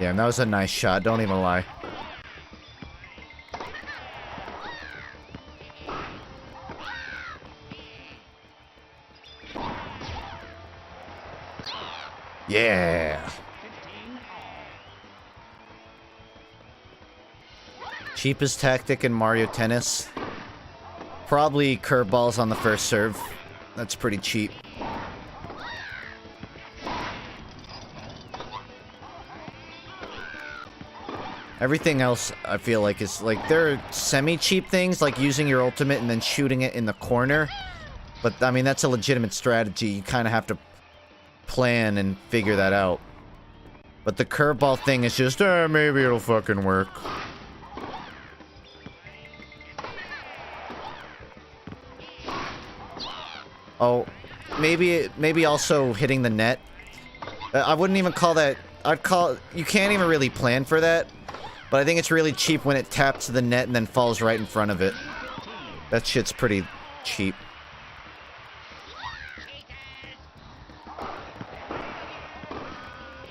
Yeah, that was a nice shot, don't even lie. Yeah. Cheapest tactic in Mario Tennis? Probably curveballs on the first serve. That's pretty cheap. Everything else, I feel like, is like, there are semi-cheap things, like using your ultimate and then shooting it in the corner. But, I mean, that's a legitimate strategy. You kind of have to plan and figure that out. But the curveball thing is just, maybe it'll fucking work. Oh, maybe also hitting the net. I wouldn't even call that. You can't even really plan for that. But I think it's really cheap when it taps the net and then falls right in front of it. That shit's pretty cheap.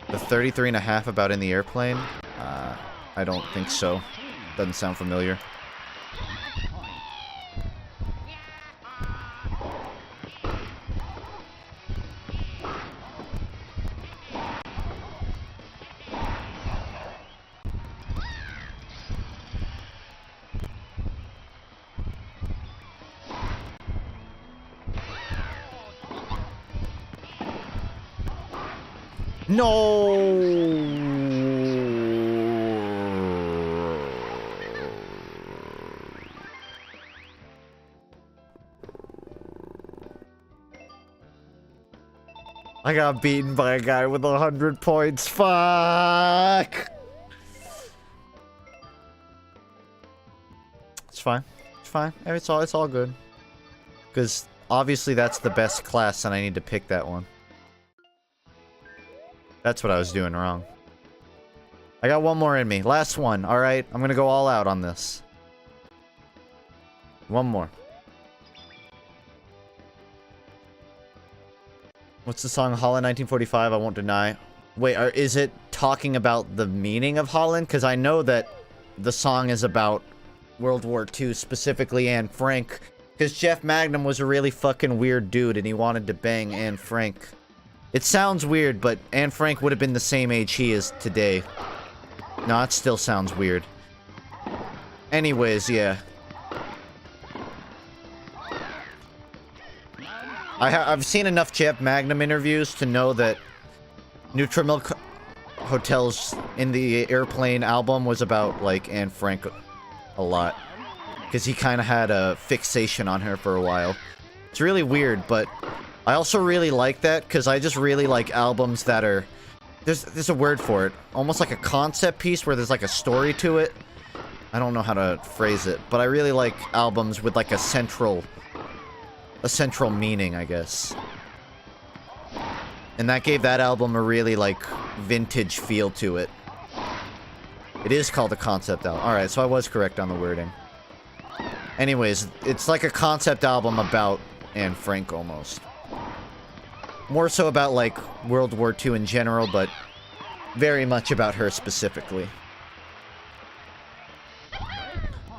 The 33.5 about in the airplane? I don't think so. Doesn't sound familiar. No. I got beaten by a guy with 100 points. Fuck. It's fine. It's fine. It's all good. Because obviously that's the best class and I need to pick that one. That's what I was doing wrong. I got one more in me. Last one. Alright, I'm gonna go all out on this. One more. What's the song? Holland 1945, I won't deny. Wait, is it talking about the meaning of Holland? Because I know that the song is about World War II, specifically Anne Frank. Because Jeff Magnum was a really fucking weird dude and he wanted to bang Anne Frank. It sounds weird, but Anne Frank would have been the same age he is today. No, it still sounds weird. Anyways, yeah. I've seen enough Jeff Magnum interviews to know that Neutral Milk Hotel's In the Airplane album was about, like, Anne Frank a lot. Because he kind of had a fixation on her for a while. It's really weird, but I also really like that because I just really like albums that are... There's a word for it. Almost like a concept piece where there's like a story to it. I don't know how to phrase it, but I really like albums with like a central meaning, I guess. And that gave that album a really, like, vintage feel to it. It is called a concept album. Alright, so I was correct on the wording. Anyways, it's like a concept album about Anne Frank, almost. More so about, like, World War II in general, but very much about her specifically.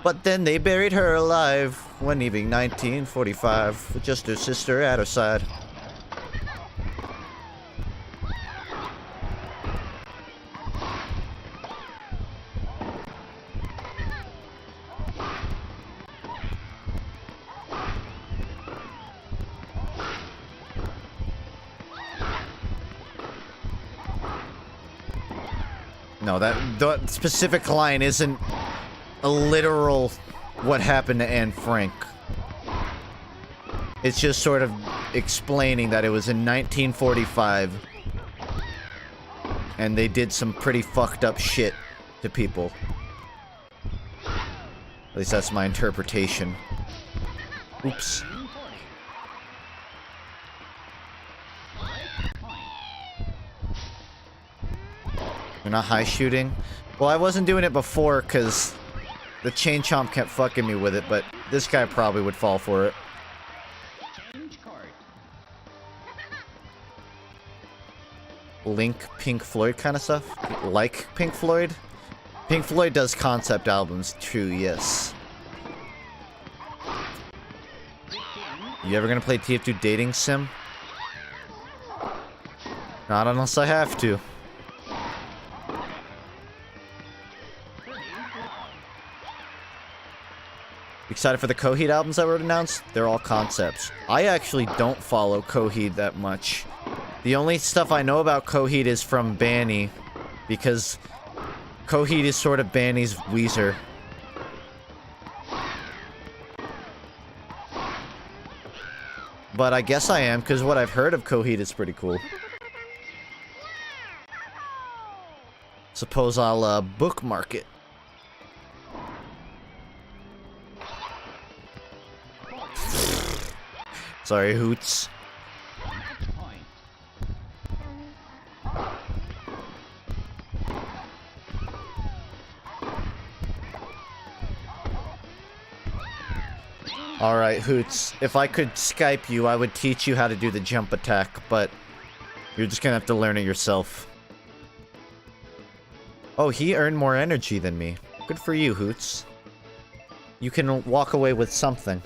But then they buried her alive when leaving 1945 with just her sister at her side. No, that specific line isn't a literal what happened to Anne Frank. It's just sort of explaining that it was in 1945 and they did some pretty fucked up shit to people. At least that's my interpretation. Oops. You're not high shooting? Well, I wasn't doing it before because the chain chomp kept fucking me with it, but this guy probably would fall for it. Link Pink Floyd kind of stuff? Like Pink Floyd? Pink Floyd does concept albums, true, yes. You ever gonna play TF2 Dating Sim? Not unless I have to. Excited for the Coheed albums that were announced? They're all concepts. I actually don't follow Coheed that much. The only stuff I know about Coheed is from Banny, because Coheed is sort of Banny's Weezer. But I guess I am, because what I've heard of Coheed is pretty cool. Suppose I'll bookmark it. Sorry, Hoots. Alright, Hoots. If I could Skype you, I would teach you how to do the jump attack, but you're just gonna have to learn it yourself. Oh, he earned more energy than me. Good for you, Hoots. You can walk away with something.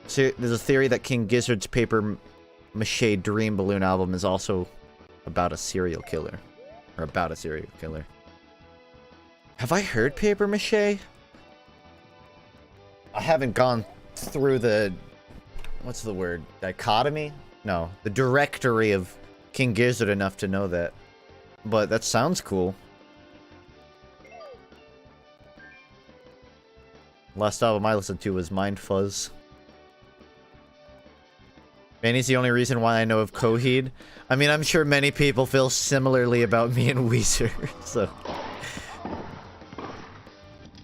So, there's a theory that King Gizzard's paper mache Dream Balloon album is also about a serial killer. Or about a serial killer. Have I heard paper mache? I haven't gone through the... what's the word? Dichotomy? No. The directory of King Gizzard enough to know that. But that sounds cool. Last album I listened to was Mind Fuzz. Manny's the only reason why I know of Coheed. I mean, I'm sure many people feel similarly about me and Weezer, so...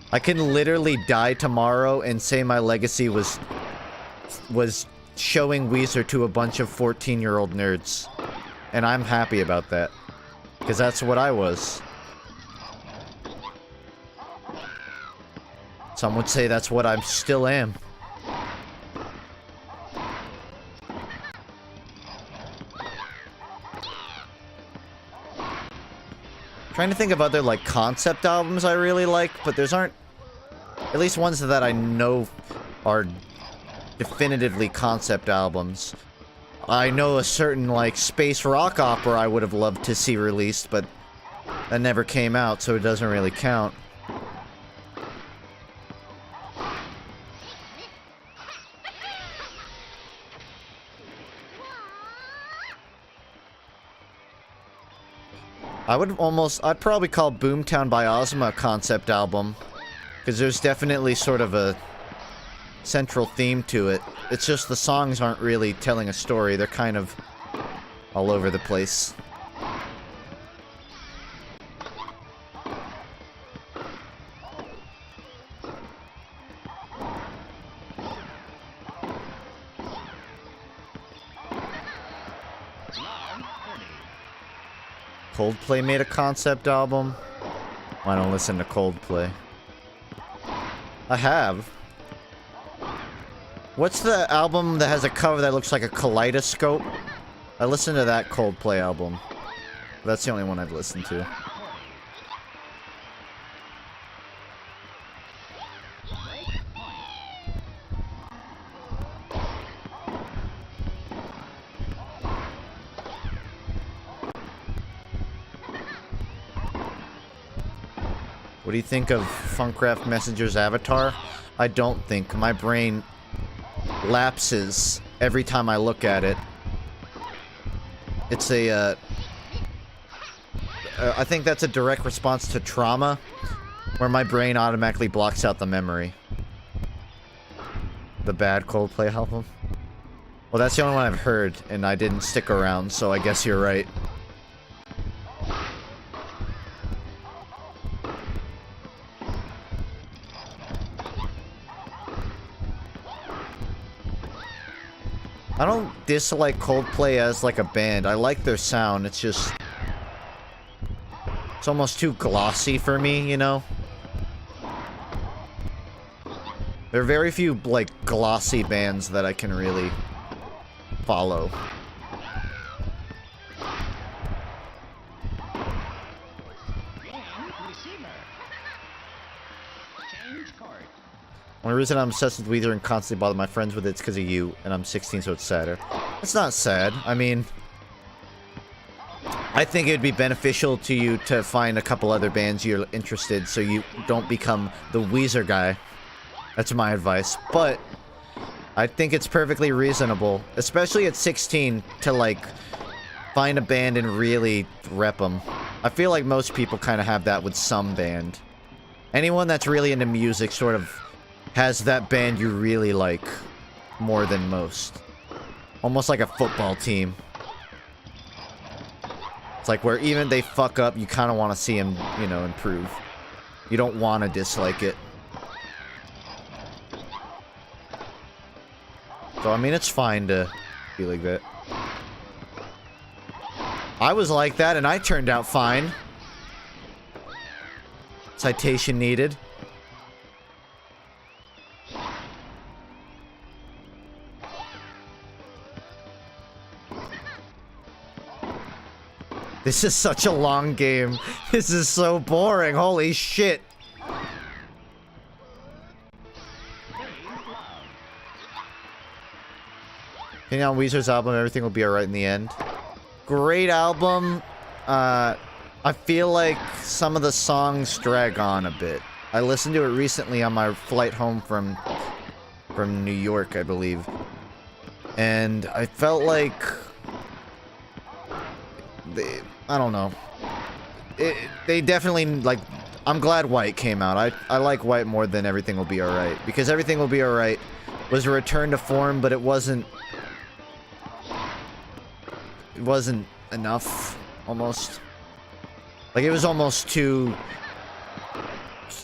I can literally die tomorrow and say my legacy was showing Weezer to a bunch of 14-year-old nerds. And I'm happy about that. Because that's what I was. Some would say that's what I still am. Trying to think of other, like, concept albums I really like, but there's aren't... at least ones that I know are definitively concept albums. I know a certain, like, space rock opera I would have loved to see released, but that never came out, so it doesn't really count. I'd probably call Boomtown by Ozma a concept album. Because there's definitely sort of a central theme to it. It's just the songs aren't really telling a story, they're kind of all over the place. Coldplay made a concept album? I don't listen to Coldplay. I have. What's the album that has a cover that looks like a kaleidoscope? I listened to that Coldplay album. That's the only one I've listened to. What do you think of Funkcraft Messenger's avatar? I don't think. My brain lapses every time I look at it. It's a, I think that's a direct response to trauma, where my brain automatically blocks out the memory. The bad Coldplay album? Well, that's the only one I've heard, and I didn't stick around, so I guess you're right. I don't dislike Coldplay as, like, a band. I like their sound, it's just... it's almost too glossy for me, you know? There are very few, like, glossy bands that I can really follow. The only reason I'm obsessed with Weezer and constantly bother my friends with it's because of you, and I'm 16, so it's sadder. It's not sad. I mean, I think it would be beneficial to you to find a couple other bands you're interested, so you don't become the Weezer guy. That's my advice. But I think it's perfectly reasonable, especially at 16, to, like, find a band and really rep them. I feel like most people kind of have that with some band. Anyone that's really into music sort of has that band you really like more than most. Almost like a football team. It's like where even they fuck up, you kind of want to see them, you know, improve. You don't want to dislike it. So, I mean, it's fine to be like that. I was like that, and I turned out fine. Citation needed. This is such a long game. This is so boring. Holy shit. Opinion on Weezer's album, Everything Will Be Alright in the End. Great album. I feel like some of the songs drag on a bit. I listened to it recently on my flight home from New York, I believe. And I felt like... I don't know. They definitely, like... I'm glad White came out. I like White more than Everything Will Be Alright. Because Everything Will Be Alright was a return to form, but it wasn't enough, almost. Like, it was almost too...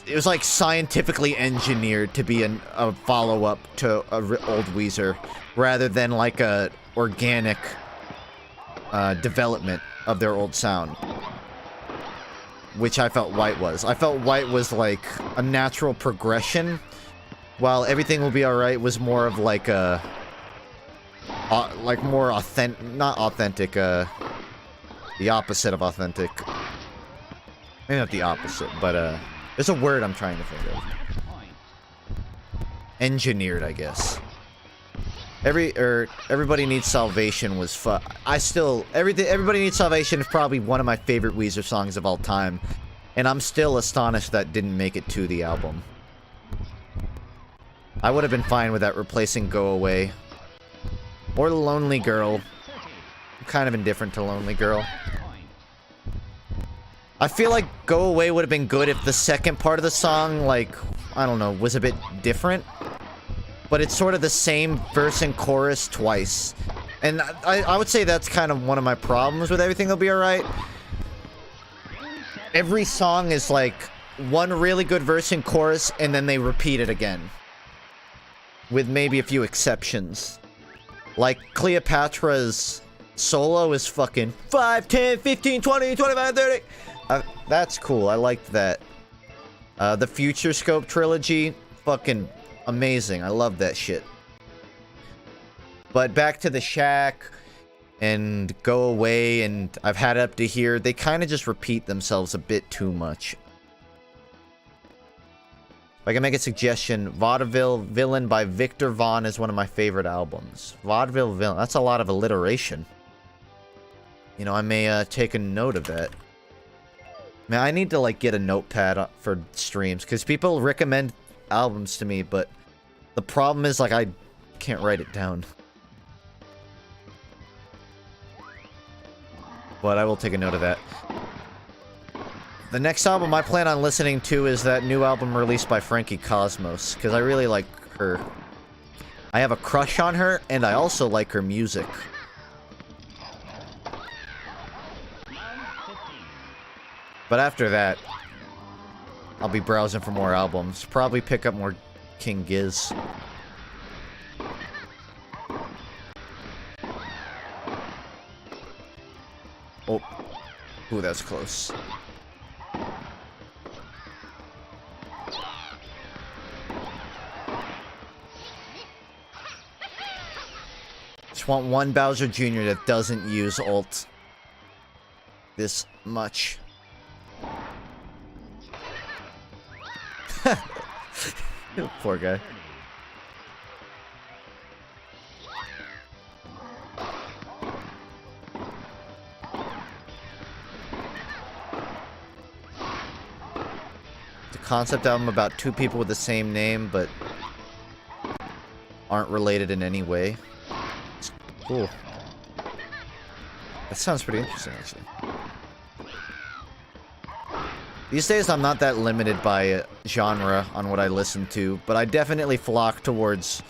It was, like, scientifically engineered to be a follow-up to old Weezer, rather than, like, a organic development of their old sound. Which I felt White was. I felt White was, like, a natural progression, while Everything Will Be Alright was more of, like, a... like, more authentic... Not authentic, the opposite of authentic. Maybe not the opposite, but, there's a word I'm trying to think of. Engineered, I guess. Everybody Needs Salvation was Everybody Needs Salvation is probably one of my favorite Weezer songs of all time. And I'm still astonished that didn't make it to the album. I would have been fine with that replacing Go Away. Or Lonely Girl. I'm kind of indifferent to Lonely Girl. I feel like Go Away would have been good if the second part of the song, like, I don't know, was a bit different. But it's sort of the same verse and chorus twice. And I would say that's kind of one of my problems with Everything Will Be Alright. Every song is like one really good verse and chorus, and then they repeat it again. With maybe a few exceptions. Like Cleopatra's solo is fucking 5, 10, 15, 20, 25, 30. That's cool. I liked that. The Future Scope trilogy, fucking amazing. I love that shit. But back to the Shack and Go Away, and I've had Up to Here. They kind of just repeat themselves a bit too much. If I can make a suggestion, Vaudeville Villain by Victor Vaughn is one of my favorite albums. Vaudeville Villain. That's a lot of alliteration. You know, I may take a note of that. Man, I need to, like, get a notepad for streams, because people recommend albums to me, but the problem is, like, I can't write it down. But I will take a note of that. The next album I plan on listening to is that new album released by Frankie Cosmos, because I really like her. I have a crush on her, and I also like her music. But after that, I'll be browsing for more albums. Probably pick up more King Giz. Oh. Ooh, that's close. Just want one Bowser Jr. that doesn't use ult this much. Poor guy. The concept album about two people with the same name, but aren't related in any way. It's cool. That sounds pretty interesting, actually. These days, I'm not that limited by genre on what I listen to, but I definitely flock towards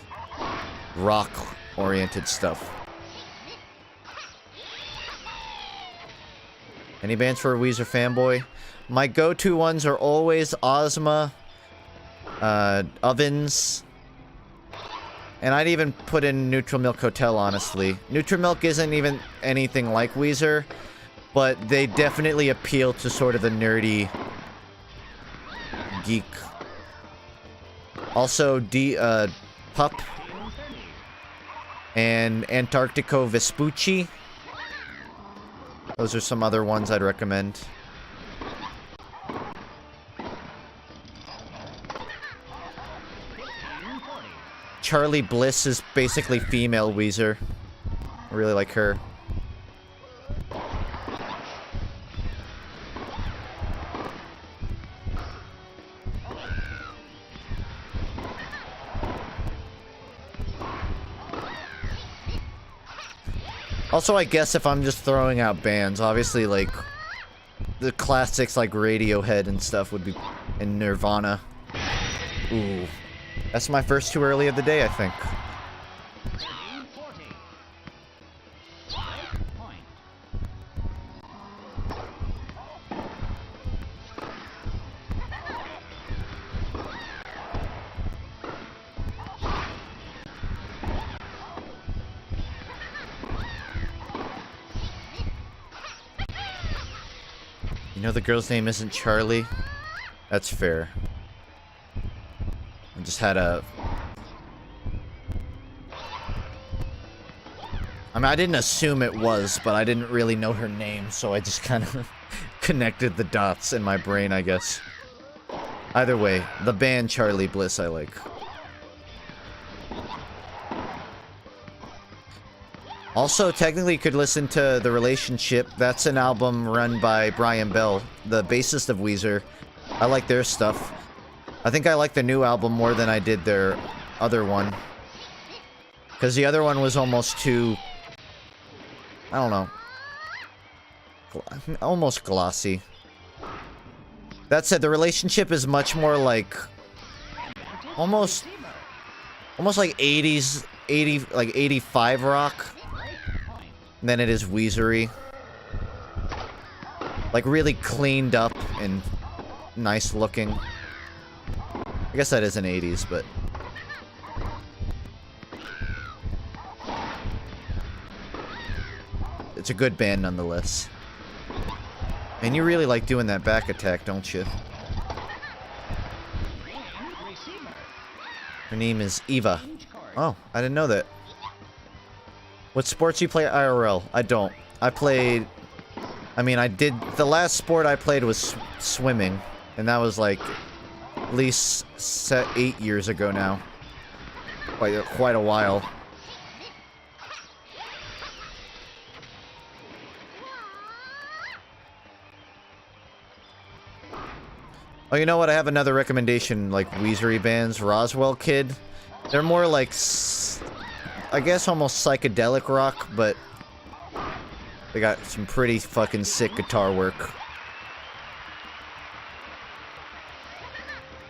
rock-oriented stuff. Any bands for a Weezer fanboy? My go-to ones are always Ozma, Ovens, and I'd even put in Neutral Milk Hotel, honestly. Neutral Milk isn't even anything like Weezer, but they definitely appeal to sort of the nerdy geek. Also, Pup and Antarctico Vespucci. Those are some other ones I'd recommend. Charlie Bliss is basically female Weezer. I really like her. Also, I guess if I'm just throwing out bands, obviously, like, the classics like Radiohead and stuff would be... and Nirvana. Ooh. That's my first too early of the day, I think. You know the girl's name isn't Charlie? That's fair. I just had a... I mean, I didn't assume it was, but I didn't really know her name, so I just kind of connected the dots in my brain, I guess. Either way, the band Charlie Bliss I like. Also, technically, you could listen to The Relationship. That's an album run by Brian Bell, the bassist of Weezer. I like their stuff. I think I like the new album more than I did their other one. Because the other one was almost too... I don't know. Almost glossy. That said, The Relationship is much more like... Almost like 80s... 85 rock. Than it is Weezery. Like, really cleaned up and nice looking. I guess that isn't 80s, but... It's a good band nonetheless. And you really like doing that back attack, don't you? Her name is Eva. Oh, I didn't know that. What sports you play IRL? I don't. I played... I mean, I did... The last sport I played was swimming. And that was like... At least 8 years ago now. Quite a while. Oh, you know what? I have another recommendation, like Weezery bands. Roswell Kid. They're more like... I guess almost psychedelic rock, but they got some pretty fucking sick guitar work.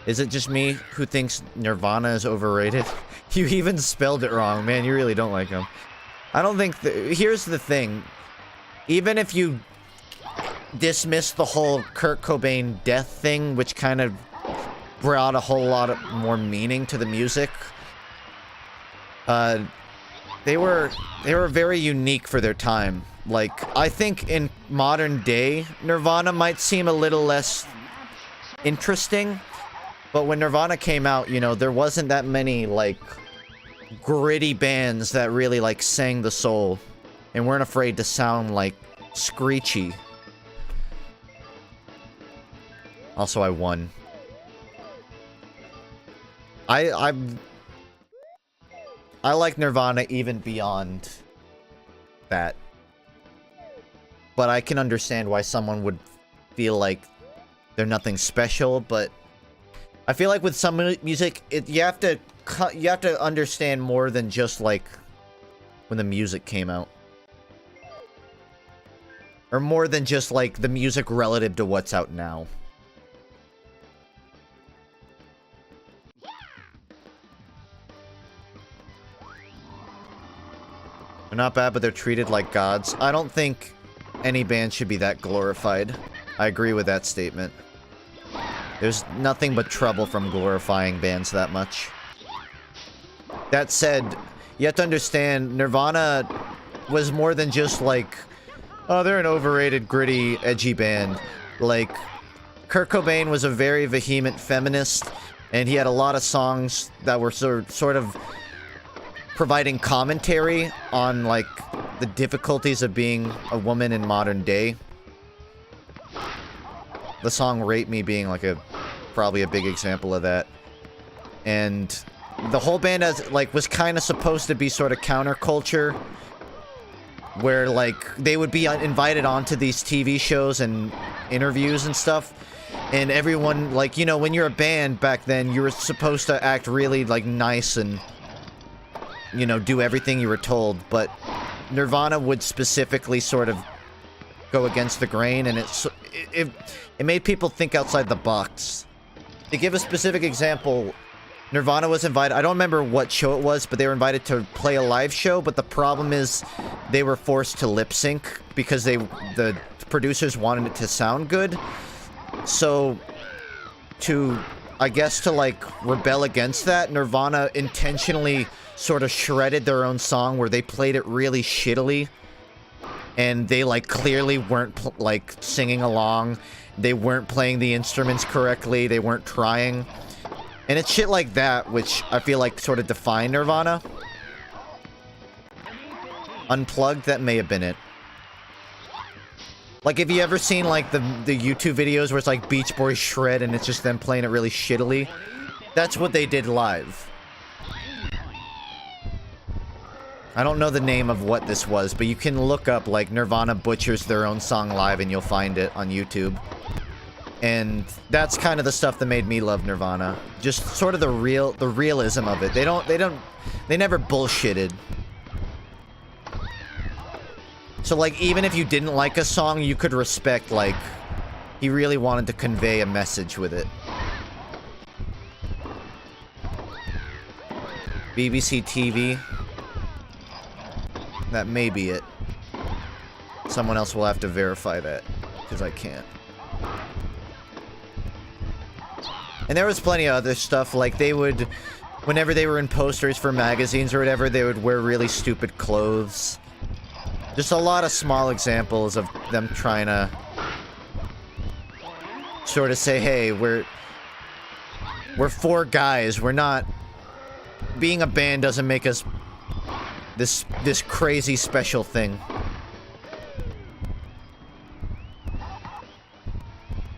Is it just me who thinks Nirvana is overrated? You even spelled it wrong, man. You really don't like them. I don't think... Here's the thing. Even if you dismiss the whole Kurt Cobain death thing, which kind of brought a whole lot of more meaning to the music, they were very unique for their time. Like, I think in modern day, Nirvana might seem a little less interesting. But when Nirvana came out, you know, there wasn't that many, like, gritty bands that really, like, sang the soul. And weren't afraid to sound, like, screechy. Also, I won. I like Nirvana even beyond that. But I can understand why someone would feel like they're nothing special, but I feel like with some music, you have to understand more than just like when the music came out. Or more than just like the music relative to what's out now. They're not bad, but they're treated like gods. I don't think any band should be that glorified. I agree with that statement. There's nothing but trouble from glorifying bands that much. That said, you have to understand, Nirvana was more than just like, oh, they're an overrated, gritty, edgy band. Like, Kurt Cobain was a very vehement feminist, and he had a lot of songs that were sort of providing commentary on, like, the difficulties of being a woman in modern day. The song Rape Me being like probably a big example of that. And the whole band was kind of supposed to be sort of counterculture, where like they would be invited onto these TV shows and interviews and stuff, and everyone, like, you know, when you're a band back then, you were supposed to act really like nice and, you know, do everything you were told, but Nirvana would specifically sort of go against the grain, and it made people think outside the box. To give a specific example, Nirvana was invited, I don't remember what show it was, but they were invited to play a live show, but the problem is they were forced to lip sync because the producers wanted it to sound good. So, I guess to like rebel against that, Nirvana intentionally sort of shredded their own song where they played it really shittily, and they like clearly weren't like singing along, they weren't playing the instruments correctly, they weren't trying. And it's shit like that which I feel like sort of defined Nirvana. Unplugged, that may have been it. Like, have you ever seen like the YouTube videos where it's like Beach Boys shred and it's just them playing it really shittily? That's what they did live. I don't know the name of what this was, but you can look up like Nirvana butchers their own song live and you'll find it on YouTube. And that's kind of the stuff that made me love Nirvana. Just sort of the realism of it. They never bullshitted. So like, even if you didn't like a song, you could respect, like, he really wanted to convey a message with it. BBC TV. That may be it. Someone else will have to verify that, because I can't. And there was plenty of other stuff, like they would, whenever they were in posters for magazines or whatever, they would wear really stupid clothes. Just a lot of small examples of them trying to sort of say, hey, we're four guys, we're not, being a band doesn't make us this crazy special thing.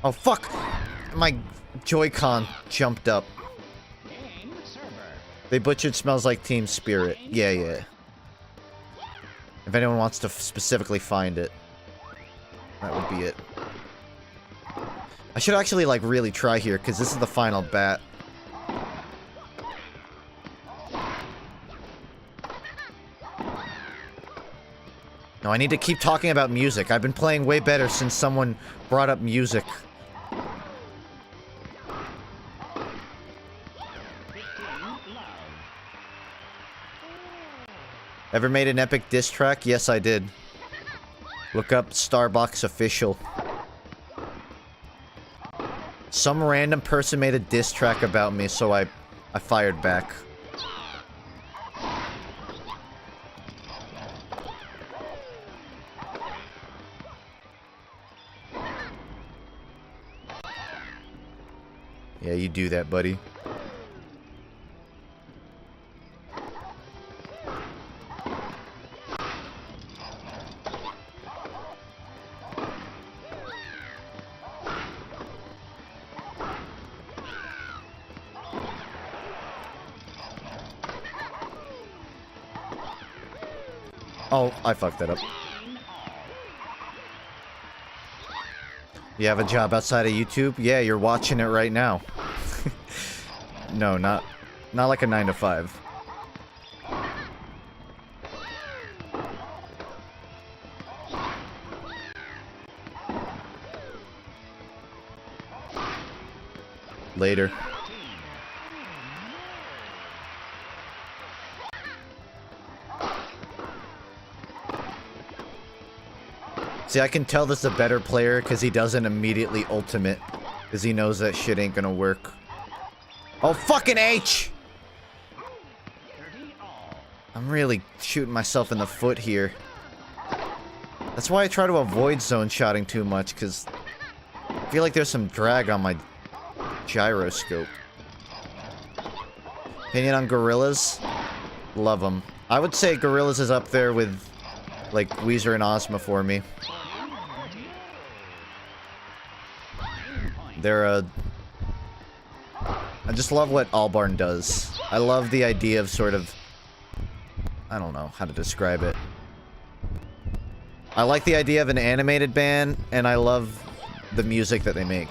Oh fuck! My Joy-Con jumped up. They butchered Smells Like Teen Spirit. Yeah. If anyone wants to specifically find it, that would be it. I should actually, like, really try here, because this is the final bat. No, I need to keep talking about music. I've been playing way better since someone brought up music. Ever made an epic diss track? Yes, I did. Look up Starbucks Official. Some random person made a diss track about me, so I fired back. Yeah, you do that, buddy. Oh, I fucked that up. You have a job outside of YouTube? Yeah, you're watching it right now. No, not like a 9 to 5. Later. See, I can tell this is a better player because he doesn't immediately ultimate, because he knows that shit ain't gonna work. Oh, fucking H! I'm really shooting myself in the foot here. That's why I try to avoid zone shotting too much, because I feel like there's some drag on my gyroscope. Opinion on Gorillaz? Love them. I would say Gorillaz is up there with like Weezer and Ozma for me. They're I just love what Albarn does. I love the idea of sort of... I don't know how to describe it. I like the idea of an animated band, and I love the music that they make.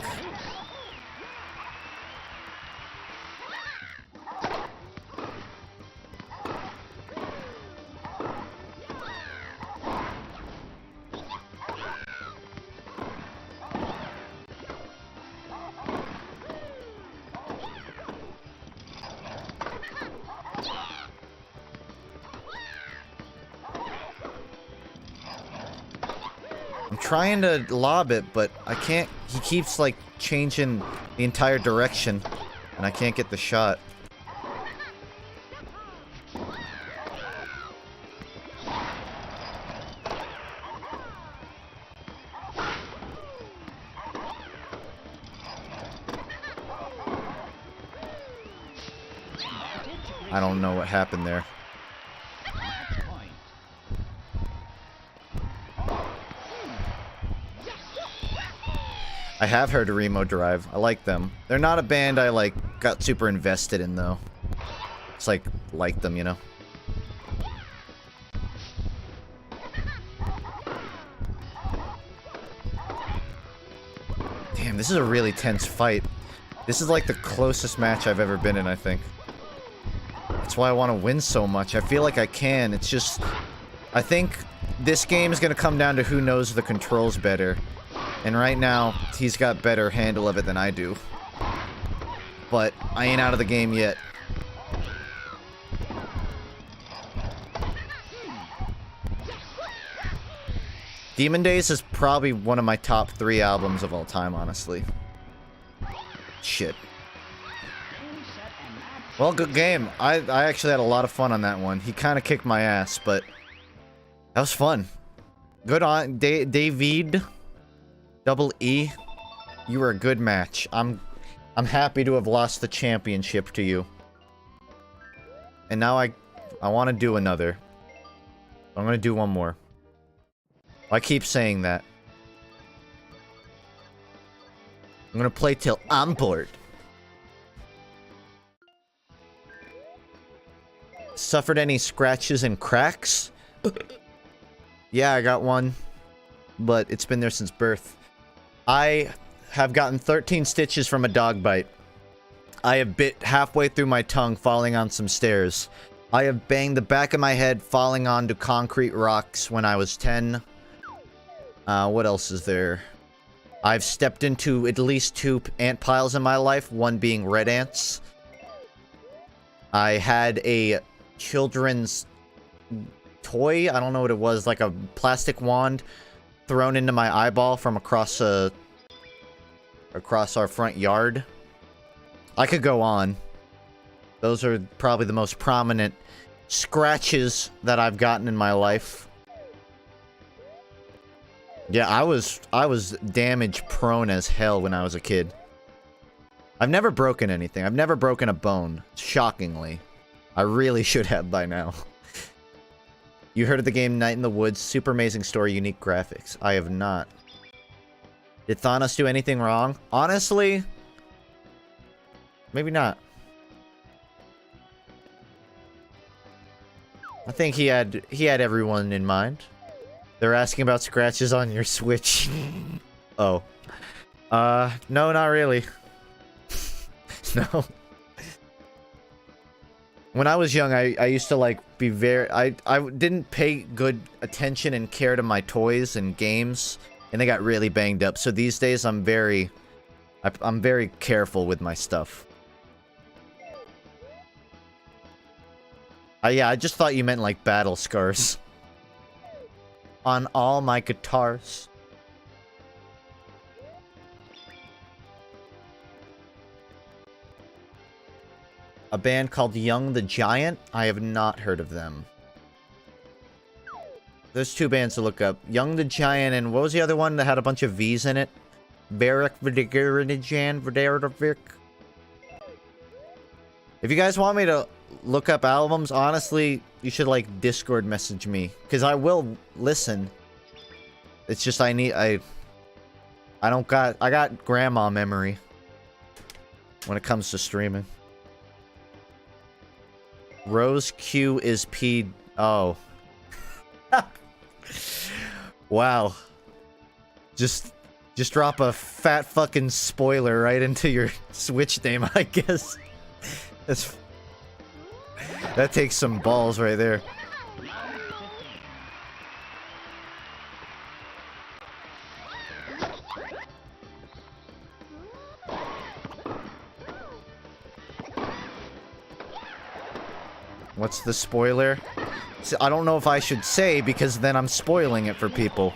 I'm trying to lob it, but I can't. He keeps, like, changing the entire direction, and I can't get the shot. I don't know what happened there. I have heard of Remo Drive. I like them. They're not a band I, like, got super invested in, though. It's like them, you know? Damn, this is a really tense fight. This is, like, the closest match I've ever been in, I think. That's why I want to win so much. I feel like I can. It's just... I think this game is going to come down to who knows the controls better. And right now, he's got better handle of it than I do. But I ain't out of the game yet. Demon Days is probably one of my top 3 albums of all time, honestly. Shit. Well, good game. I actually had a lot of fun on that one. He kind of kicked my ass, but that was fun. Good on David. Double E, you were a good match. I'm happy to have lost the championship to you. And now I want to do another. I'm gonna do one more. I keep saying that. I'm gonna play till I'm bored. Suffered any scratches and cracks? Yeah, I got one. But it's been there since birth. I have gotten 13 stitches from a dog bite. I have bit halfway through my tongue falling on some stairs. I have banged the back of my head falling onto concrete rocks when I was 10. What else is there? I've stepped into at least 2 ant piles in my life, one being red ants. I had a children's toy, I don't know what it was, like a plastic wand, thrown into my eyeball from across our front yard. I could go on. Those are probably the most prominent scratches that I've gotten in my life. Yeah, I was damage prone as hell when I was a kid. I've never broken anything. I've never broken a bone, shockingly. I really should have by now. You heard of the game Night in the Woods? Super amazing story, unique graphics. I have not. Did Thanos do anything wrong? Honestly, maybe not. I think he had everyone in mind. They're asking about scratches on your Switch. Oh. No, not really. No. When I was young, I used to, like, be very... I didn't pay good attention and care to my toys and games, and they got really banged up. So these days, I'm very careful with my stuff. Yeah, I just thought you meant, like, battle scars. On all my guitars. A band called Young the Giant? I have not heard of them. There's 2 bands to look up. Young the Giant and what was the other one that had a bunch of V's in it? If you guys want me to look up albums, honestly, You should like Discord message me, because I will listen. It's just I got grandma memory when it comes to streaming. Rose Q is P. Oh. Wow. Just drop a fat fucking spoiler right into your Switch name, I guess. That takes some balls right there. What's the spoiler? See, I don't know if I should say because then I'm spoiling it for people.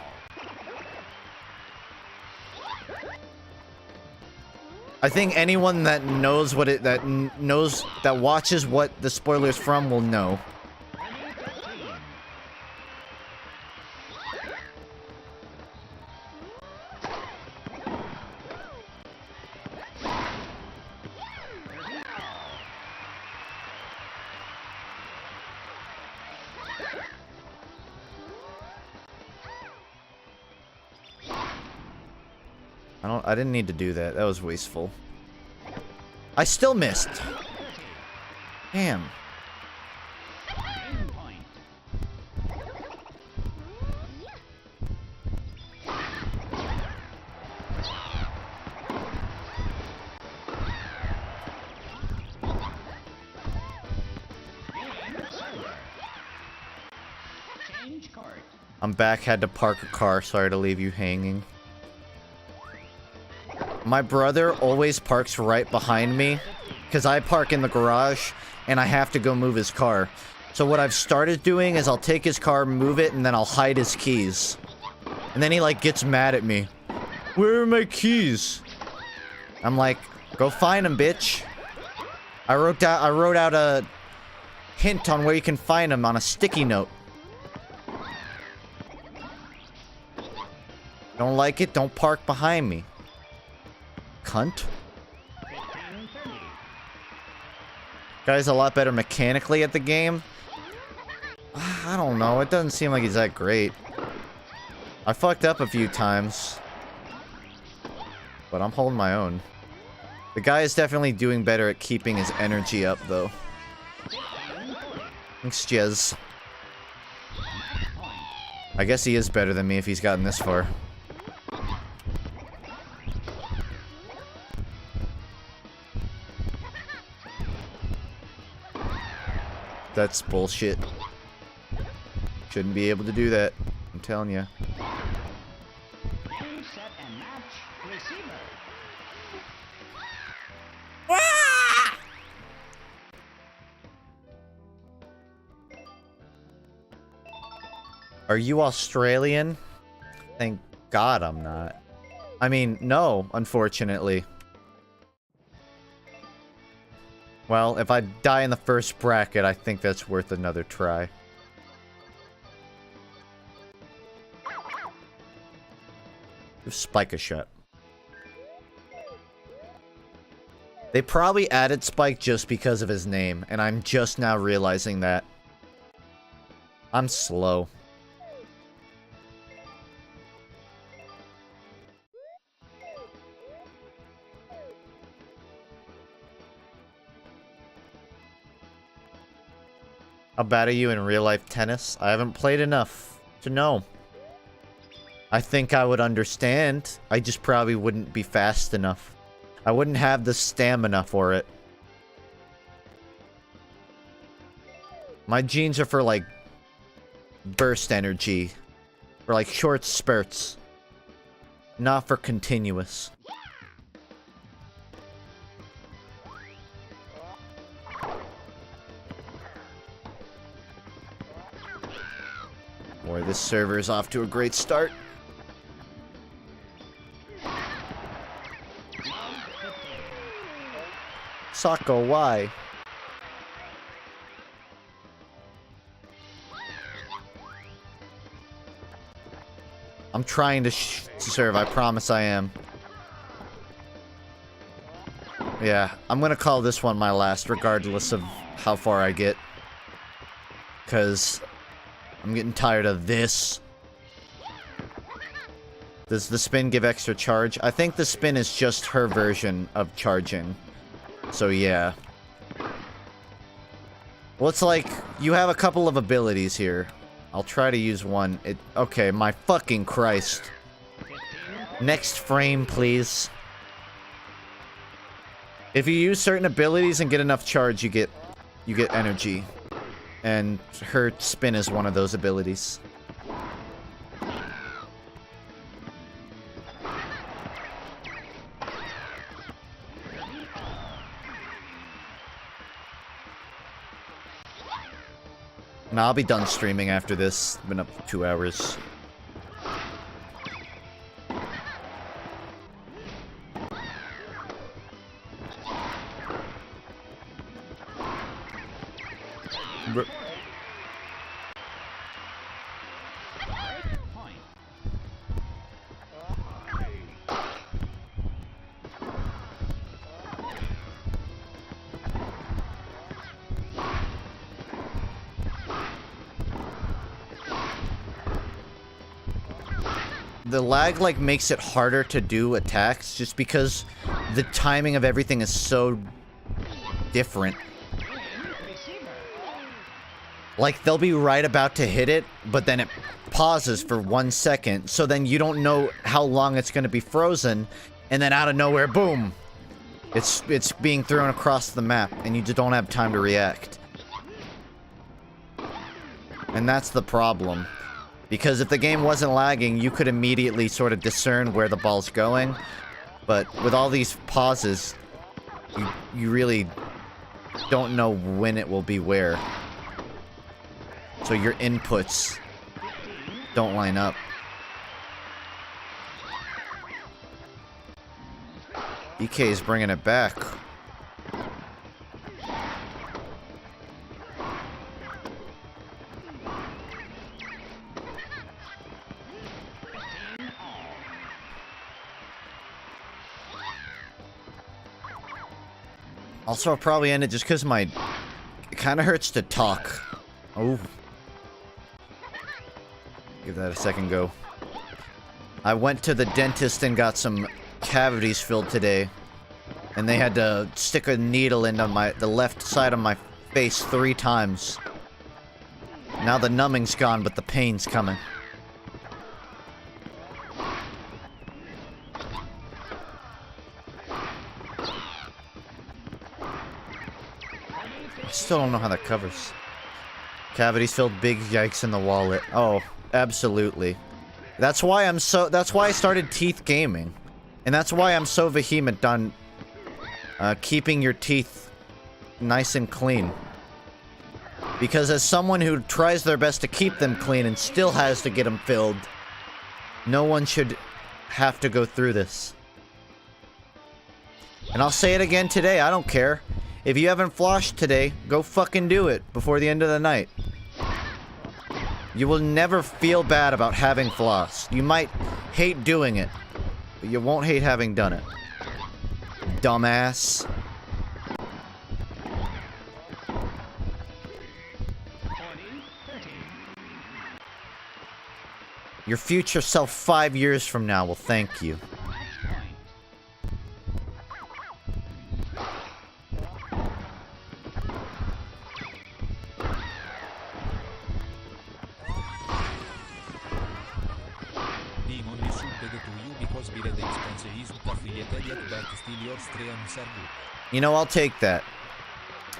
I think anyone that knows what it that watches what the spoiler's from will know. I didn't need to do that. That was wasteful. I still missed. Damn. I'm back, had to park a car. Sorry to leave you hanging. My brother always parks right behind me, because I park in the garage, and I have to go move his car. So what I've started doing is I'll take his car, move it, and then I'll hide his keys. And then he, like, gets mad at me. Where are my keys? I'm like, go find them, bitch. I wrote out a hint on where you can find them on a sticky note. Don't like it? Don't park behind me. Cunt. Guy's a lot better mechanically at the game. I don't know. It doesn't seem like he's that great. I fucked up a few times. But I'm holding my own. The guy is definitely doing better at keeping his energy up, though. Thanks, Jez. I guess he is better than me if he's gotten this far. That's bullshit. Shouldn't be able to do that. I'm telling you. Set and match receiver. Are you Australian? Thank God I'm not. I mean, no, unfortunately. Well, if I die in the first bracket, I think that's worth another try. Give Spike a shot. They probably added Spike just because of his name, and I'm just now realizing that. I'm slow. How bad are you in real-life tennis? I haven't played enough to know. I think I would understand. I just probably wouldn't be fast enough. I wouldn't have the stamina for it. My genes are for, like, burst energy. For, like, short spurts. Not for continuous. Boy, this server is off to a great start. Sako, why? I'm trying to serve, I promise I am. Yeah, I'm gonna call this one my last, regardless of how far I get. Because I'm getting tired of this. Does the spin give extra charge? I think the spin is just her version of charging. So yeah. Well, it's like, you have a couple of abilities here. I'll try to use one. Okay, my fucking Christ. Next frame, please. If you use certain abilities and get enough charge, you get energy. And her spin is one of those abilities. Nah, I'll be done streaming after this. It's been up for 2 hours. The lag, like, makes it harder to do attacks just because the timing of everything is so different. Like, they'll be right about to hit it, but then it pauses for 1 second, so then you don't know how long it's going to be frozen, and then out of nowhere, boom! It's being thrown across the map, and you just don't have time to react. And that's the problem. Because if the game wasn't lagging, you could immediately sort of discern where the ball's going. But with all these pauses, you really don't know when it will be where. So your inputs don't line up. EK is bringing it back. Also, I'll probably end it just because it kind of hurts to talk. Oh. Give that a second go. I went to the dentist and got some cavities filled today. And they had to stick a needle into the left side of my face 3 times. Now the numbing's gone, but the pain's coming. I still don't know how that covers. Cavities filled, big yikes in the wallet. Oh, absolutely. That's why I started teeth gaming. And that's why I'm so vehement on keeping your teeth nice and clean. Because as someone who tries their best to keep them clean and still has to get them filled, no one should have to go through this. And I'll say it again today, I don't care. If you haven't flossed today, go fucking do it before the end of the night. You will never feel bad about having flossed. You might hate doing it, but you won't hate having done it. Dumbass. 40, 30. Your future self 5 years from now will thank you. You know, I'll take that.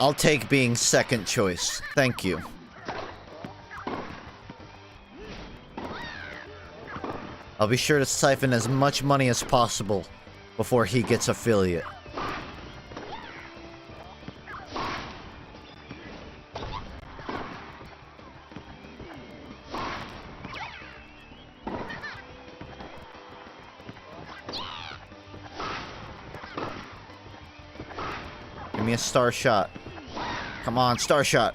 I'll take being second choice. Thank you. I'll be sure to siphon as much money as possible before he gets affiliate. Give me a star shot. Come on, star shot.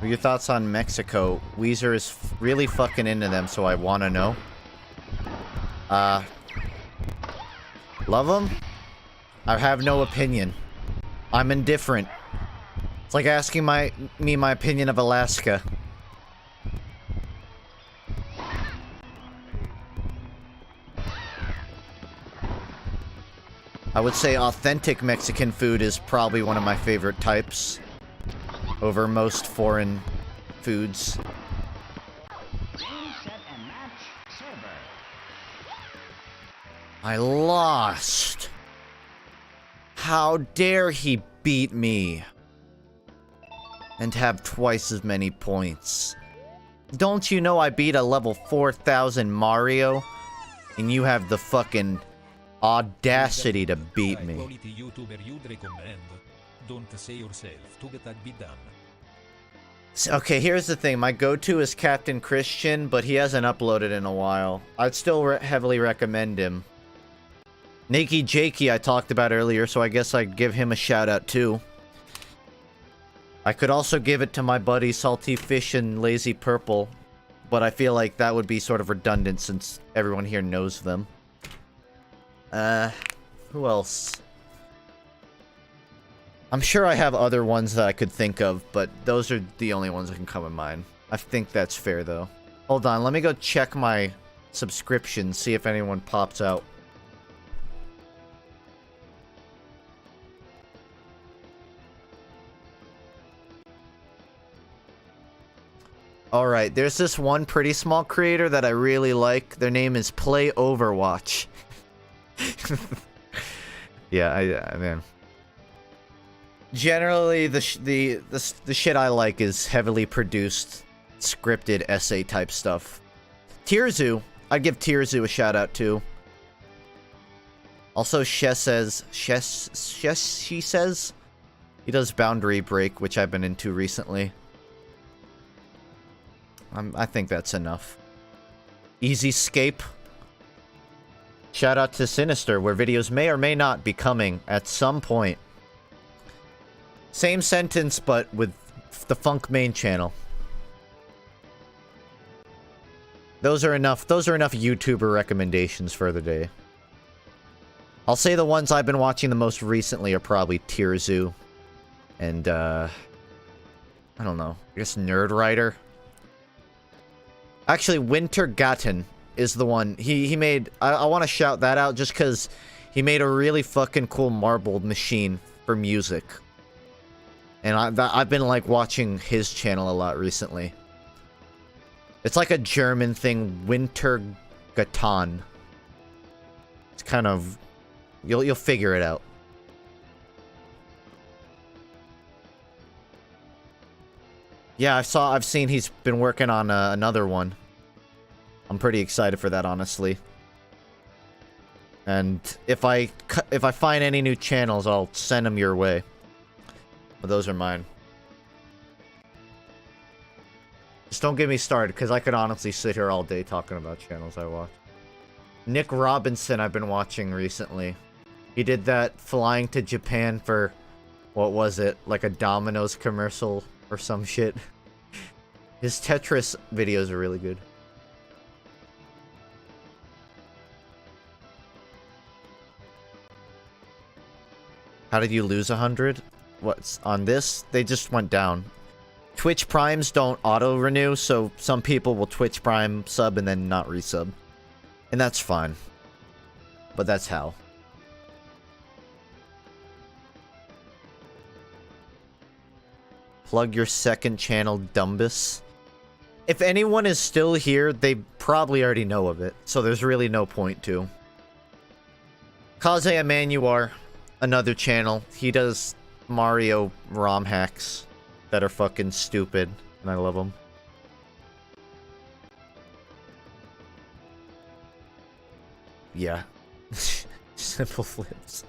What are your thoughts on Mexico? Weezer is really fucking into them, so I wanna know. Love them? I have no opinion. I'm indifferent. It's like asking my opinion of Alaska. I would say authentic Mexican food is probably one of my favorite types over most foreign foods. Game, set, and match. Server. I lost. How dare he beat me and have twice as many points? Don't you know I beat a level 4000 Mario and you have the fucking audacity to beat me? Quality YouTuber you'd recommend. Don't say yourself to get that be done. Okay, here's the thing. My go-to is Captain Christian, but he hasn't uploaded in a while. I'd still heavily recommend him. Nakey Jakey I talked about earlier, so I guess I'd give him a shout-out too. I could also give it to my buddy Salty Fish and Lazy Purple, but I feel like that would be sort of redundant since everyone here knows them. Who else? I'm sure I have other ones that I could think of, but those are the only ones that can come in mind. I think that's fair, though. Hold on, let me go check my subscriptions, see if anyone pops out. Alright, there's this one pretty small creator that I really like. Their name is Play Overwatch. Yeah, I mean... Generally, the shit I like is heavily produced, scripted essay type stuff. Tierzu, I'd give Tierzu a shout out too. Also, she says he does Boundary Break, which I've been into recently. I think that's enough. Easy Scape. Shout out to Sinister, where videos may or may not be coming at some point. Same sentence, but with the Funk main channel. Those are enough YouTuber recommendations for the day. I'll say the ones I've been watching the most recently are probably Tierzu. And, I don't know. I guess Nerd Writer. Actually, Winter Gatten is the one. He made... I want to shout that out just because he made a really fucking cool marbled machine for music. And I've been, like, watching his channel a lot recently. It's like a German thing, Winter Gatten. It's kind of... You'll figure it out. Yeah, I've seen he's been working on another one. I'm pretty excited for that, honestly. And if I find any new channels, I'll send them your way. But those are mine. Just don't get me started, because I could honestly sit here all day talking about channels I watch. Nick Robinson I've been watching recently. He did that flying to Japan for, what was it, like a Domino's commercial or some shit. His Tetris videos are really good. How did you lose 100? What's on this? They just went down. Twitch Primes don't auto-renew, so some people will Twitch Prime sub and then not resub. And that's fine. But that's how. Plug your second channel, Dumbus. If anyone is still here, they probably already know of it, so there's really no point to. Kaze Emanuar, another channel. He does Mario ROM hacks that are fucking stupid, and I love them. Yeah. Simple flips.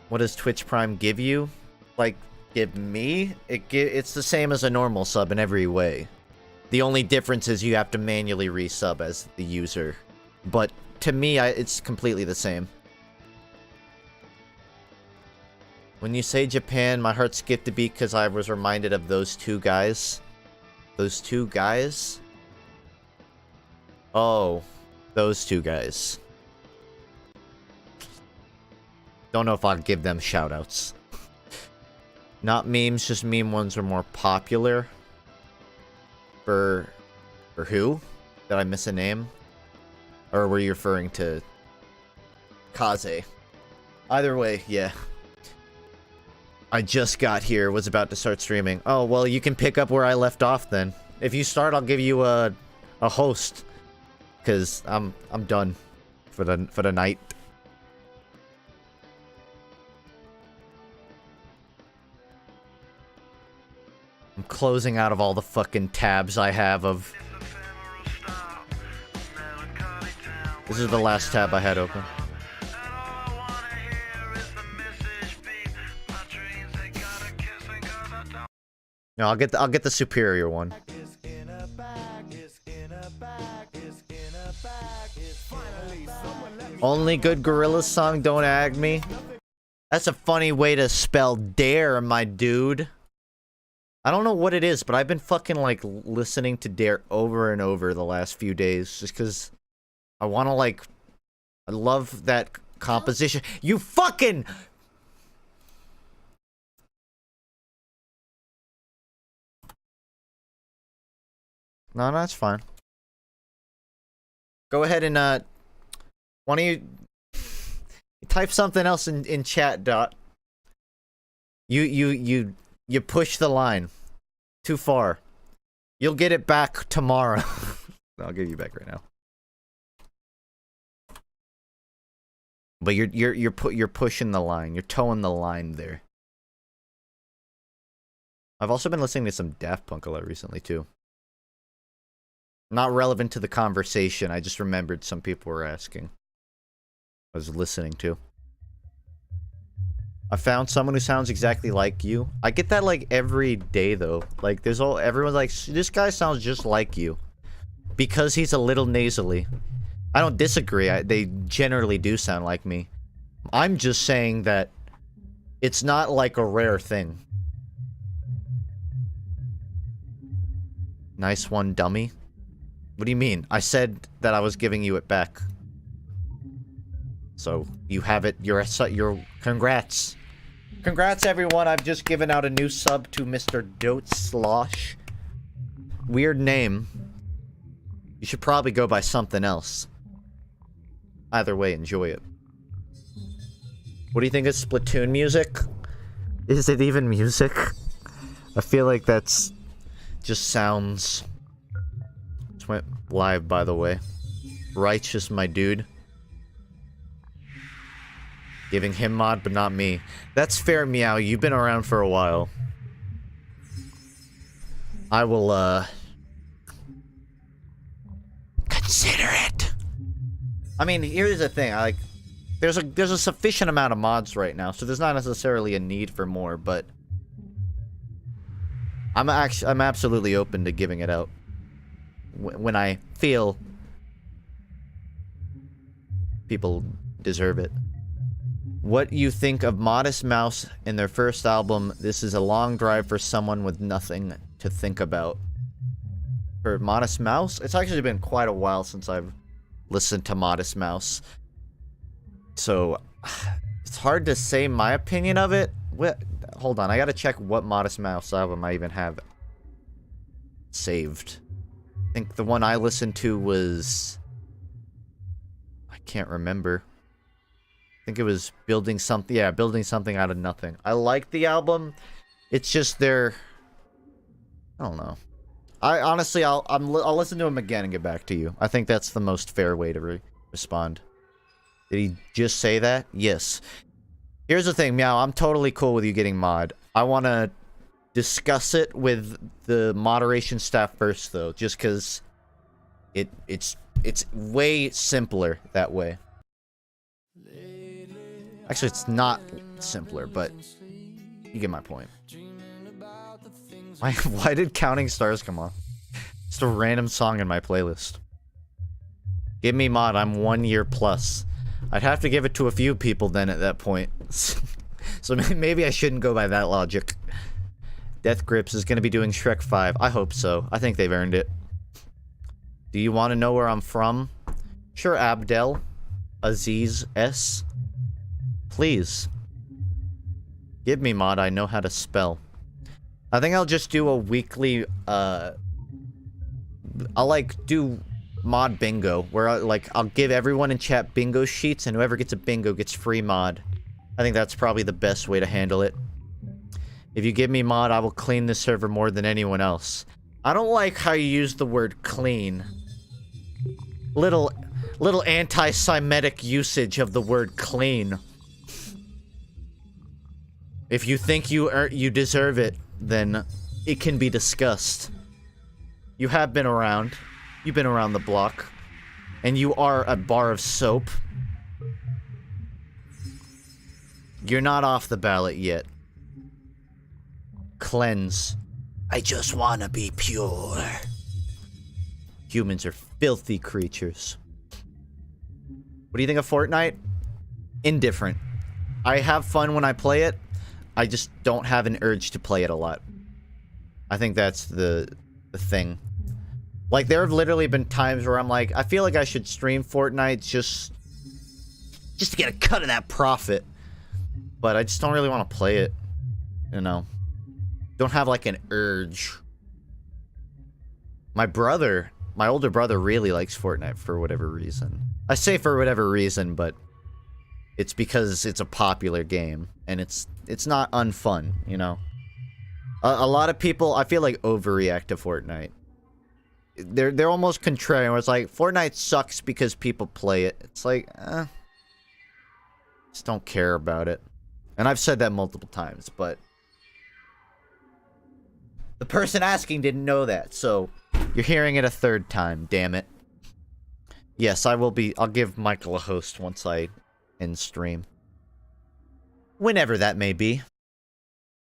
What does Twitch Prime give you? Like, give me? It's the same as a normal sub in every way. The only difference is you have to manually resub as the user. But to me, it's completely the same. When you say Japan, my heart skipped a beat because I was reminded of those two guys. Those two guys? Oh, those two guys. Don't know if I'd give them shoutouts. Not memes, just meme ones are more popular. For who? Did I miss a name? Or were you referring to Kaze? Either way, yeah. I just got here, was about to start streaming. Oh, well, you can pick up where I left off then. If you start, I'll give you a host. Cause I'm done for the night. I'm closing out of all the fucking tabs I have of... This is the last tab I had open. No, I'll get the superior one. Only good Gorillaz song, don't ag me. That's a funny way to spell dare, my dude. I don't know what it is, but I've been fucking like listening to Dare over and over the last few days just because I want to like... I love that composition. You fucking... No, that's fine. Go ahead and, why don't you type something else in chat, Dot. You push the line too far. You'll get it back tomorrow. I'll give you back right now. But you're pushing the line. You're towing the line there. I've also been listening to some Daft Punk a lot recently too. Not relevant to the conversation. I just remembered some people were asking. I was listening to. I found someone who sounds exactly like you. I get that like every day though. Like everyone's like, this guy sounds just like you. Because he's a little nasally. I don't disagree. They generally do sound like me. I'm just saying that it's not like a rare thing. Nice one, dummy. What do you mean? I said that I was giving you it back. So, you have it. You're congrats. Congrats, everyone. I've just given out a new sub to Mr. Dote Slosh. Weird name. You should probably go by something else. Either way, enjoy it. What do you think of Splatoon music? Is it even music? I feel like that's... just sounds... Just went live, by the way. Righteous, my dude. Giving him mod, but not me. That's fair, Meow. You've been around for a while. I will, consider it. I mean, here's the thing. There's a sufficient amount of mods right now, so there's not necessarily a need for more, but... I'm absolutely open to giving it out. When I feel... people deserve it. What you think of Modest Mouse in their first album, This Is a Long Drive for Someone with Nothing to Think About. For Modest Mouse? It's actually been quite a while since I've listened to Modest Mouse. So, it's hard to say my opinion of it. Hold on, I gotta check what Modest Mouse album I even have saved. I think the one I listened to was... I can't remember. I think it was Building Something. Yeah, Building Something Out of Nothing. I like the album. It's just their... I don't know. Honestly, I'll listen to him again and get back to you. I think that's the most fair way to respond. Did he just say that? Yes. Here's the thing, Meow. I'm totally cool with you getting mod. I want to discuss it with the moderation staff first, though, just because it's way simpler that way. Actually, it's not simpler, but you get my point. Why did Counting Stars come on? Just a random song in my playlist. Give me mod. I'm 1 year plus. I'd have to give it to a few people then at that point. So maybe I shouldn't go by that logic. Death Grips is going to be doing Shrek 5. I hope so. I think they've earned it. Do you want to know where I'm from? Sure, Abdel. Aziz S. Please. Give me mod, I know how to spell. I think I'll just do a weekly, I'll, like, do mod bingo, where, I'll give everyone in chat bingo sheets, and whoever gets a bingo gets free mod. I think that's probably the best way to handle it. If you give me mod, I will clean this server more than anyone else. I don't like how you use the word clean. Little anti-Semitic usage of the word clean. If you think you deserve it, then it can be discussed. You have been around. You've been around the block. And you are a bar of soap. You're not off the ballot yet. Cleanse. I just wanna be pure. Humans are filthy creatures. What do you think of Fortnite? Indifferent. I have fun when I play it. I just don't have an urge to play it a lot. I think that's the thing. Like, there have literally been times where I'm like, I feel like I should stream Fortnite just to get a cut of that profit. But I just don't really want to play it. You know? Don't have, like, an urge. My older brother really likes Fortnite for whatever reason. I say for whatever reason, but it's because it's a popular game. And it's not unfun, you know? A lot of people, I feel like, overreact to Fortnite. They're almost contrarian, where it's like, Fortnite sucks because people play it. It's like, just don't care about it. And I've said that multiple times, but the person asking didn't know that, so you're hearing it a third time, damn it. Yes, I'll give Michael a host once I end stream. Whenever that may be.